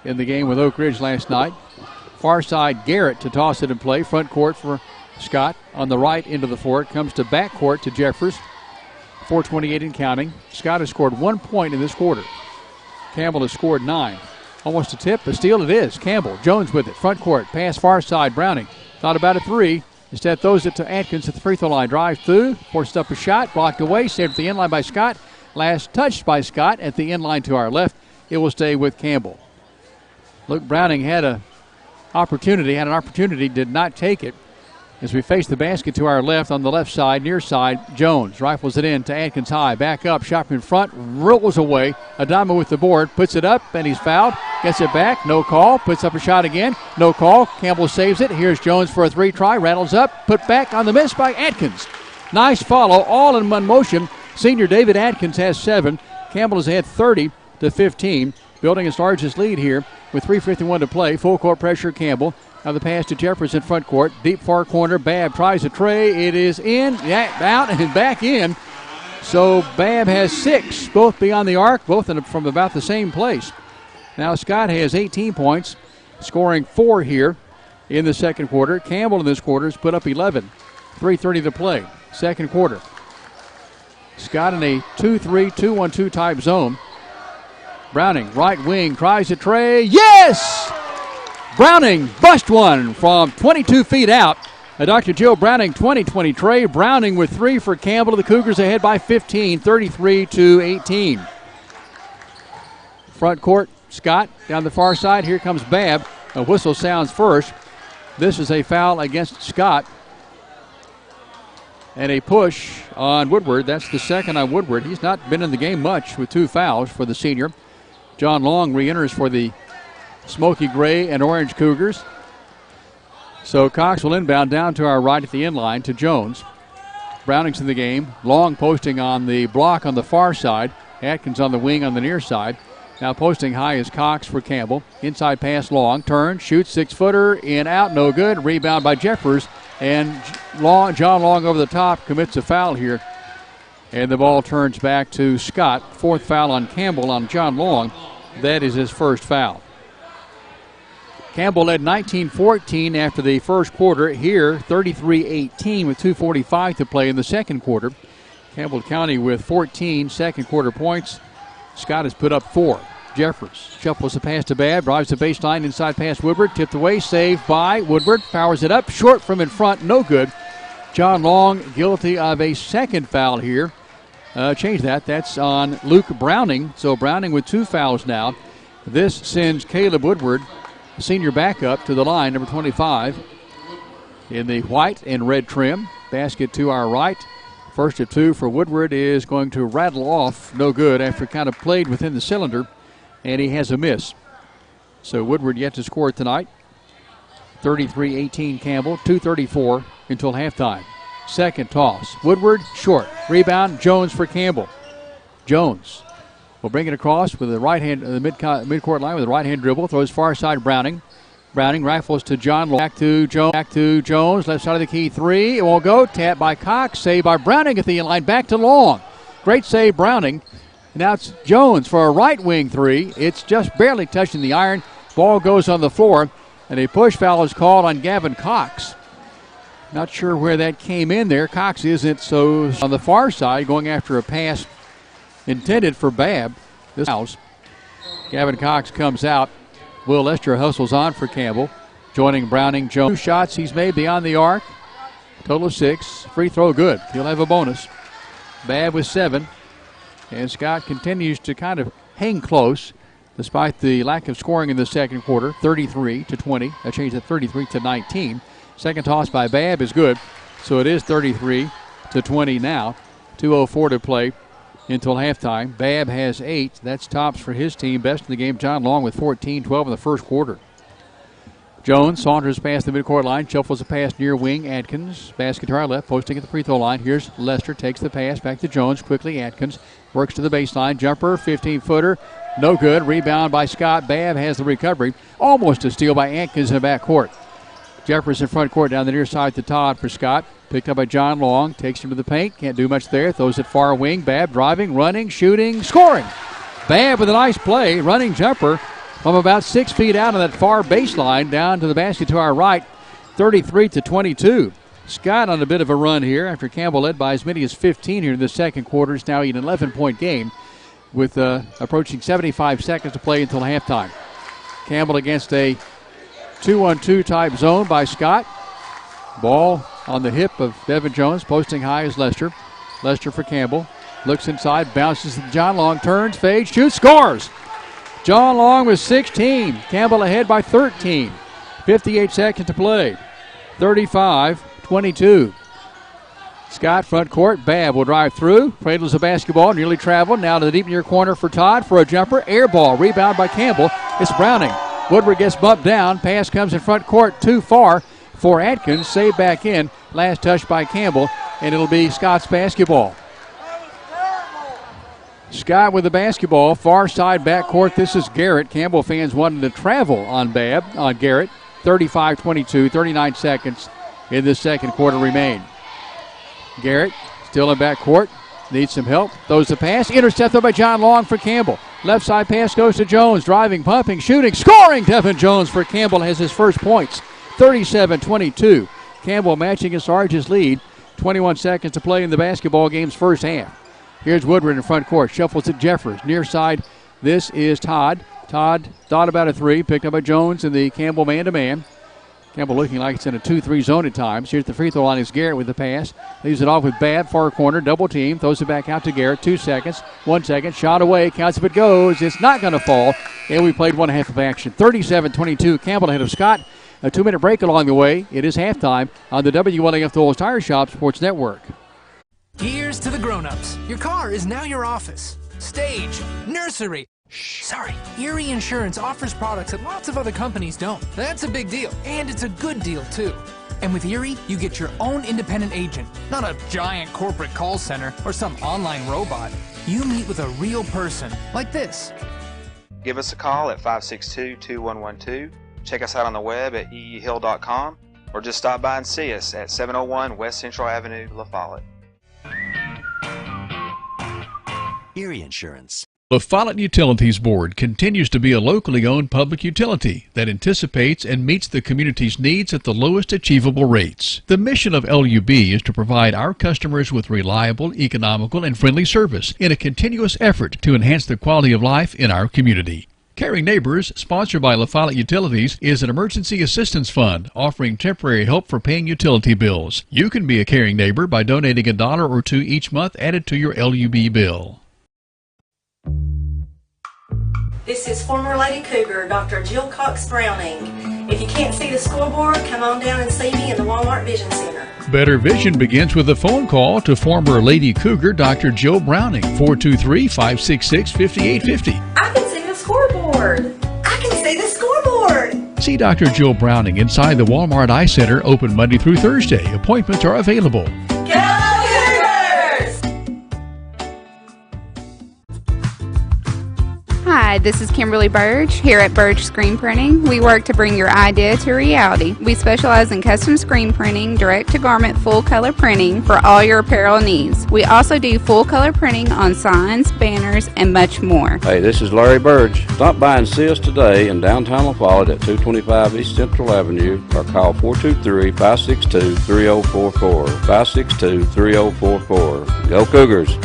in the game with Oak Ridge last night. Far side, Garrett to toss it in play. Front court for Scott. On the right into the floor. It comes to back court to Jeffers. 4:28 and counting. Scott has scored 1 point in this quarter. Campbell has scored 9. Almost a tip, a steal it is. Campbell, Jones with it. Front court, pass far side, Browning. Thought about a 3. Instead throws it to Atkins at the free throw line. Drives through, forced up a shot, blocked away, saved at the end line by Scott. Last touched by Scott at the end line to our left. It will stay with Campbell. Luke Browning had an opportunity, did not take it. As we face the basket to our left on the left side, near side, Jones rifles it in to Atkins high. Back up, shot from in front, rolls away. Adama with the board, puts it up, and he's fouled. Gets it back, no call. Puts up a shot again, no call. Campbell saves it. Here's Jones for a 3 try. Rattles up, put back on the miss by Atkins. Nice follow, all in one motion. Senior David Atkins has 7. Campbell has had 30-15, building his largest lead here with 3:51 to play. Full court pressure, Campbell. Now the pass to Jeffers in front court. Deep far corner. Babb tries a tray. It is in, out, and back in. So Babb has 6, both beyond the arc, both from about the same place. Now Scott has 18 points, scoring 4 here in the second quarter. Campbell in this quarter has put up 11. 3:30 to play. Second quarter. Scott in a 2-3, 2-1-2 type zone. Browning, right wing, tries a tray. Yes! Browning bust one from 22 feet out. Dr. Joe Browning, 20-20 tray. Browning with 3 for Campbell. The Cougars ahead by 15, 33-18. Front court, Scott down the far side. Here comes Babb. A whistle sounds first. This is a foul against Scott. And a push on Woodward. That's the second on Woodward. He's not been in the game much with 2 fouls for the senior. John Long re-enters for the Smoky Gray and Orange Cougars. So Cox will inbound down to our right at the end line to Jones. Browning's in the game. Long posting on the block on the far side. Atkins on the wing on the near side. Now posting high is Cox for Campbell. Inside pass Long. Turn, shoots, 6-footer, in, out, no good. Rebound by Jeffers. And John Long over the top commits a foul here. And the ball turns back to Scott. 4th foul on Campbell on John Long. That is his first foul. Campbell led 19-14 after the first quarter. Here, 33-18 with 2:45 to play in the second quarter. Campbell County with 14 second quarter points. Scott has put up 4. Jeffers shuffles the pass to Babb, drives the baseline, inside pass Woodward, tipped away, saved by Woodward, powers it up, short from in front, no good. John Long guilty of a second foul here. Change that. That's on Luke Browning. So Browning with 2 fouls now. This sends Caleb Woodward, senior backup, to the line, number 25, in the white and red trim. Basket to our right. First of 2 for Woodward is going to rattle off, no good, after kind of played within the cylinder, and he has a miss. So Woodward yet to score tonight. 33-18 Campbell, 2:34 until halftime. Second toss. Woodward short. Rebound, Jones for Campbell. Jones will bring it across with the right hand, the midcourt line with the right hand dribble. Throws far side Browning. Browning rifles to John Long. Back to Jones. Left side of the key 3. It won't go. Tap by Cox. Save by Browning at the end line. Back to Long. Great save, Browning. Now it's Jones for a right wing 3. It's just barely touching the iron. Ball goes on the floor, and a push foul is called on Gavin Cox. Not sure where that came in there. Cox isn't, so on the far side going after a pass intended for Babb. This house. Gavin Cox comes out. Will Lester hustles on for Campbell. Joining Browning Jones. 2 shots he's made beyond the arc. Total of 6. Free throw good. He'll have a bonus. Babb with 7. And Scott continues to kind of hang close despite the lack of scoring in the second quarter. 33-20. That changed to 33-19. Second toss by Babb is good. So it is 33-20 now. 2:04 to play until halftime. Babb has 8. That's tops for his team. Best in the game, John Long with 14, 12 in the first quarter. Jones saunters past the midcourt line, shuffles a pass near wing. Atkins, basket to our left, posting at the free throw line. Here's Lester, takes the pass back to Jones. Quickly, Atkins works to the baseline. Jumper, 15-footer, no good. Rebound by Scott. Babb has the recovery. Almost a steal by Atkins in the backcourt. Jefferson front court down the near side to Todd for Scott. Picked up by John Long. Takes him to the paint. Can't do much there. Throws it far wing. Babb driving, running, shooting, scoring. Babb with a nice play. Running jumper from about 6 feet out on that far baseline down to the basket to our right. 33-22. Scott on a bit of a run here after Campbell led by as many as 15 here in the second quarter. It's now an 11-point game with approaching 75 seconds to play until halftime. Campbell against a 2-on-2 type zone by Scott. Ball on the hip of Devin Jones, posting high is Lester. Lester for Campbell. Looks inside, bounces to John Long, turns, fades, shoots, scores! John Long with 16. Campbell ahead by 13. 58 seconds to play. 35-22. Scott front court. Babb will drive through. Cradles the basketball, nearly traveled. Now to the deep near corner for Todd for a jumper. Air ball, rebound by Campbell. It's Browning. Woodward gets bumped down. Pass comes in front court too far for Atkins. Saved back in. Last touch by Campbell, and it'll be Scott's basketball. Scott with the basketball. Far side backcourt. This is Garrett. Campbell fans wanted to travel on Garrett. 35-22. 39 seconds in the second quarter remain. Garrett still in backcourt. Needs some help. Throws the pass. Intercepted by John Long for Campbell. Left side pass goes to Jones. Driving, pumping, shooting, scoring. Devin Jones for Campbell has his first points. 37-22. Campbell matching his Sarge's lead. 21 seconds to play in the basketball game's first half. Here's Woodward in front court. Shuffles to Jeffers. Near side, this is Todd. Todd thought about a three. Picked up by Jones in the Campbell man-to-man. Campbell looking like it's in a 2-3 zone at times. Here's the free throw line is Garrett with the pass. Leaves it off with Babb, far corner, double team. Throws it back out to Garrett. 2 seconds. 1 second. Shot away. Counts if it goes. It's not going to fall. And we played one half of action. 37-22. Campbell ahead of Scott. A 2-minute break along the way. It is halftime on the WLAF Thole Tire Shop Sports Network. Here's to the grown-ups. Your car is now your office, stage, nursery. Sorry, Erie Insurance offers products that lots of other companies don't. That's a big deal, and it's a good deal, too. And with Erie, you get your own independent agent, not a giant corporate call center or some online robot. You meet with a real person, like this. Give us a call at 562-2112. Check us out on the web at eehill.com, or just stop by and see us at 701 West Central Avenue, La Follette. Erie Insurance. La Follette Utilities Board continues to be a locally owned public utility that anticipates and meets the community's needs at the lowest achievable rates. The mission of LUB is to provide our customers with reliable, economical, and friendly service in a continuous effort to enhance the quality of life in our community. Caring Neighbors, sponsored by La Follette Utilities, is an emergency assistance fund offering temporary help for paying utility bills. You can be a caring neighbor by donating $1 or $2 each month added to your LUB bill. This is former Lady Cougar, Dr. Jill Cox Browning. If you can't see the scoreboard, come on down and see me in the Walmart Vision Center. Better vision begins with a phone call to former Lady Cougar, Dr. Jill Browning, 423-566-5850. I can see the scoreboard. I can see the scoreboard. See Dr. Jill Browning inside the Walmart Eye Center, open Monday through Thursday. Appointments are available. Hi, this is Kimberly Burge here at Burge Screen Printing. We work to bring your idea to reality. We specialize in custom screen printing, direct-to-garment full-color printing for all your apparel needs. We also do full-color printing on signs, banners, and much more. Hey, this is Larry Burge. Stop by and see us today in downtown La Follette at 225 East Central Avenue or call 423-562-3044. 562-3044. Go Cougars!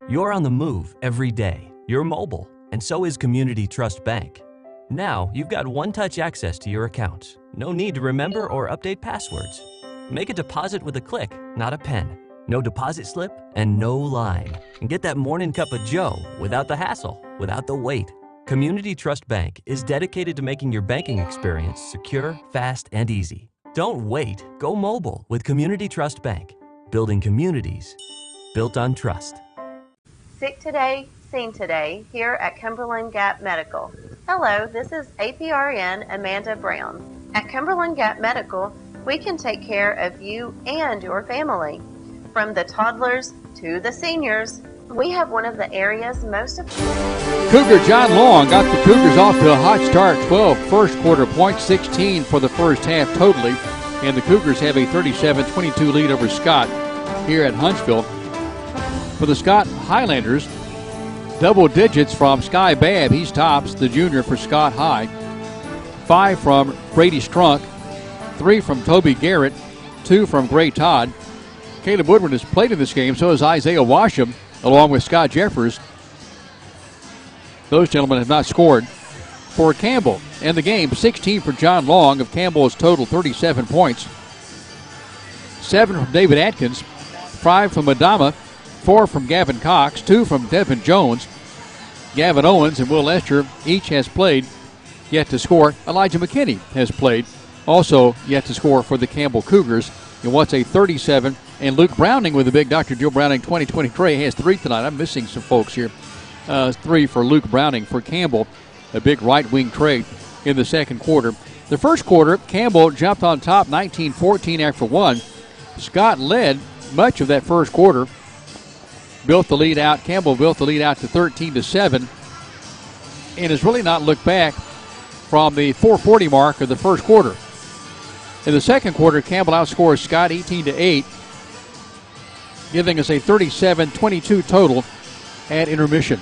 You're on the move every day. You're mobile, and so is Community Trust Bank. Now, you've got one-touch access to your accounts. No need to remember or update passwords. Make a deposit with a click, not a pen. No deposit slip and no line. And get that morning cup of joe without the hassle, without the wait. Community Trust Bank is dedicated to making your banking experience secure, fast, and easy. Don't wait. Go mobile with Community Trust Bank. Building communities built on trust. Sick today, seen today, here at Cumberland Gap Medical. Hello, this is APRN Amanda Brown. At Cumberland Gap Medical, we can take care of you and your family. From the toddlers to the seniors, we have one of the area's most... Cougar John Long got the Cougars off to a hot start. 12 first quarter points, 16 for the first half totally. And the Cougars have a 37-22 lead over Scott here at Huntsville. For the Scott Highlanders, double digits from Sky Babb. He's tops, the junior for Scott High. 5 from Brady Strunk, 3 from Toby Garrett, 2 from Gray Todd. Caleb Woodward has played in this game, so has Isaiah Washam, along with Scott Jeffers. Those gentlemen have not scored. For Campbell and the game, 16 for John Long of Campbell's total 37 points. 7 from David Atkins, 5 from Adama, 4 from Gavin Cox, 2 from Devin Jones. Gavin Owens and Will Lester each has played, yet to score. Elijah McKinney has played, also yet to score for the Campbell Cougars. And what's a 37? And Luke Browning with the big Dr. Jill Browning 2020 tray has 3 tonight. I'm missing some folks here. 3 for Luke Browning for Campbell, a big right wing trade in the second quarter. The first quarter, Campbell jumped on top 19-14 after 1. Scott led much of that first quarter. Built the lead out. Campbell built the lead out to 13-7, and has really not looked back from the 4:40 mark of the first quarter. In the second quarter, Campbell outscores Scott 18-8, giving us a 37-22 total at intermission.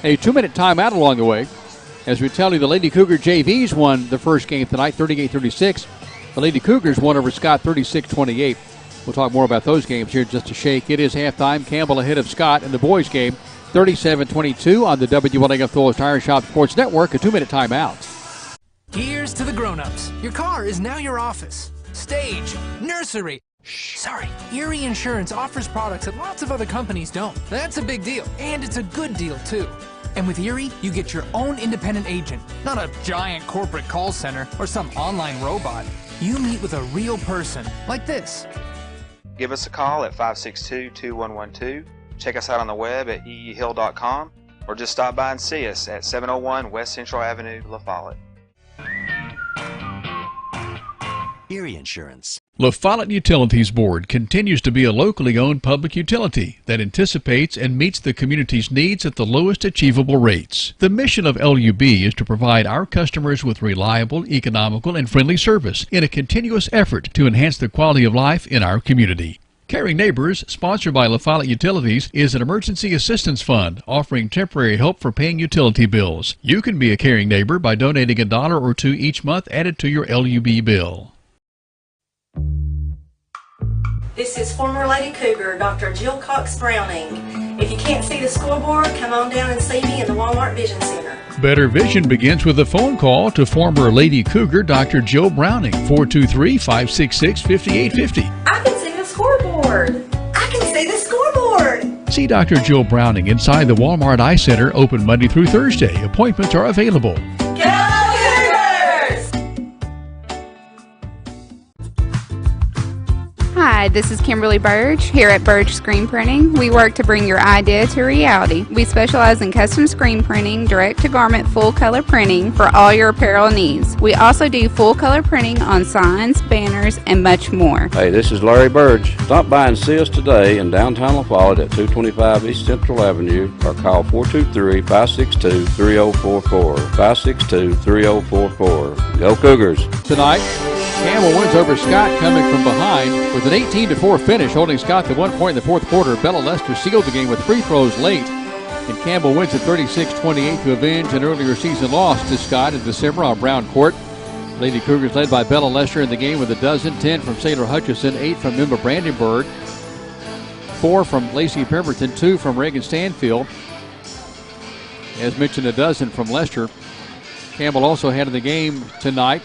A 2-minute timeout along the way. As we tell you, the Lady Cougar JVs won the first game tonight, 38-36. The Lady Cougars won over Scott 36-28. We'll talk more about those games here in just a shake. It is halftime. Campbell ahead of Scott in the boys' game, 37-22 on the WLAF Phillips Tire Shop Sports Network. A 2-minute timeout. Here's to the grown-ups. Your car is now your office, stage, nursery. Sorry, Erie Insurance offers products that lots of other companies don't. That's a big deal, and it's a good deal, too. And with Erie, you get your own independent agent, not a giant corporate call center or some online robot. You meet with a real person, like this. Give us a call at 562-2112. Check us out on the web at eehill.com or just stop by and see us at 701 West Central Avenue, La Follette. Erie Insurance. La Follette Utilities Board continues to be a locally owned public utility that anticipates and meets the community's needs at the lowest achievable rates. The mission of LUB is to provide our customers with reliable, economical, and friendly service in a continuous effort to enhance the quality of life in our community. Caring Neighbors, sponsored by La Follette Utilities, is an emergency assistance fund offering temporary help for paying utility bills. You can be a caring neighbor by donating $1 or $2 each month added to your LUB bill. This is former Lady Cougar, Dr. Jill Cox Browning. If you can't see the scoreboard, come on down and see me in the Walmart Vision Center. Better vision begins with a phone call to former Lady Cougar, Dr. Jill Browning, 423-566-5850. I can see the scoreboard. I can see the scoreboard. See Dr. Jill Browning inside the Walmart Eye Center, open Monday through Thursday. Appointments are available. Hi, this is Kimberly Burge here at Burge Screen Printing. We work to bring your idea to reality. We specialize in custom screen printing, direct-to-garment full-color printing for all your apparel needs. We also do full-color printing on signs, banners, and much more. Hey, this is Larry Burge. Stop by and see us today in downtown La Follette at 225 East Central Avenue or call 423-562-3044. 562-3044. Go Cougars. Tonight, Campbell wins over Scott coming from behind with an 18-4 finish, holding Scott to 1 point in the fourth quarter. Bella Lester sealed the game with free throws late, and Campbell wins at 36-28 to avenge an earlier season loss to Scott in December on Brown Court. Lady Cougars led by Bella Lester in the game with a dozen, 10 from Sailor Hutchison, 8 from Emma Brandenburg, 4 from Lacey Pemberton, 2 from Reagan Stanfield. As mentioned, a dozen from Lester. Campbell also had in the game tonight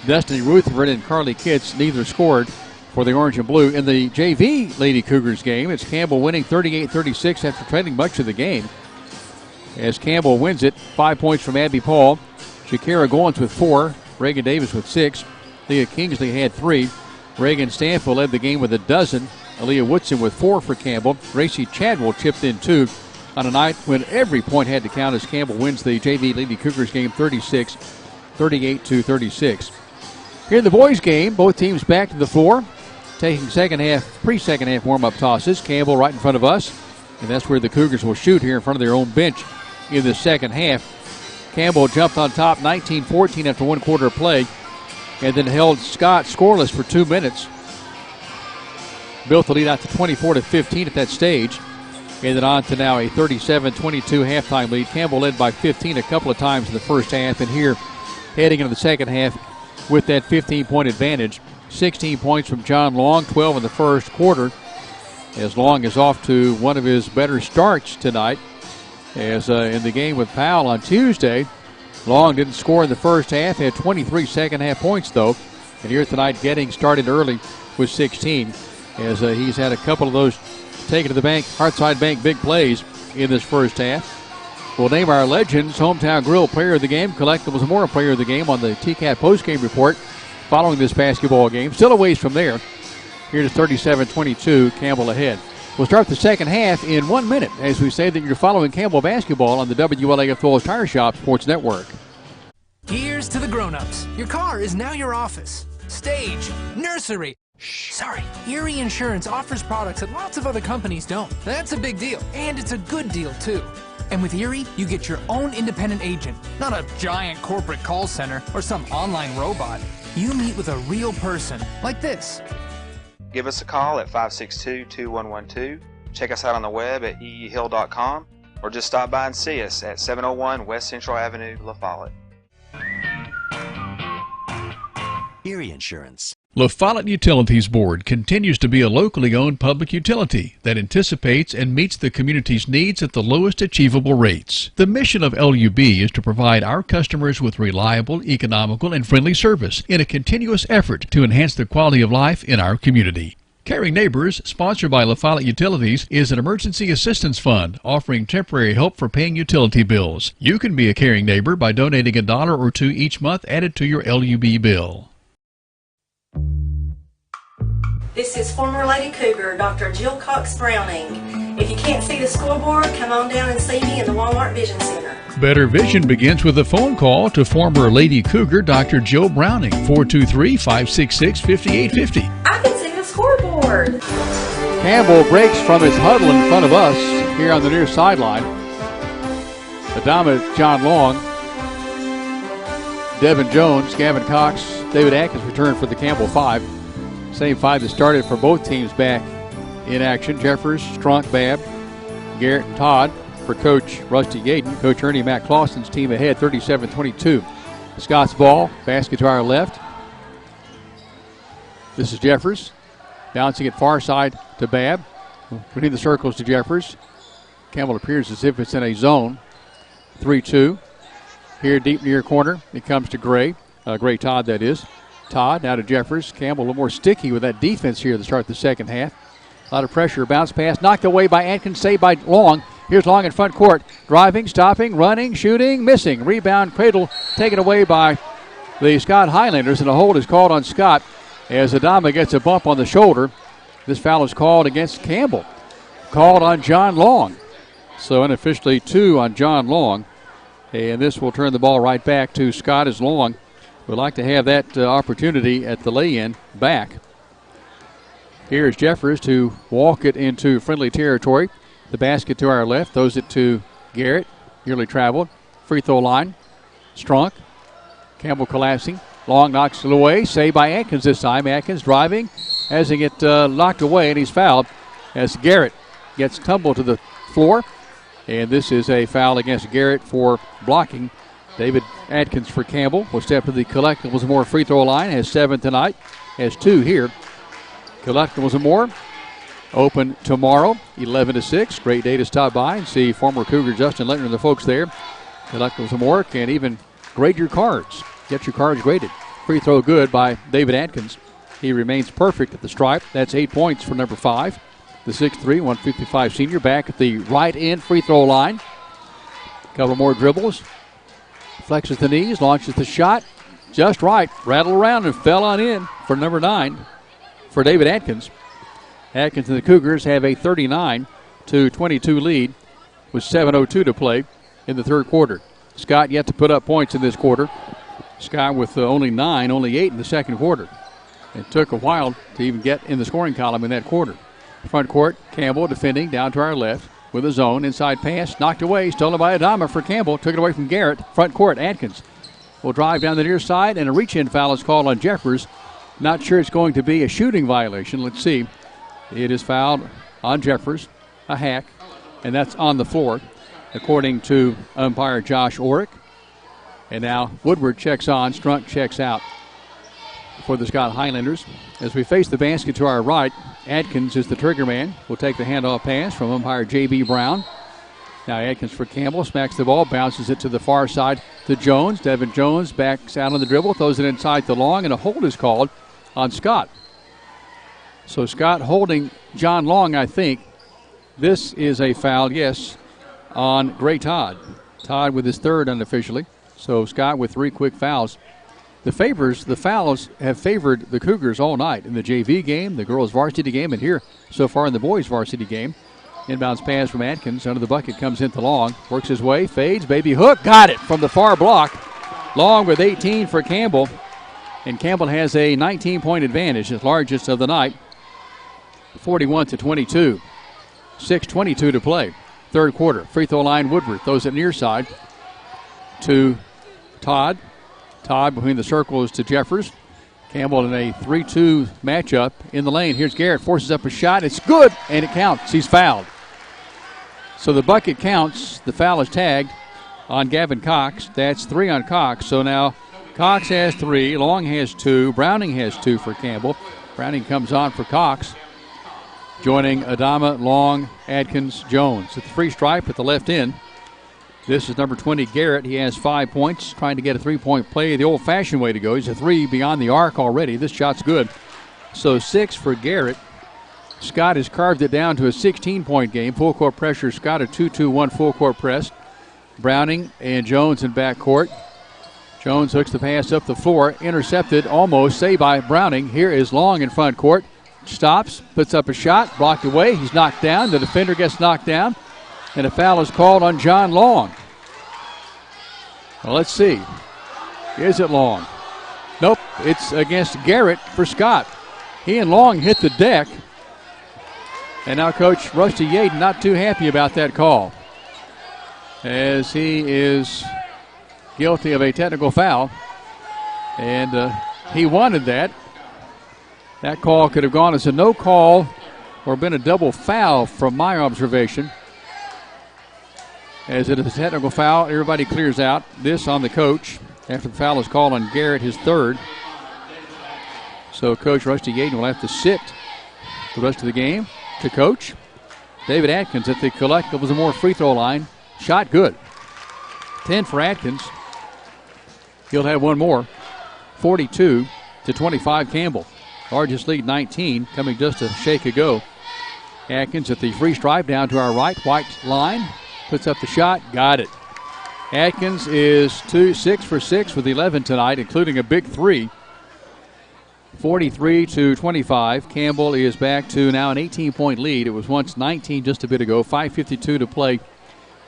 Destiny Rutherford and Carly Kitts. Neither scored for the Orange and Blue. In the JV Lady Cougars game, it's Campbell winning 38-36 after trailing much of the game. As Campbell wins it, 5 points from Abby Paul, Shakira Goins with 4, Reagan Davis with 6, Leah Kingsley had 3, Reagan Stanfield led the game with a dozen, Aaliyah Woodson with 4 for Campbell, Gracie Chadwell chipped in 2 on a night when every point had to count as Campbell wins the JV Lady Cougars game 38-36. Here in the boys' game, both teams back to the floor, taking pre-second half warm-up tosses. Campbell right in front of us, and that's where the Cougars will shoot here in front of their own bench in the second half. Campbell jumped on top 19-14 after 1 quarter of play, and then held Scott scoreless for 2 minutes. Built the lead out to 24-15 at that stage, and then on to now a 37-22 halftime lead. Campbell led by 15 a couple of times in the first half, and here heading into the second half with that 15-point advantage. 16 points from John Long, 12 in the first quarter, as Long is off to one of his better starts tonight. As in the game with Powell on Tuesday, Long didn't score in the first half, had 23 second half points though, and here tonight getting started early with 16, as he's had a couple of those taken to the bank, Hartside Bank big plays in this first half. We'll name our Legends Hometown Grill Player of the Game, Collectibles Memorial Player of the Game on the TCAT postgame report following this basketball game. Still a ways from there. Here to 37-22, Campbell ahead. We'll start the second half in 1 minute as we say that you're following Campbell basketball on the WLAF Tools Tire Shop Sports Network. Here's to the grown-ups. Your car is now your office, stage, nursery. Sorry, Erie Insurance offers products that lots of other companies don't. That's a big deal, and it's a good deal too. And with Erie, you get your own independent agent, not a giant corporate call center or some online robot. You meet with a real person, like this. Give us a call at 562-2112. Check us out on the web at eehill.com or just stop by and see us at 701 West Central Avenue, La Follette. Erie Insurance. La Follette Utilities Board continues to be a locally owned public utility that anticipates and meets the community's needs at the lowest achievable rates. The mission of LUB is to provide our customers with reliable, economical, and friendly service in a continuous effort to enhance the quality of life in our community. Caring Neighbors, sponsored by La Follette Utilities, is an emergency assistance fund offering temporary help for paying utility bills. You can be a caring neighbor by donating $1 or $2 each month added to your LUB bill. This is former Lady Cougar, Dr. Jill Cox Browning. If you can't see the scoreboard, come on down and see me in the Walmart Vision Center. Better vision begins with a phone call to former Lady Cougar, Dr. Jill Browning, 423-566-5850. I can see the scoreboard. Campbell breaks from his huddle in front of us here on the near sideline. A dominant John Long, Devin Jones, Gavin Cox, David Atkins return for the Campbell 5. Same 5 that started for both teams back in action. Jeffers, Strunk, Babb, Garrett, and Todd for Coach Rusty Yaden. Coach Ernie Matt Clausen's team ahead, 37-22. Scott's ball, basket to our left. This is Jeffers, bouncing it far side to Babb. Between the circles to Jeffers. Campbell appears as if it's in a zone. 3-2. Here deep near corner, it comes to Gray. Gray Todd, that is. Todd now to Jeffers. Campbell a little more sticky with that defense here to start the second half. A lot of pressure. Bounce pass knocked away by Atkins, saved by Long. Here's Long in front court. Driving, stopping, running, shooting, missing. Rebound, cradle taken away by the Scott Highlanders, and a hold is called on Scott as Adama gets a bump on the shoulder. This foul is called against Campbell. Called on John Long. So unofficially 2 on John Long. And this will turn the ball right back to Scott as Long would like to have that opportunity at the lay-in back. Here's Jeffers to walk it into friendly territory. The basket to our left, throws it to Garrett. Nearly traveled. Free throw line. Strunk. Campbell collapsing. Long knocks it away. Saved by Atkins this time. Atkins driving. Has it get knocked away, and he's fouled as Garrett gets tumbled to the floor. And this is a foul against Garrett for blocking. David Atkins for Campbell will step to the Collectibles More free throw line. Has 7 tonight. Has 2 here. Collectibles More open tomorrow, 11-6. Great day to stop by and see former Cougar Justin Lettner and the folks there. Collectibles More can even grade your cards. Get your cards graded. Free throw good by David Atkins. He remains perfect at the stripe. That's 8 points for number 5. The 6'3", 155 senior back at the right end free throw line. Couple more dribbles. Flexes the knees, launches the shot. Just right. Rattled around and fell on in for number 9 for David Atkins. Atkins and the Cougars have a 39-22 lead with 7:02 to play in the third quarter. Scott yet to put up points in this quarter. Scott with only 9, only 8 in the second quarter. It took a while to even get in the scoring column in that quarter. Front court, Campbell defending down to our left with a zone. Inside pass, knocked away, stolen by Adama for Campbell. Took it away from Garrett. Front court, Atkins will drive down the near side, and a reach-in foul is called on Jeffers. Not sure it's going to be a shooting violation. Let's see. It is fouled on Jeffers, a hack, and that's on the floor, according to umpire Josh Orrick. And now Woodward checks on, Strunk checks out for the Scott Highlanders. As we face the basket to our right, Atkins is the trigger man. Will take the handoff pass from umpire J.B. Brown. Now Atkins for Campbell, smacks the ball, bounces it to the far side to Jones. Devin Jones backs out on the dribble, throws it inside the Long, and a hold is called on Scott. So Scott holding John Long, I think. This is a foul, yes, on Gray Todd. Todd with his third unofficially. So Scott with 3 quick fouls. The fouls have favored the Cougars all night in the JV game, the girls varsity game, and here so far in the boys varsity game. Inbounds pass from Atkins. Under the bucket comes into Long. Works his way, fades, baby hook. Got it from the far block. Long with 18 for Campbell. And Campbell has a 19-point advantage, his largest of the night. 41-22. 6:22 to play. Third quarter. Free throw line, Woodward throws it near side to Todd. Todd between the circles to Jeffers. Campbell in a 3-2 matchup in the lane. Here's Garrett, forces up a shot. It's good, and it counts. He's fouled. So the bucket counts. The foul is tagged on Gavin Cox. That's 3 on Cox. So now Cox has 3. Long has 2. Browning has 2 for Campbell. Browning comes on for Cox. Joining Adama, Long, Atkins, Jones. At the free stripe at the left end. This is number 20, Garrett. He has 5 points, trying to get a 3-point play the old-fashioned way to go. He's a 3 beyond the arc already. This shot's good. So 6 for Garrett. Scott has carved it down to a 16-point game. Full court pressure. Scott a 2-2-1 full court press. Browning and Jones in backcourt. Jones hooks the pass up the floor. Intercepted, almost saved by Browning. Here is Long in front court. Stops, puts up a shot, blocked away. He's knocked down. The defender gets knocked down. And a foul is called on John Long. Well, let's see. Is it Long? Nope, it's against Garrett for Scott. He and Long hit the deck. And now Coach Rusty Yaden not too happy about that call, as he is guilty of a technical foul. And he wanted that. That call could have gone as a no call or been a double foul from my observation. As it is a technical foul, everybody clears out. This on the coach after the foul is called on Garrett, his third. So Coach Rusty Yaden will have to sit the rest of the game to coach. David Atkins at the Collectibles More free throw line. Shot good. 10 for Atkins. He'll have one more. 42-25 Campbell. Largest lead, 19, coming just a shake ago. Atkins at the free stripe down to our right. White line. Puts up the shot. Got it. Atkins is 6 for 6 with 11 tonight, including a big 3. 43-25. Campbell is back to now an 18-point lead. It was once 19 just a bit ago. 5:52 to play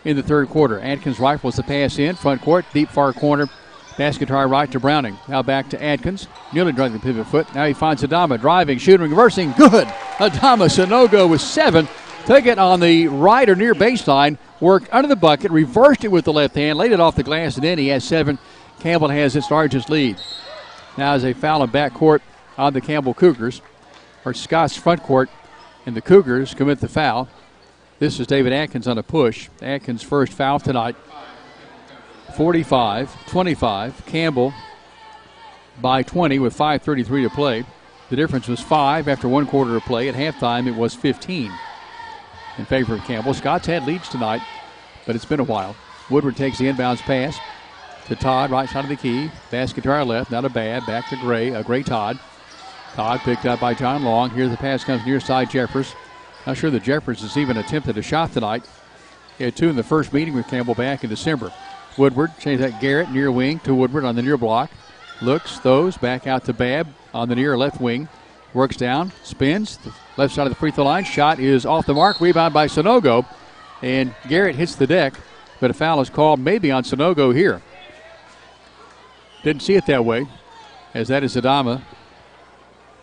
in the third quarter. Adkins rifles the pass in. Front court, deep far corner. Basket to our right to Browning. Now back to Adkins. Nearly driving the pivot foot. Now he finds Adama driving, shooting, reversing. Good. Adama Sanogo with 7. Took it on the right or near baseline. Worked under the bucket. Reversed it with the left hand. Laid it off the glass, and then he has 7. Campbell has its largest lead. Now is a foul in backcourt on the Campbell Cougars, or Scott's front court, and the Cougars commit the foul. This is David Atkins on a push. Atkins' first foul tonight. 45-25. Campbell by 20 with 5:33 to play. The difference was 5 after 1 quarter of play. At halftime, it was 15 in favor of Campbell. Scott's had leads tonight, but it's been a while. Woodward takes the inbounds pass to Todd, right side of the key. Basket to our left, now to Babb, back to Gray Todd. Todd picked up by John Long. Here the pass comes near side Jeffers. Not sure that Jeffers has even attempted a shot tonight. He had 2 in the first meeting with Campbell back in December. Woodward changes that Garrett near wing to Woodward on the near block. Looks, throws, back out to Babb on the near left wing. Works down, spins, the left side of the free throw line. Shot is off the mark, rebound by Sanogo. And Garrett hits the deck, but a foul is called maybe on Sanogo here. Didn't see it that way, as that is Adama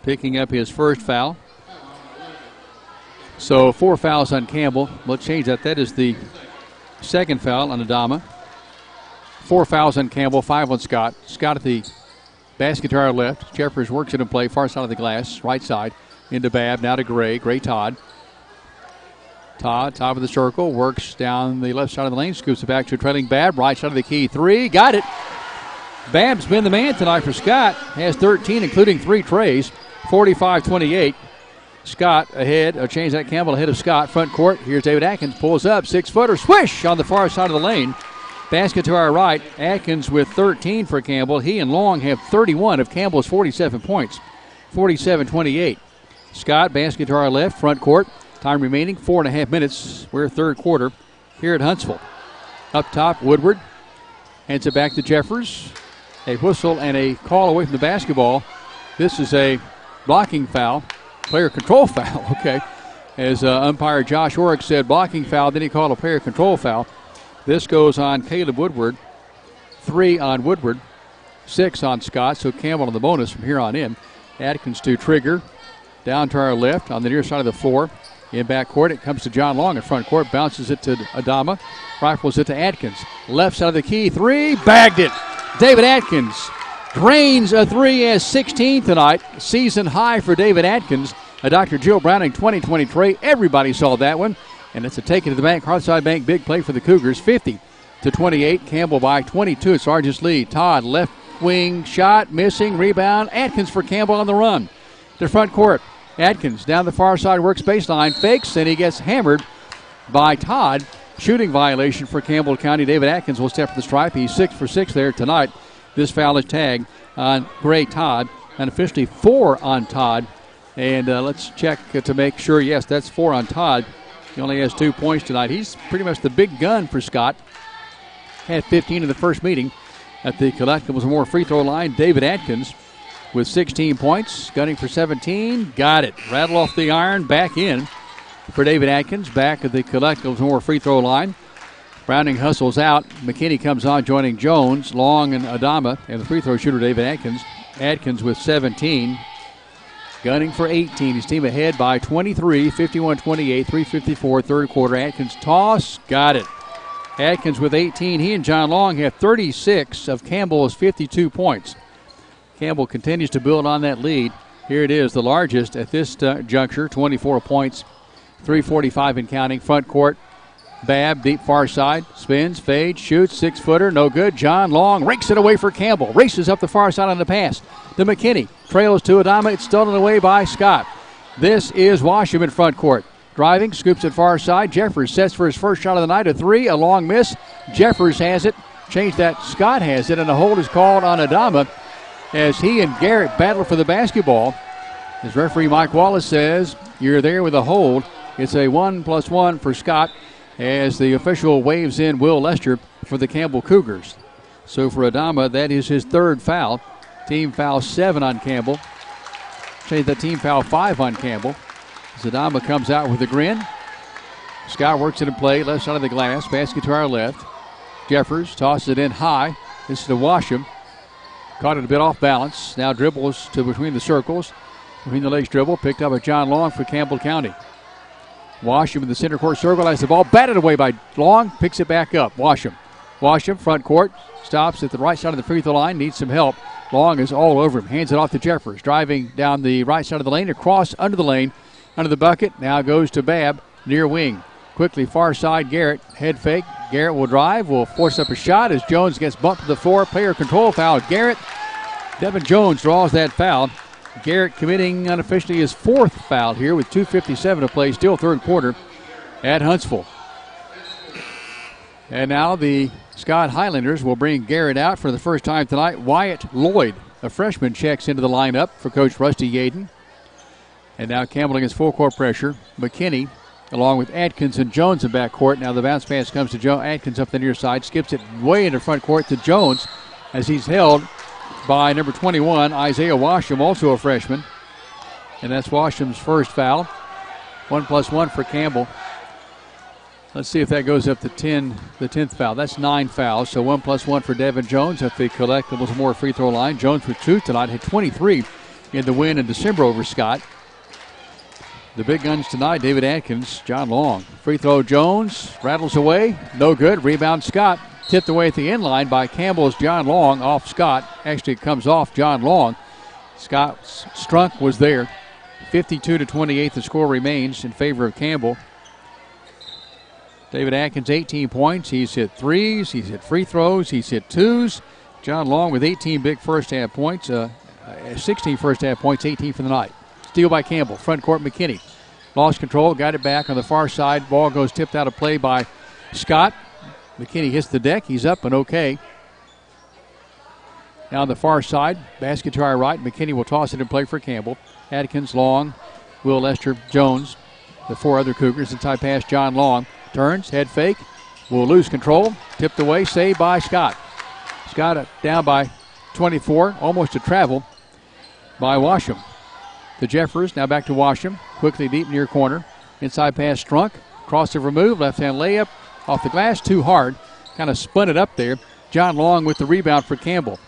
picking up his first foul. So 4 fouls on Campbell. Let's change that. That is the second foul on Adama. 4 fouls on Campbell, 5 on Scott. Scott at the basket to our left. Jeffers works it in play, far side of the glass, right side. Into Babb, now to Gray Todd. Todd, top of the circle, works down the left side of the lane, scoops it back to a trailing Babb, right side of the key. 3, got it. Babb's been the man tonight for Scott. Has 13, including 3 trays. 45-28. Scott ahead, change that Campbell ahead of Scott. Front court, here's David Atkins, pulls up, 6-footer, swish on the far side of the lane. Basket to our right, Atkins with 13 for Campbell. He and Long have 31 of Campbell's 47 points. 47-28. Scott, basket to our left, front court. Time remaining, 4.5 minutes. We're third quarter here at Huntsville. Up top, Woodward. Hands it back to Jeffers. A whistle and a call away from the basketball. This is a blocking foul. Player control foul, okay. As umpire Josh Orrick said, blocking foul, then he called a player control foul. This goes on Caleb Woodward. 3 on Woodward. 6 on Scott, so Campbell on the bonus from here on in. Atkins to Trigger. Down to our left on the near side of the floor. In back court, it comes to John Long in front court. Bounces it to Adama. Rifles it to Atkins. Left side of the key. 3. Bagged it. David Atkins drains a 3 as 16 tonight. Season high for David Atkins. A Dr. Jill Browning 2020 tray. Everybody saw that one. And it's a take it to the bank. Hardside Bank big play for the Cougars. 50-28. Campbell by 22. It's largest lead. Todd left wing shot. Missing. Rebound. Atkins for Campbell on the run. To front court. Atkins down the far side works baseline. Fakes and he gets hammered by Todd. Shooting violation for Campbell County. David Atkins will step to the stripe. He's 6 for 6 there tonight. This foul is tagged on Gray Todd. And officially 4 on Todd. And let's check to make sure. Yes, that's 4 on Todd. He only has 2 points tonight. He's pretty much the big gun for Scott. Had 15 in the first meeting. At the Collectibles More free throw line, David Atkins with 16 points. Gunning for 17. Got it. Rattle off the iron. Back in for David Atkins. Back at the Collectibles More free throw line. Browning hustles out. McKinney comes on, joining Jones, Long, and Adama. And the free throw shooter, David Atkins. Atkins with 17. Gunning for 18. His team ahead by 23, 51-28, 3:54, third quarter. Atkins toss. Got it. Atkins with 18. He and John Long have 36 of Campbell's 52 points. Campbell continues to build on that lead. Here it is, the largest at this juncture, 24 points, 3:45 and counting. Front court, Babb, deep far side, spins, fades, shoots, 6-footer, no good. John Long rakes it away for Campbell. Races up the far side on the pass to McKinney. Trails to Adama. It's stolen away by Scott. This is Washam in front court. Driving, scoops it far side. Jeffers sets for his first shot of the night, a 3, a long miss. Jeffers has it. Change that, Scott has it, and a hold is called on Adama as he and Garrett battle for the basketball. As referee Mike Wallace says, you're there with a hold. It's a 1+1 for Scott as the official waves in Will Lester for the Campbell Cougars. So for Adama, that is his third foul. Team foul 7 on Campbell. Say the team foul 5 on Campbell. Zadama comes out with a grin. Scott works it in play, left side of the glass, basket to our left. Jeffers tosses it in high. This is to Washam. Caught it a bit off balance. Now dribbles to between the circles. Between the legs dribble. Picked up by John Long for Campbell County. Washam in the center court circle has the ball batted away by Long. Picks it back up. Washam front court. Stops at the right side of the free throw line. Needs some help. Long is all over him. Hands it off to Jeffers. Driving down the right side of the lane. Across under the lane. Under the bucket. Now goes to Babb. Near wing. Quickly far side. Garrett. Head fake. Garrett will drive. Will force up a shot as Jones gets bumped to the floor. Player control foul. Garrett. Devin Jones draws that foul. Garrett committing unofficially his 4th foul here with 2:57 to play. Still third quarter at Huntsville. And now the Scott Highlanders will bring Garrett out for the first time tonight. Wyatt Lloyd, a freshman, checks into the lineup for Coach Rusty Yaden. And now Campbell against full court pressure. McKinney along with Atkins and Jones in backcourt. Now the bounce pass comes to Joe Atkins up the near side. Skips it way into front court to Jones as he's held by number 21, Isaiah Washam, also a freshman. And that's Washam's first foul. 1+1 for Campbell. Let's see if that goes up to 10, the 10th foul. That's 9 fouls, so 1+1 for Devin Jones at the collectibles more free throw line. Jones with 2 tonight, had 23 in the win in December over Scott. The big guns tonight, David Atkins, John Long. Free throw, Jones rattles away, no good. Rebound, Scott. Tipped away at the end line by Campbell's John Long off Scott. Actually, it comes off John Long. Scott Strunk was there. 52-28, the score remains in favor of Campbell. David Atkins, 18 points. He's hit threes. He's hit free throws. He's hit twos. John Long with 18 big first-half points. 16 first-half points, 18 for the night. Steal by Campbell. Front court, McKinney. Lost control. Got it back on the far side. Ball goes tipped out of play by Scott. McKinney hits the deck. He's up and okay. Now on the far side, basket to our right. McKinney will toss it in play for Campbell. Atkins, Long, Will Lester, Jones. The 4 other Cougars. Inside pass, John Long. Turns, head fake, will lose control. Tipped away, saved by Scott. Scott down by 24, almost a travel by Washam. To Jeffers, now back to Washam. Quickly deep near corner. Inside pass, Strunk. Crossover move, left-hand layup. Off the glass, too hard. Kind of spun it up there. John Long with the rebound for Campbell.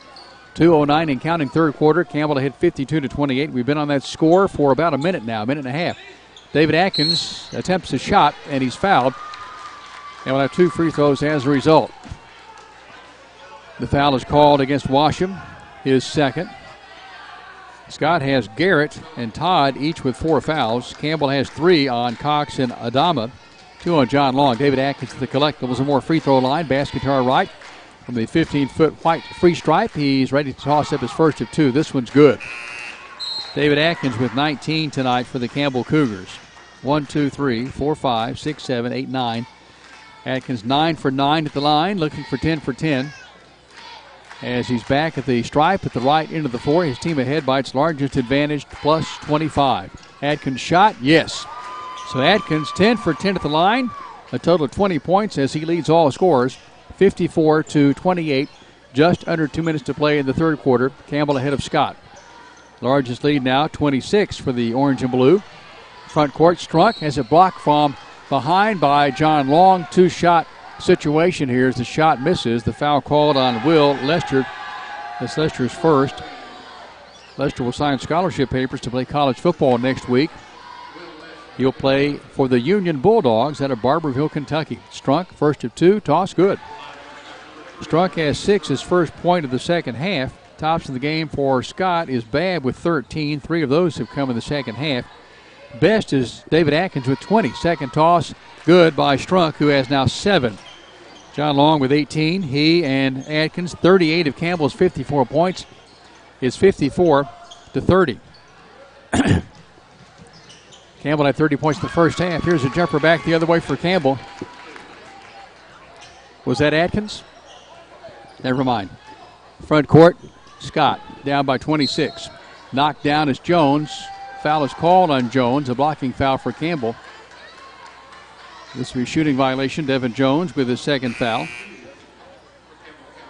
2:09 and counting third quarter. Campbell hit 52-28. We've been on that score for about a minute now, a minute and a half. David Atkins attempts a shot, and he's fouled. And we'll have 2 free throws as a result. The foul is called against Washam, his second. Scott has Garrett and Todd each with 4 fouls. Campbell has 3 on Cox and Adama. 2 on John Long. David Atkins to the collectibles and more free throw line. Basket to our right. From the 15-foot white free stripe, he's ready to toss up his first of 2. This one's good. David Atkins with 19 tonight for the Campbell Cougars. 1, 2, 3, 4, 5, 6, 7, 8, 9. Atkins 9 for 9 at the line, looking for 10 for 10. As he's back at the stripe at the right end of the floor, his team ahead by its largest advantage, plus 25. Atkins shot, yes. So Atkins 10 for 10 at the line, a total of 20 points as he leads all scorers, 54-28. Just under 2 minutes to play in the third quarter. Campbell ahead of Scott. Largest lead now, 26 for the orange and blue. Front court, Strunk has it blocked from behind by John Long. 2-shot situation here as the shot misses. The foul called on Will Lester. That's Lester's first. Lester will sign scholarship papers to play college football next week. He'll play for the Union Bulldogs out of Barberville, Kentucky. Strunk, first of 2, toss good. Strunk has 6, his first point of the second half. Tops of the game for Scott is Babb with 13. 3 of those have come in the second half. Best is David Atkins with 20. Second toss, good by Strunk, who has now 7. John Long with 18. He and Atkins, 38 of Campbell's 54 points, is 54-30. Campbell had 30 points in the first half. Here's a jumper back the other way for Campbell. Was that Atkins? Never mind. Front court, Scott down by 26. Knocked down is Jones. Foul is called on Jones, a blocking foul for Campbell. This will be a shooting violation. Devin Jones with his second foul.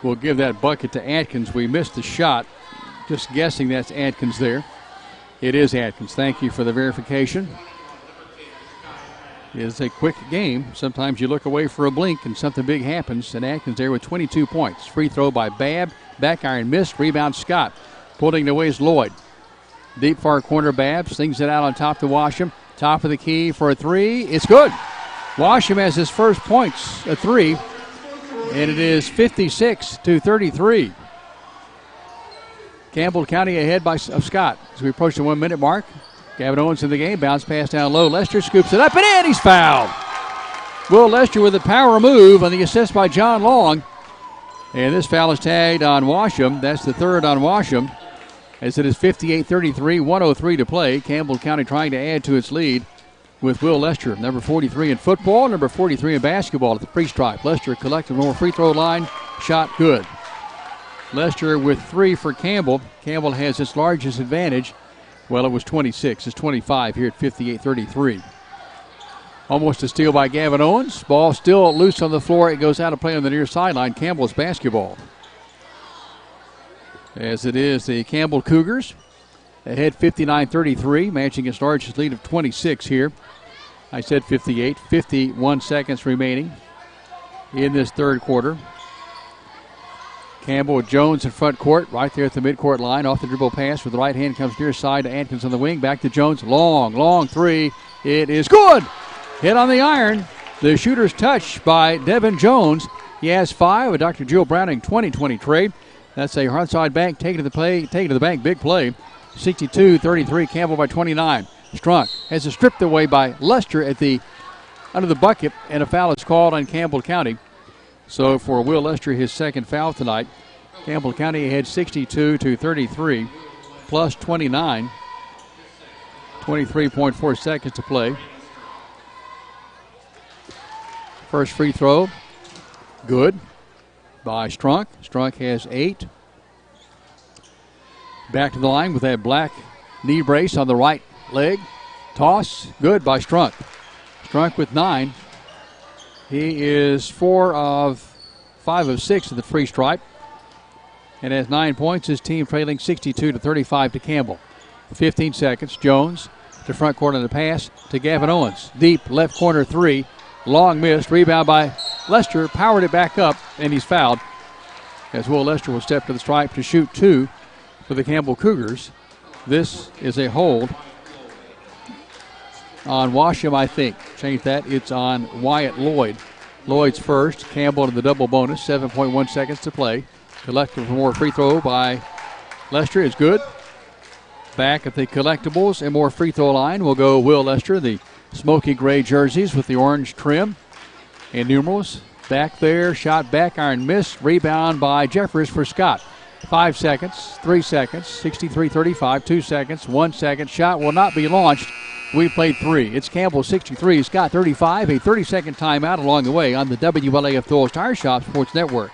We'll give that bucket to Atkins. We missed the shot. Just guessing that's Atkins there. It is Atkins. Thank you for the verification. It is a quick game. Sometimes you look away for a blink and something big happens. And Atkins there with 22 points. Free throw by Babb. Back iron missed. Rebound Scott. Pulling it away is Lloyd. Deep far corner Babb. Slings it out on top to Washam. Top of the key for a three. It's good. Washam has his first points, a three. And it is 56-33. Campbell County ahead of Scott as we approach the 1 minute mark. Gavin Owens in the game. Bounce pass down low. Lester scoops it up and in. He's fouled. Will Lester with a power move on the assist by John Long. And this foul is tagged on Washam. That's the third on Washam. As it is 58-33, 1:03 to play. Campbell County trying to add to its lead with Will Lester, number 43 in football, number 43 in basketball at the pre-stripe. Lester collected more free throw line. Shot good. Lester with 3 for Campbell. Campbell has its largest advantage. Well, it was 26. It's 25 here at 58-33. Almost a steal by Gavin Owens. Ball still loose on the floor. It goes out of play on the near sideline. Campbell's basketball. As it is the Campbell Cougars ahead 59-33, matching its largest lead of 26 here. I said 58. 51 seconds remaining in this third quarter. Campbell with Jones in front court, right there at the midcourt line. Off the dribble pass with the right hand comes near side to Atkins on the wing. Back to Jones. Long three. It is good. Hit on the iron. The shooter's touch by Devin Jones. He has 5. A Dr. Jill Browning 20-20 trade. That's a Hartside Bank taking to the bank. Big play. 62-33. Campbell by 29. Strunk has it stripped away by Lester under the bucket, and a foul is called on Campbell County. So for Will Lester, his second foul tonight. Campbell County ahead 62-33, plus 29. 23.4 seconds to play. First free throw, good by Strunk. Strunk has 8. Back to the line with that black knee brace on the right leg. Toss, good by Strunk. Strunk with 9. He is 4 of 5 of 6 at the free stripe and has 9 points. His team trailing 62-35 to Campbell. 15 seconds. Jones to front court on the pass to Gavin Owens. Deep left corner 3. Long missed. Rebound by Lester. Powered it back up, and he's fouled as Will Lester will step to the stripe to shoot 2 for the Campbell Cougars. This is a hold on Washam, I think. Change that. It's on Wyatt Lloyd. Lloyd's first. Campbell to the double bonus. 7.1 seconds to play. Collected for more free throw by Lester is good. Back at the collectibles and more free throw line will go Will Lester. The smoky gray jerseys with the orange trim and numerals. Back there. Shot back iron missed. Rebound by Jeffers for Scott. 5 seconds. 3 seconds. 63-35. 2 seconds. 1 second. Shot will not be launched. We played 3. It's Campbell 63, Scott 35. A 30-second timeout along the way on the WLAF Thorles Tire Shop Sports Network.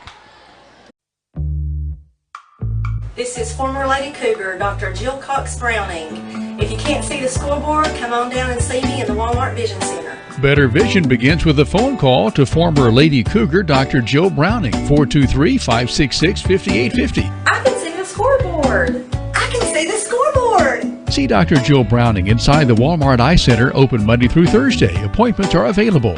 This is former Lady Cougar, Dr. Jill Cox Browning. If you can't see the scoreboard, come on down and see me in the Walmart Vision Center. Better vision begins with a phone call to former Lady Cougar, Dr. Jill Browning, 423-566-5850. I can see the scoreboard. I can see the scoreboard. See Dr. Jill Browning inside the Walmart Eye Center, open Monday through Thursday. Appointments are available.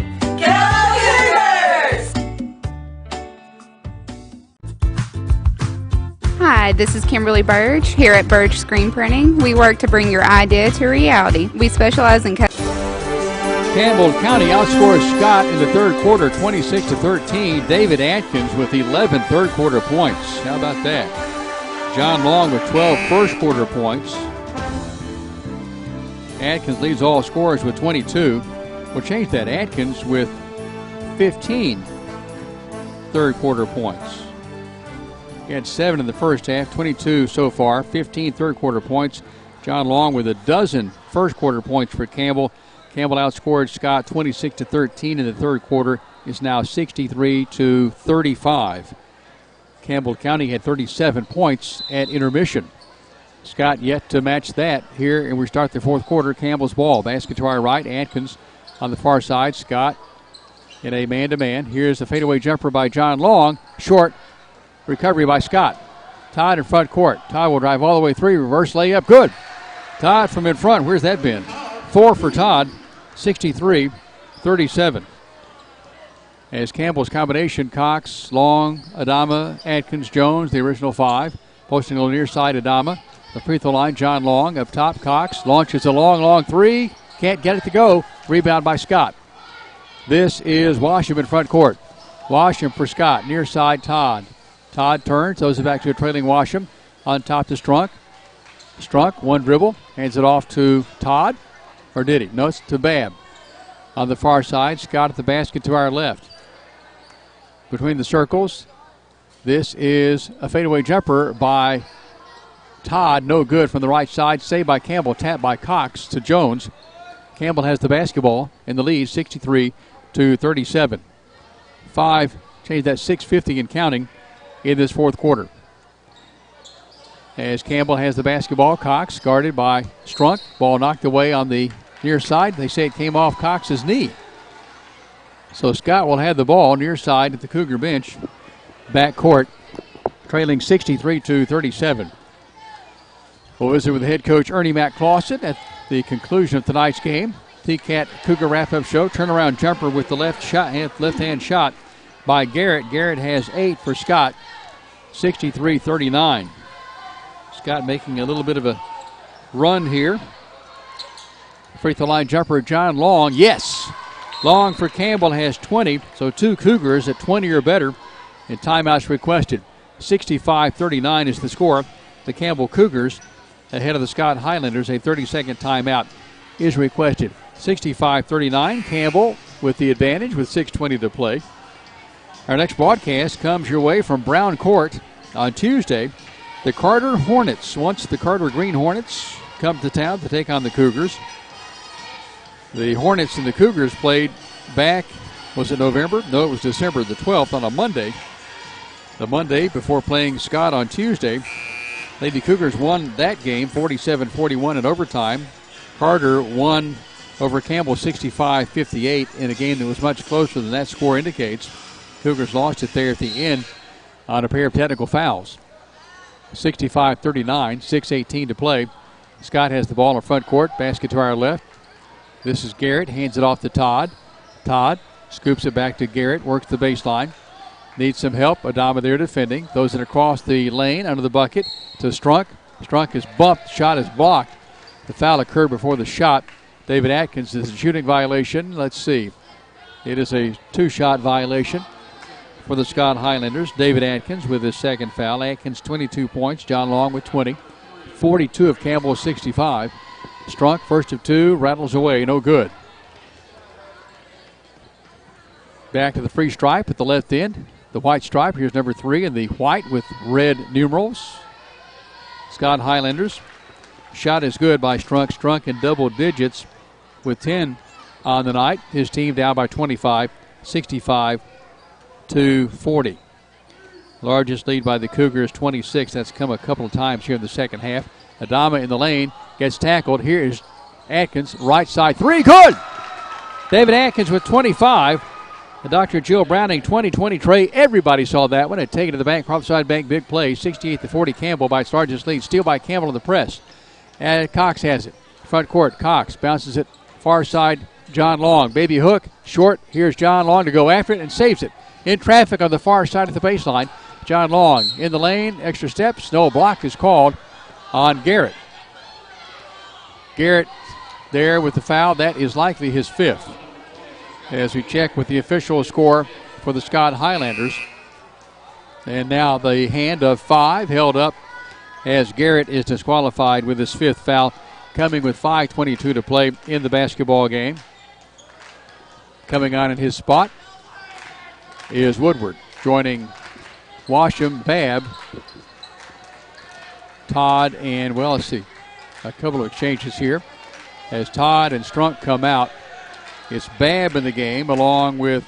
Hi, this is Kimberly Burge here at Burge Screen Printing. We work to bring your idea to reality. We specialize in Campbell County outscores Scott in the third quarter 26-13. David Atkins with 11 third quarter points. How about that? John Long with 12 first quarter points. Atkins leads all scorers with 22. We'll change that. Atkins with 15 third quarter points. He had 7 in the first half, 22 so far, 15 third quarter points. John Long with 12 first quarter points for Campbell. Campbell outscored Scott 26-13 in the third quarter. It's now 63-35. Campbell County had 37 points at intermission. Scott yet to match that here, and we start the fourth quarter. Campbell's ball. Basket to our right. Atkins on the far side. Scott in a man-to-man. Here's a fadeaway jumper by John Long. Short recovery by Scott. Todd in front court. Todd will drive all the way through. Reverse layup. Good. Todd from in front. Where's that been? 4 for Todd, 63-37. As Campbell's combination, Cox, Long, Adama, Atkins, Jones, the original 5. Posting on the near side, Adama. The free throw line, John Long. Up top, Cox launches a long 3. Can't get it to go. Rebound by Scott. This is Washam in front court. Washam for Scott. Near side, Todd. Todd turns, throws it back to a trailing Washam. On top to Strunk. Strunk, one dribble. Hands it off to Todd. Or did he? No, it's to Babb. On the far side, Scott at the basket to our left. Between the circles, this is a fadeaway jumper by Todd. No good from the right side. Saved by Campbell. Tapped by Cox to Jones. Campbell has the basketball in the lead, 63-37. 5, change that 6:50 and counting in this fourth quarter. As Campbell has the basketball, Cox guarded by Strunk. Ball knocked away on the near side. They say it came off Cox's knee. So Scott will have the ball near side at the Cougar bench. Back court, trailing 63-37. We'll visit with head coach Ernie Mac Clausen at the conclusion of tonight's game. T-Cat Cougar wrap-up show. Turnaround jumper with the left-hand shot by Garrett. Garrett has 8 for Scott. 63-39. Scott making a little bit of a run here. Free throw line jumper, John Long. Yes! Long for Campbell has 20, so 2 Cougars at 20 or better. And timeouts requested. 65-39 is the score. The Campbell Cougars ahead of the Scott Highlanders. A 30-second timeout is requested. 65-39, Campbell with the advantage with 6:20 to play. Our next broadcast comes your way from Brown Court on Tuesday. The Carter Hornets. Once the Carter Green Hornets come to town to take on the Cougars. The Hornets and the Cougars played back, was it November? No, it was December the 12th on a Monday. The Monday before playing Scott on Tuesday. Lady Cougars won that game 47-41 in overtime. Carter won over Campbell 65-58 in a game that was much closer than that score indicates. Cougars lost it there at the end on a pair of technical fouls. 65-39, 6:18 to play. Scott has the ball in front court, basket to our left. This is Garrett, hands it off to Todd. Todd scoops it back to Garrett, works the baseline. Needs some help. Adama there defending. Throws it across the lane under the bucket to Strunk. Strunk is bumped. Shot is blocked. The foul occurred before the shot. David Atkins is a shooting violation. Let's see. It is a 2-shot violation for the Scott Highlanders. David Atkins with his second foul. Atkins 22 points. John Long with 20. 42 of Campbell's 65. Strunk, first of 2, rattles away. No good. Back to the free stripe at the left end. The white stripe, here's number 3, and the white with red numerals. Scott Highlanders. Shot is good by Strunk. Strunk in double digits with 10 on the night. His team down by 25, 65-40. Largest lead by the Cougars, 26. That's come a couple of times here in the second half. Adama in the lane, gets tackled. Here is Atkins, right side 3, good! David Atkins with 25. Dr. Jill Browning, 20-20 tray. Everybody saw that one. It taken to the bank. Cropside Bank, big play. 68-40 Campbell by its largest lead. Steal by Campbell on the press. And Cox has it. Front court, Cox bounces it. Far side, John Long. Baby hook, short. Here's John Long to go after it and saves it. In traffic on the far side of the baseline. John Long in the lane. Extra steps. No, block is called on Garrett. Garrett there with the foul. That is likely his 5th. As we check with the official score for the Scott Highlanders. And now the hand of 5 held up as Garrett is disqualified with his 5th foul, coming with 5:22 to play in the basketball game. Coming on in his spot is Woodward, joining Washam, Babb, Todd, and, well, let's see, a couple of exchanges here. As Todd and Strunk come out, it's Babb in the game along with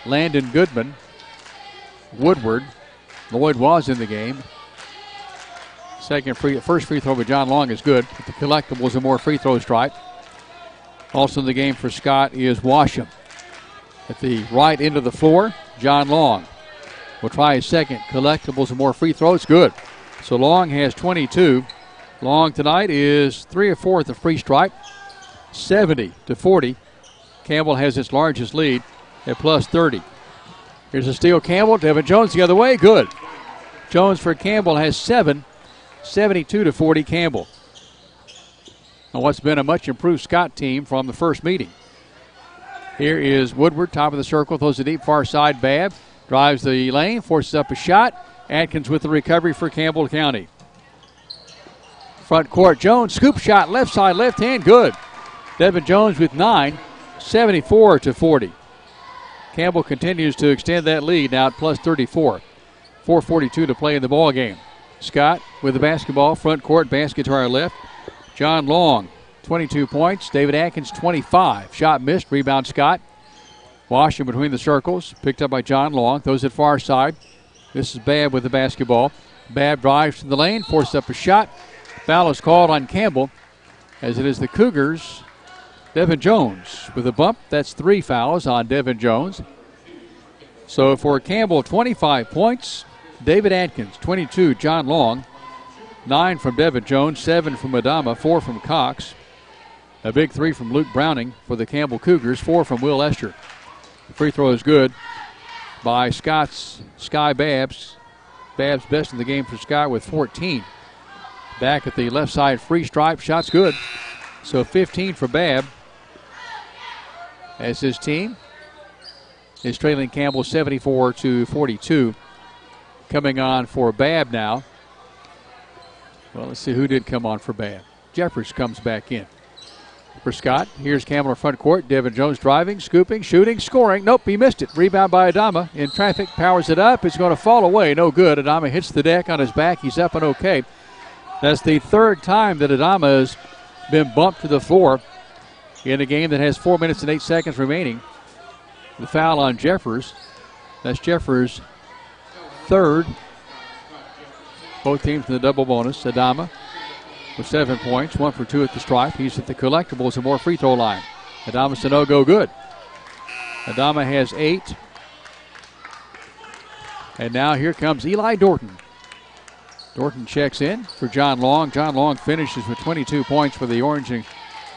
Landon Goodman. Woodward. Lloyd was in the game. First free throw by John Long is good. But the collectibles and more free throw stripe. Also in the game for Scott is Washam. At the right end of the floor, John Long will try his second. Collectibles and more free throws. Good. So Long has 22. Long tonight is 3 or 4 at the free stripe, 70-40. Campbell has its largest lead at plus 30. Here's a steal. Campbell. Devin Jones the other way. Good. Jones for Campbell has 7, 72-40 Campbell. On what's been a much improved Scott team from the first meeting. Here is Woodward, top of the circle, throws the deep far side. Babb drives the lane, forces up a shot. Atkins with the recovery for Campbell County. Front court, Jones, scoop shot, left side, left hand, good. Devin Jones with 9, 74-40. Campbell continues to extend that lead now at plus 34. 4:42 to play in the ball game. Scott with the basketball, front court, basket to our left. John Long, 22 points. David Atkins, 25. Shot missed, rebound Scott. Washing between the circles, picked up by John Long. Throws it far side. This is Babb with the basketball. Babb drives to the lane, forces up a shot. Foul is called on Campbell, as it is the Cougars. Devin Jones with a bump. That's 3 fouls on Devin Jones. So for Campbell, 25 points. David Atkins, 22. John Long, 9 from Devin Jones, 7 from Adama, 4 from Cox. A big 3 from Luke Browning for the Campbell Cougars, 4 from Will Esther. The free throw is good by Sky Babbs. Babbs best in the game for Scott with 14. Back at the left side free stripe, shot's good. So 15 for Babb, as his team is trailing Campbell 74-42. Coming on for Babb now. Well, let's see who did come on for Babb. Jeffers comes back in. For Scott, here's Campbell in front court. Devin Jones driving, scooping, shooting, scoring. Nope, he missed it. Rebound by Adama. In traffic, powers it up. It's going to fall away. No good. Adama hits the deck on his back. He's up and okay. That's the third time that Adama has been bumped to the floor in a game that has 4 minutes and 8 seconds remaining. The foul on Jeffers. That's Jeffers' third. Both teams in the double bonus. Adama with 7 points, 1 for 2 at the stripe. He's at the collectibles and more free throw line. Adama's to no-go good. Adama has 8. And now here comes Eli Dorton. Dorton checks in for John Long. John Long finishes with 22 points for the orange and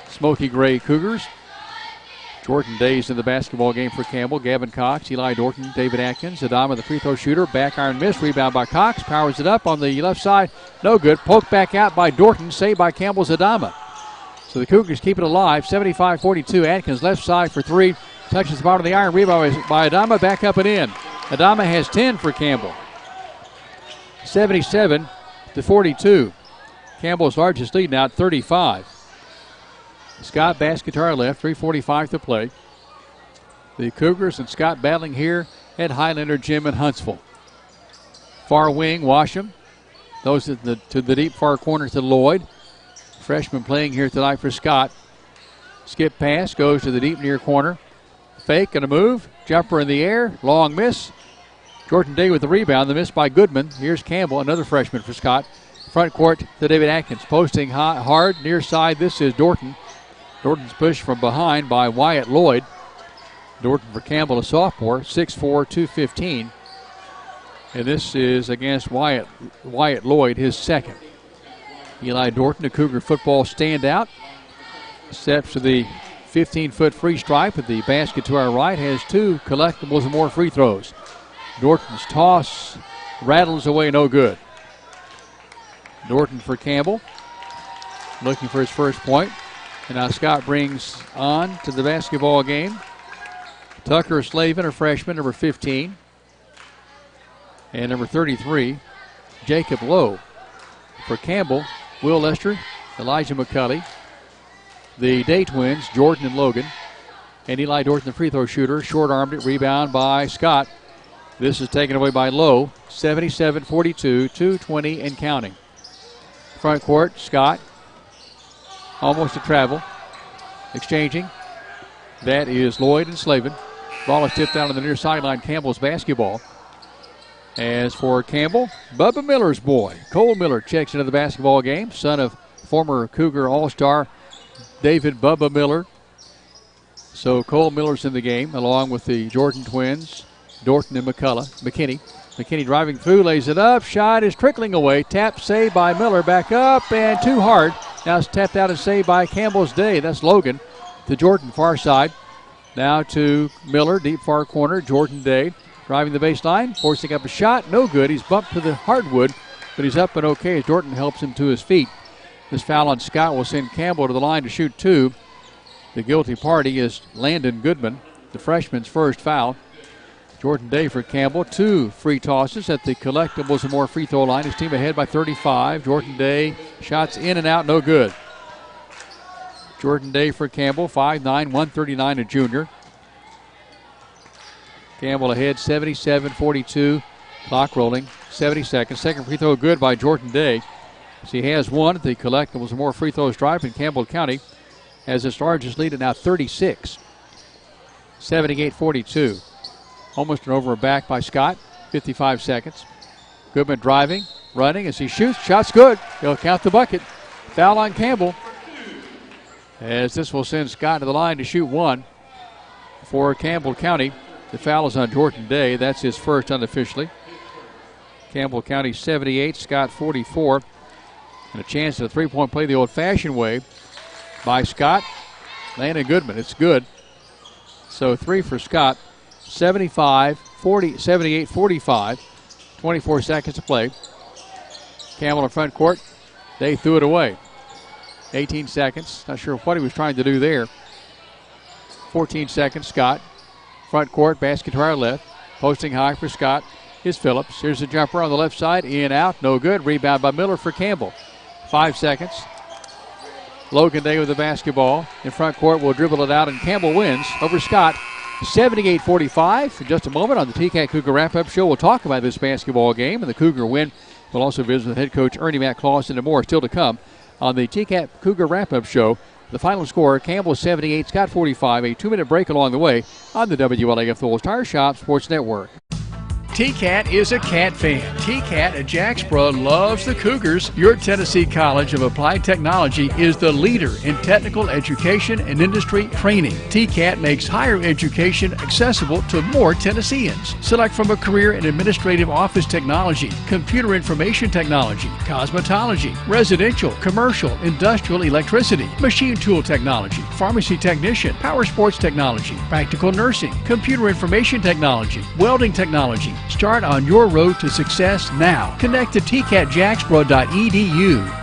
smoky gray Cougars. Jordan Days in the basketball game for Campbell. Gavin Cox, Eli Dorton, David Atkins. Adama, the free throw shooter. Back iron miss. Rebound by Cox. Powers it up on the left side. No good. Poked back out by Dorton. Saved by Campbell's Adama. So the Cougars keep it alive. 75-42. Atkins left side for 3. Touches the bottom of the iron. Rebound by Adama. Back up and in. Adama has 10 for Campbell. 77-42. Campbell's largest lead now at 35. Scott basket to our left, 3:45 to play. The Cougars and Scott battling here at Highlander Gym in Huntsville. Far wing, Washam. Those to the deep far corner to Lloyd. Freshman playing here tonight for Scott. Skip pass, goes to the deep near corner. Fake and a move. Jumper in the air, long miss. Jordan Day with the rebound, the miss by Goodman. Here's Campbell, another freshman for Scott. Front court to David Atkins, posting hard, near side. This is Dorton. Dorton's pushed from behind by Wyatt Lloyd. Dorton for Campbell, a sophomore, 6'4", 215. And this is against Wyatt Lloyd, his second. Eli Dorton, a Cougar football standout. Steps to the 15-foot free stripe at the basket to our right. Has 2 collectibles and more free throws. Dorton's toss rattles away, no good. Dorton for Campbell, looking for his first point. And now Scott brings on to the basketball game Tucker Slavin, a freshman, number 15. And number 33, Jacob Lowe. For Campbell, Will Lester, Elijah McCulley. The Day twins, Jordan and Logan. And Eli Dorton, the free throw shooter, short-armed it, rebound by Scott. This is taken away by Lowe, 77-42, 2:20 and counting. Front court, Scott. Almost a travel. Exchanging. That is Lloyd and Slavin. Ball is tipped down on the near sideline. Campbell's basketball. As for Campbell, Bubba Miller's boy. Cole Miller checks into the basketball game. Son of former Cougar All-Star David Bubba Miller. So Cole Miller's in the game along with the Jordan twins, Dorton and McKinney. McKinney driving through, lays it up. Shot is trickling away. Tap, saved by Miller. Back up and too hard. Now it's tapped out and saved by Campbell's Day. That's Logan to Jordan, far side. Now to Miller, deep far corner. Jordan Day driving the baseline, forcing up a shot. No good. He's bumped to the hardwood, but he's up and okay as Jordan helps him to his feet. This foul on Scott will send Campbell to the line to shoot two. The guilty party is Landon Goodman, the freshman's first foul. Jordan Day for Campbell. 2 free tosses at the Collectibles and More free throw line. His team ahead by 35. Jordan Day, shots in and out, no good. Jordan Day for Campbell, 5'9", 139, a junior. Campbell ahead, 77-42. Clock rolling, 70 seconds. Second free throw good by Jordan Day. So he has one at the Collectibles and More free throws drive in Campbell County has its largest lead at now 36. 78-42. Almost an over and back by Scott. 55 seconds. Goodman driving, running as he shoots. Shot's good. He'll count the bucket. Foul on Campbell. As this will send Scott to the line to shoot one for Campbell County. The foul is on Jordan Day. That's his first unofficially. Campbell County 78, Scott 44. And a chance at a three-point play the old-fashioned way by Scott. Landon Goodman. It's good. So 3 for Scott. 78-45, 24 seconds to play. Campbell in front court. They threw it away. 18 seconds. Not sure what he was trying to do there. 14 seconds. Scott. Front court. Basket to our left. Posting high for Scott is Phillips. Here's a jumper on the left side. In, out. No good. Rebound by Miller for Campbell. 5 seconds. Logan Day with the basketball. In front court will dribble it out, and Campbell wins over Scott. 78-45. In just a moment on the TCAT Cougar Wrap-Up Show, we'll talk about this basketball game and the Cougar win. We'll also visit with head coach Ernie Matt Clausen and more still to come on the TCAT Cougar Wrap-Up Show. The final score, Campbell 78, Scott 45. A 2-minute break along the way on the WLAF Thorles Tire Shop Sports Network. TCAT is a Cat fan. TCAT at Jacksboro loves the Cougars. Your Tennessee College of Applied Technology is the leader in technical education and industry training. TCAT makes higher education accessible to more Tennesseans. Select from a career in administrative office technology, computer information technology, cosmetology, residential, commercial, industrial electricity, machine tool technology, pharmacy technician, power sports technology, practical nursing, computer information technology, welding technology. Start on your road to success now. Connect to tcatjacksboro.edu.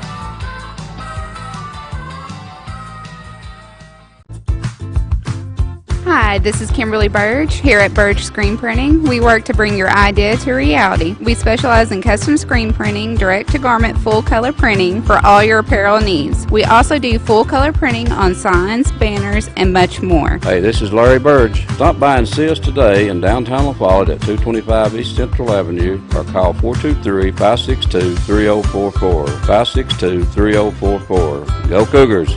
Hi, this is Kimberly Burge here at Burge Screen Printing. We work to bring your idea to reality. We specialize in custom screen printing, direct-to-garment full-color printing for all your apparel needs. We also do full-color printing on signs, banners, and much more. Hey, this is Larry Burge. Stop by and see us today in downtown La Follette at 225 East Central Avenue or call 423-562-3044. 562-3044. Go Cougars!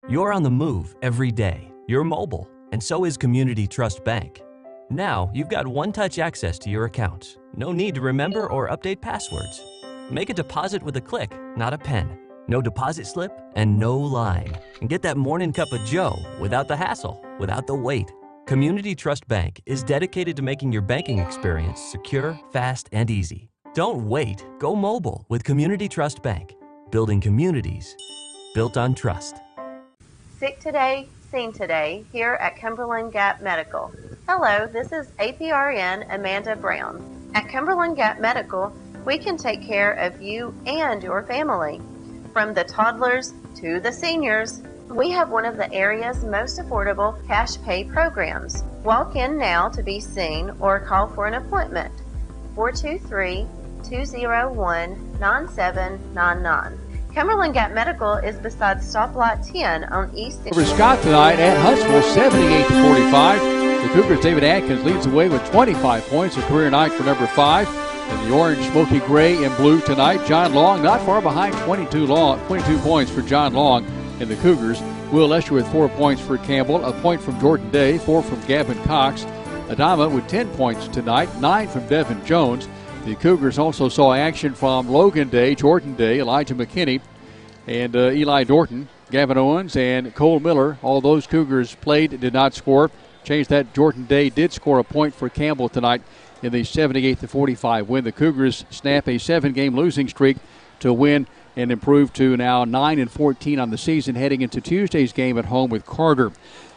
You're on the move every day. You're mobile, and so is Community Trust Bank. Now, you've got one-touch access to your accounts. No need to remember or update passwords. Make a deposit with a click, not a pen. No deposit slip and no line. And get that morning cup of joe without the hassle, without the wait. Community Trust Bank is dedicated to making your banking experience secure, fast, and easy. Don't wait. Go mobile with Community Trust Bank. Building communities built on trust. Sick today, seen today, here at Cumberland Gap Medical. Hello, this is APRN Amanda Brown. At Cumberland Gap Medical, we can take care of you and your family. From the toddlers to the seniors, we have one of the area's most affordable cash pay programs. Walk in now to be seen or call for an appointment. 423-201-9799. Cumberland Gap Medical is beside Stoplight 10 on East. Over Scott tonight at Huntsville, 78-45. The Cougars' David Atkins leads the way with 25 points, a career night for number 5. In the orange, smoky gray, and blue tonight, John Long not far behind, 22 points for John Long and the Cougars. Will Lesher with 4 points for Campbell, a point from Jordan Day, 4 from Gavin Cox. Adama with 10 points tonight, 9 from Devin Jones. The Cougars also saw action from Logan Day, Jordan Day, Elijah McKinney, and Eli Dorton, Gavin Owens, and Cole Miller. All those Cougars played, did not score. Changed that. Jordan Day did score a point for Campbell tonight in the 78-45 win. The Cougars snap a 7-game losing streak to win and improve to now 9-14 on the season, heading into Tuesday's game at home with Carter.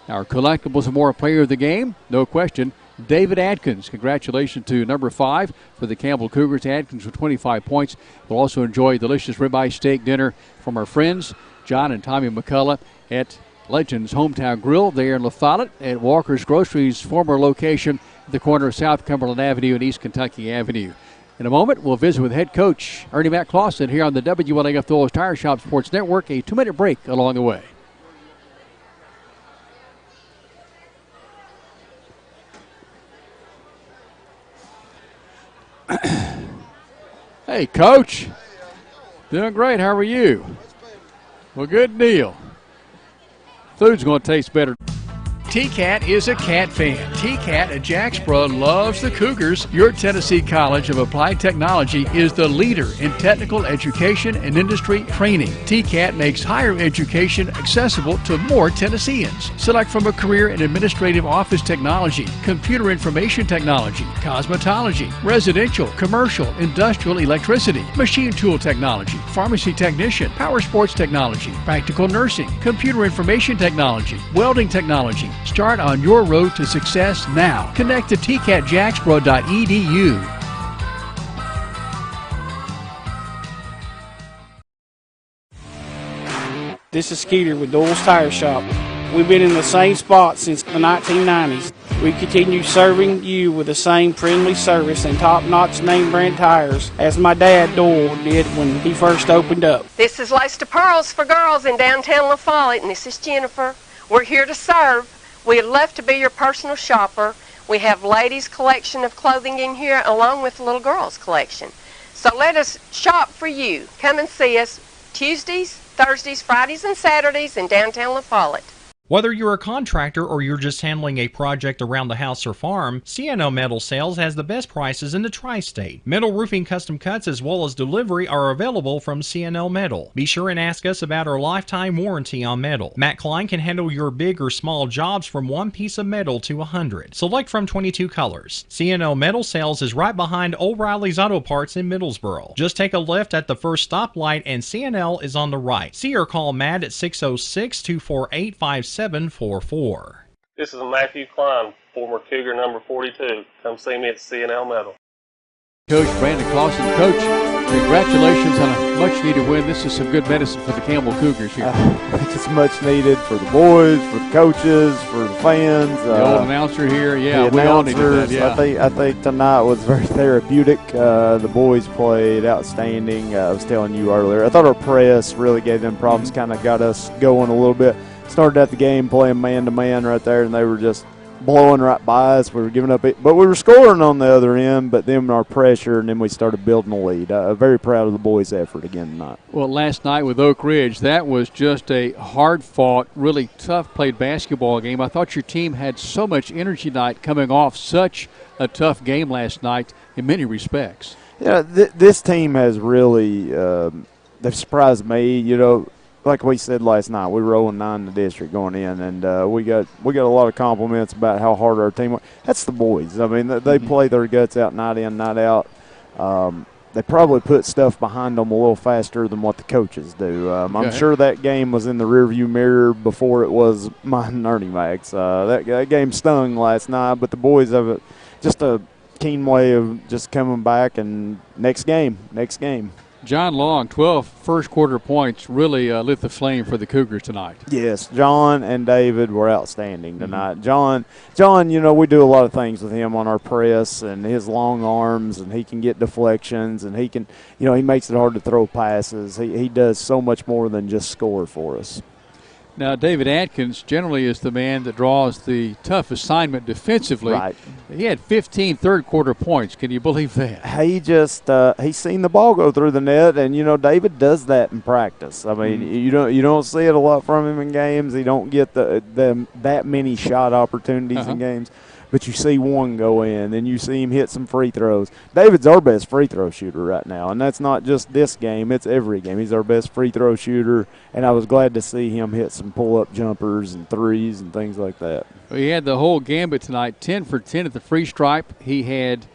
Our collectibles and more player of the game, no question, David Adkins. Congratulations to number 5 for the Campbell Cougars. Adkins with 25 points. We'll also enjoy a delicious ribeye steak dinner from our friends John and Tommy McCullough at Legends Hometown Grill there in La Follette at Walker's Groceries, former location at the corner of South Cumberland Avenue and East Kentucky Avenue. In a moment, we'll visit with head coach Ernie Mac Clausen here on the WLAF Thorles Tire Shop Sports Network. A 2-minute break along the way. Hey, Coach. Doing great. How are you? Well, good deal. Food's going to taste better. T-Cat is a cat fan. T-Cat at Jacksboro loves the Cougars. Your Tennessee College of Applied Technology is the leader in technical education and industry training. T-Cat makes higher education accessible to more Tennesseans. Select from a career in administrative office technology, computer information technology, cosmetology, residential, commercial, industrial electricity, machine tool technology, pharmacy technician, power sports technology, practical nursing, computer information technology, welding technology. Start on your road to success now. Connect to tcatjacksboro.edu. This is Skeeter with Doyle's Tire Shop. We've been in the same spot since the 1990s. We continue serving you with the same friendly service and top-notch name brand tires as my dad Doyle did when he first opened up. This is Lace to Pearls for Girls in downtown La Follette, and this is Jennifer. We're here to serve. We'd love to be your personal shopper. We have ladies' collection of clothing in here along with little girls' collection. So let us shop for you. Come and see us Tuesdays, Thursdays, Fridays, and Saturdays in downtown La Follette. Whether you're a contractor or you're just handling a project around the house or farm, C&O Metal Sales has the best prices in the tri-state. Metal roofing custom cuts as well as delivery are available from C&O Metal. Be sure and ask us about our lifetime warranty on metal. Matt Klein can handle your big or small jobs from 1 piece of metal to 100. Select from 22 colors. C&O Metal Sales is right behind O'Reilly's Auto Parts in Middlesboro. Just take a left at the first stoplight and C&L is on the right. See or call Matt at 606-248-5744. This is Matthew Klein, former Cougar number 42. Come see me at C&L Metal. Coach Brandon Clausen. Coach, congratulations on a much-needed win. This is some good medicine for the Campbell Cougars here. I think it's much needed for the boys, for the coaches, for the fans. The old announcer here, yeah, we all needed that, yeah. I think tonight was very therapeutic. The boys played outstanding. I was telling you earlier, I thought our press really gave them problems, kind of got us going a little bit. Started out the game playing man-to-man right there, and they were just blowing right by us. We were giving up it, but we were scoring on the other end, but then our pressure, and then we started building a lead. Very proud of the boys' effort again tonight. Well, last night with Oak Ridge, that was just a hard-fought, really tough-played basketball game. I thought your team had so much energy tonight coming off such a tough game last night in many respects. Yeah, this team has really they've surprised me, you know. Like we said last night, we were 0-9 in the district going in, and we got a lot of compliments about how hard our team was. That's the boys. I mean, they play their guts out night in, night out. They probably put stuff behind them a little faster than what the coaches do. I'm sure that game was in the rearview mirror before it was mine and Ernie Mac's. That game stung last night, but the boys have just a keen way of just coming back and next game. John Long, 12 first-quarter points, really lit the flame for the Cougars tonight. Yes, John and David were outstanding tonight. John, you know, we do a lot of things with him on our press and his long arms, and he can get deflections, and he can, you know, he makes it hard to throw passes. He does so much more than just score for us. Now, David Atkins generally is the man that draws the tough assignment defensively. Right. He had 15 third-quarter points. Can you believe that? He just he's seen the ball go through the net, and, you know, David does that in practice. I mean, you don't see it a lot from him in games. He don't get that many shot opportunities in games. But you see one go in, and you see him hit some free throws. David's our best free throw shooter right now, and that's not just this game. It's every game. He's our best free throw shooter, and I was glad to see him hit some pull-up jumpers and threes and things like that. Well, he had the whole gambit tonight, 10 for 10 at the free stripe. He had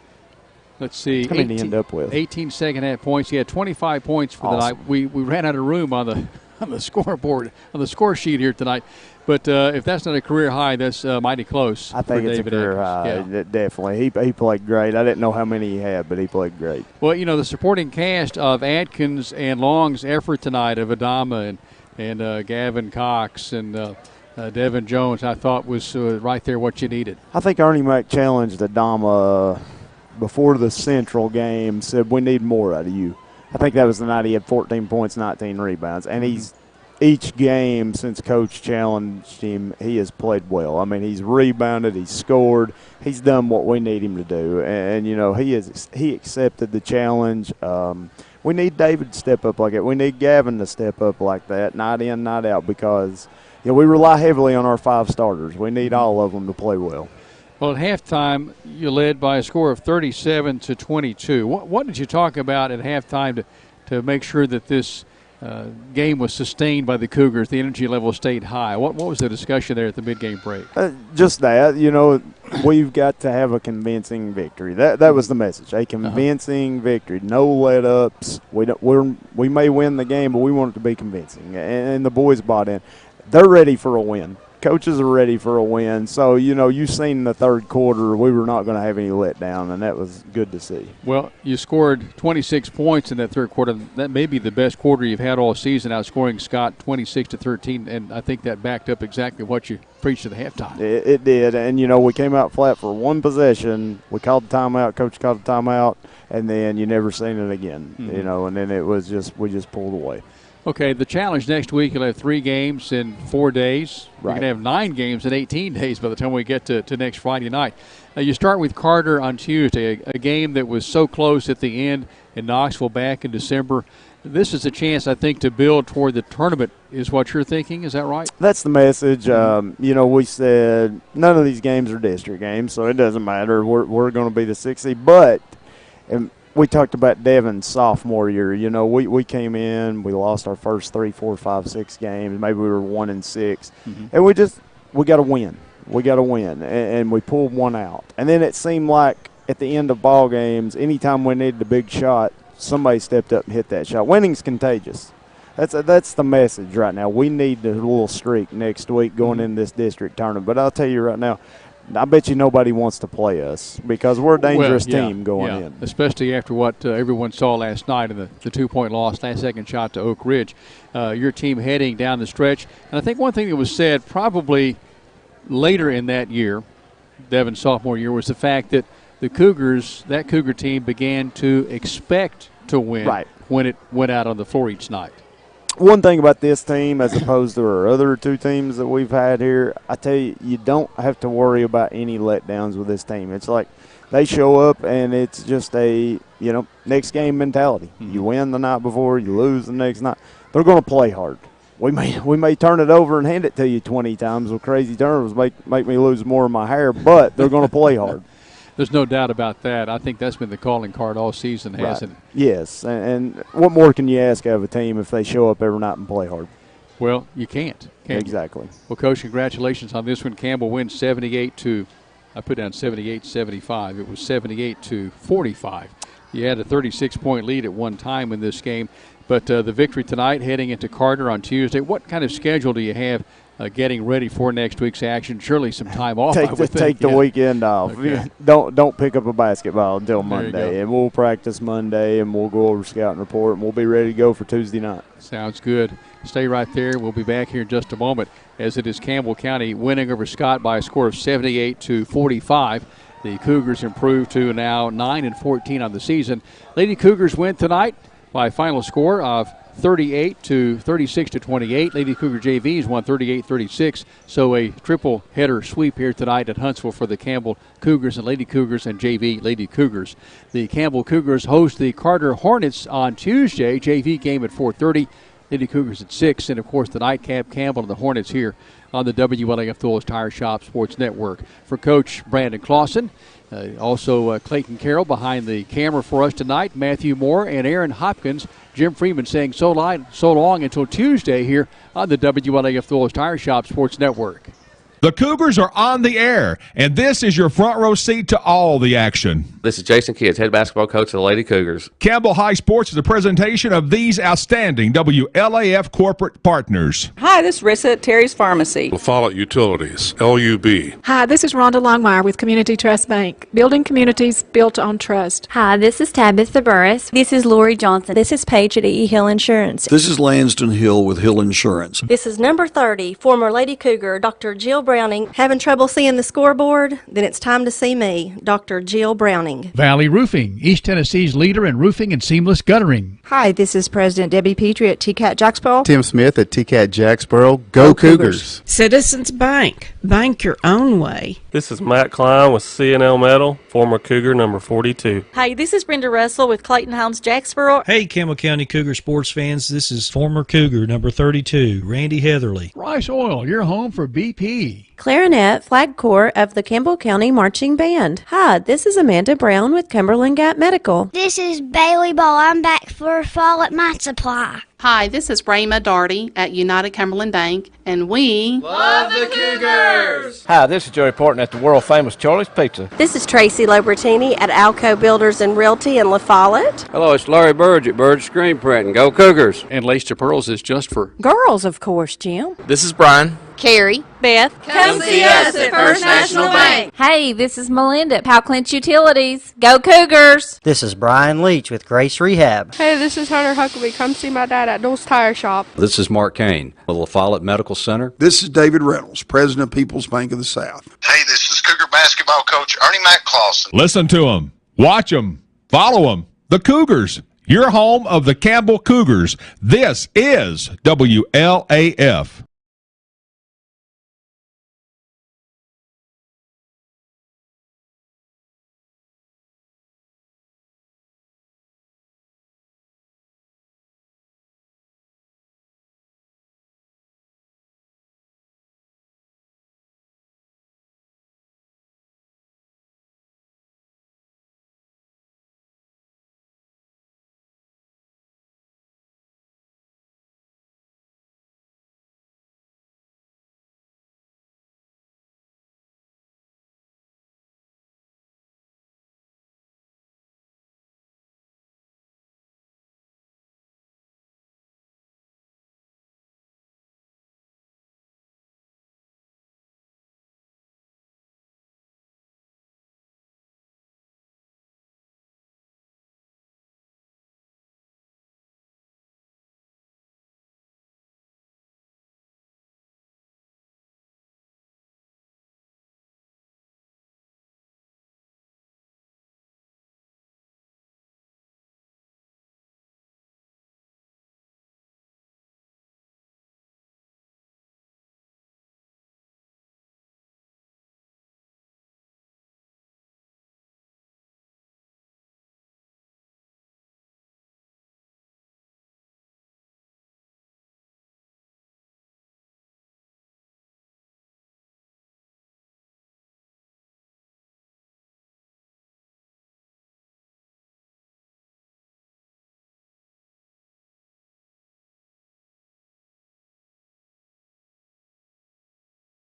let's see. How many did he end up with? 18 second-half points. He had 25 points for the night. We ran out of room on the scoreboard, on the score sheet here tonight. But if that's not a career high, that's mighty close. I think it's David a career Atkins. high, definitely. He played great. I didn't know how many he had, but he played great. Well, the supporting cast of Atkins and Long's effort tonight of Adama and Gavin Cox and Devin Jones, I thought was right there what you needed. I think Ernie Mack challenged Adama before the Central game, said, we need more out of you. I think that was the night he had 14 points, 19 rebounds. And he's each game since Coach challenged him, he has played well. I mean, he's rebounded, he's scored, he's done what we need him to do. And he accepted the challenge. We need David to step up like that. We need Gavin to step up like that, night in, night out, because we rely heavily on our 5 starters. We need all of them to play well. Well, at halftime, you led by a score of 37-22. What did you talk about at halftime to make sure that this game was sustained by the Cougars, the energy level stayed high? What was the discussion there at the mid-game break? Just that, we've got to have a convincing victory. That was the message, a convincing victory. No let-ups. We may win the game, but we want it to be convincing. And the boys bought in. They're ready for a win. Coaches are ready for a win. So, you've seen in the third quarter we were not going to have any letdown, and that was good to see. Well, you scored 26 points in that third quarter. That may be the best quarter you've had all season, outscoring Scott 26-13, and I think that backed up exactly what you preached at the halftime. It did, and, we came out flat for one possession. We called the timeout. Coach called the timeout, and then you never seen it again, and then it was we just pulled away. Okay, the challenge next week, you'll have 3 games in 4 days. Right. We're going to have 9 games in 18 days by the time we get to next Friday night. You start with Carter on Tuesday, a game that was so close at the end in Knoxville back in December. This is a chance, I think, to build toward the tournament is what you're thinking. Is that right? That's the message. We said none of these games are district games, so it doesn't matter. We're going to be the 6th seed. But we talked about Devin's sophomore year. We came in, we lost our first 3, 4, 5, 6 games. Maybe we were 1-6. And we got to win. We got to win. And we pulled one out. And then it seemed like at the end of ball games, anytime we needed a big shot, somebody stepped up and hit that shot. Winning's contagious. That's the message right now. We need a little streak next week going in this district tournament. But I'll tell you right now, I bet you nobody wants to play us because we're a dangerous team going in. Especially after what everyone saw last night in the 2-point loss, last second shot to Oak Ridge. Your team heading down the stretch. And I think one thing that was said probably later in that year, Devin's sophomore year, was the fact that that Cougar team began to expect to win when it went out on the floor each night. One thing about this team as opposed to our other 2 teams that we've had here, I tell you, you don't have to worry about any letdowns with this team. It's like they show up and it's just a, next game mentality. You win the night before, you lose the next night. They're going to play hard. We may turn it over and hand it to you 20 times with crazy turnovers, make me lose more of my hair, but they're going to play hard. There's no doubt about that. I think that's been the calling card all season, hasn't it? Yes, and what more can you ask of a team if they show up every night and play hard? Well, you can't. Exactly. Well, Coach, congratulations on this one. Campbell wins 78-75. It was 78-45. You had a 36-point lead at one time in this game. But the victory tonight, heading into Carter on Tuesday. What kind of schedule do you have getting ready for next week's action? Surely some time off. Take the weekend off. Okay. Don't pick up a basketball until Monday, and we'll practice Monday, and we'll go over scouting report, and we'll be ready to go for Tuesday night. Sounds good. Stay right there. We'll be back here in just a moment as it is Campbell County winning over Scott by a score of 78-45. The Cougars improve to now 9-14 on the season. Lady Cougars win tonight by a final score of 38-36-28. Lady Cougar JVs won 38-36. So a triple header sweep here tonight at Huntsville for the Campbell Cougars and Lady Cougars and JV Lady Cougars. The Campbell Cougars host the Carter Hornets on Tuesday. JV game at 4:30. Lady Cougars at 6. And, of course, the nightcap, Campbell and the Hornets here on the WLAF Dulles Tire Shop Sports Network. For Coach Brandon Clausen, also Clayton Carroll behind the camera for us tonight, Matthew Moore and Aaron Hopkins. Jim Freeman saying so long until Tuesday here on the WLAF Dulles Tire Shop Sports Network. The Cougars are on the air, and this is your front row seat to all the action. This is Jason Kids, head basketball coach of the Lady Cougars. Campbell High Sports is a presentation of these outstanding WLAF corporate partners. Hi, this is Rissa at Terry's Pharmacy. La Follette Utilities, LUB. Hi, this is Rhonda Longmire with Community Trust Bank, building communities built on trust. Hi, this is Tabitha Burris. This is Lori Johnson. This is Paige at E. Hill Insurance. This is Lansden Hill with Hill Insurance. This is number 30, former Lady Cougar, Dr. Jill Browning. Having trouble seeing the scoreboard? Then it's time to see me, Dr. Jill Browning. Valley Roofing, East Tennessee's leader in roofing and seamless guttering. Hi, this is President Debbie Petrie at TCAT Jacksboro. Tim Smith at TCAT Jacksboro. Go Cougars. Citizens Bank. Bank your own way. This is Matt Klein with C&L Metal, former Cougar number 42. Hi, this is Brenda Russell with Clayton Homes Jacksboro. Hey, Campbell County Cougar sports fans, this is former Cougar number 32, Randy Heatherly. Rice Oil, your home for BP. Clarinet, Flag Corps of the Campbell County Marching Band. Hi, this is Amanda Brown with Cumberland Gap Medical. This is Bailey Ball. I'm back for fall at my supply. Hi, this is Rayma Darty at United Cumberland Bank, and we love the Cougars! Hi, this is Joey Portman at the world-famous Charlie's Pizza. This is Tracy Lobertini at Alco Builders and Realty in La Follette. Hello, it's Larry Burge at Burge Screen Printing. Go Cougars! And Lace to Pearls is just for girls, of course, Jim. This is Brian. Carrie. Beth. Come see us at First National Bank. Hey, this is Melinda at Powell Clinch Utilities. Go Cougars! This is Brian Leach with Grace Rehab. Hey, this is Hunter Huckabee. Come see my dad at Dole's Tire Shop. This is Mark Kane with La Follette Medical Center. This is David Reynolds, President of People's Bank of the South. Hey, this is Cougar basketball coach Ernie Mac Clausen. Listen to them, watch them, follow them. The Cougars, your home of the Campbell Cougars. This is WLAF.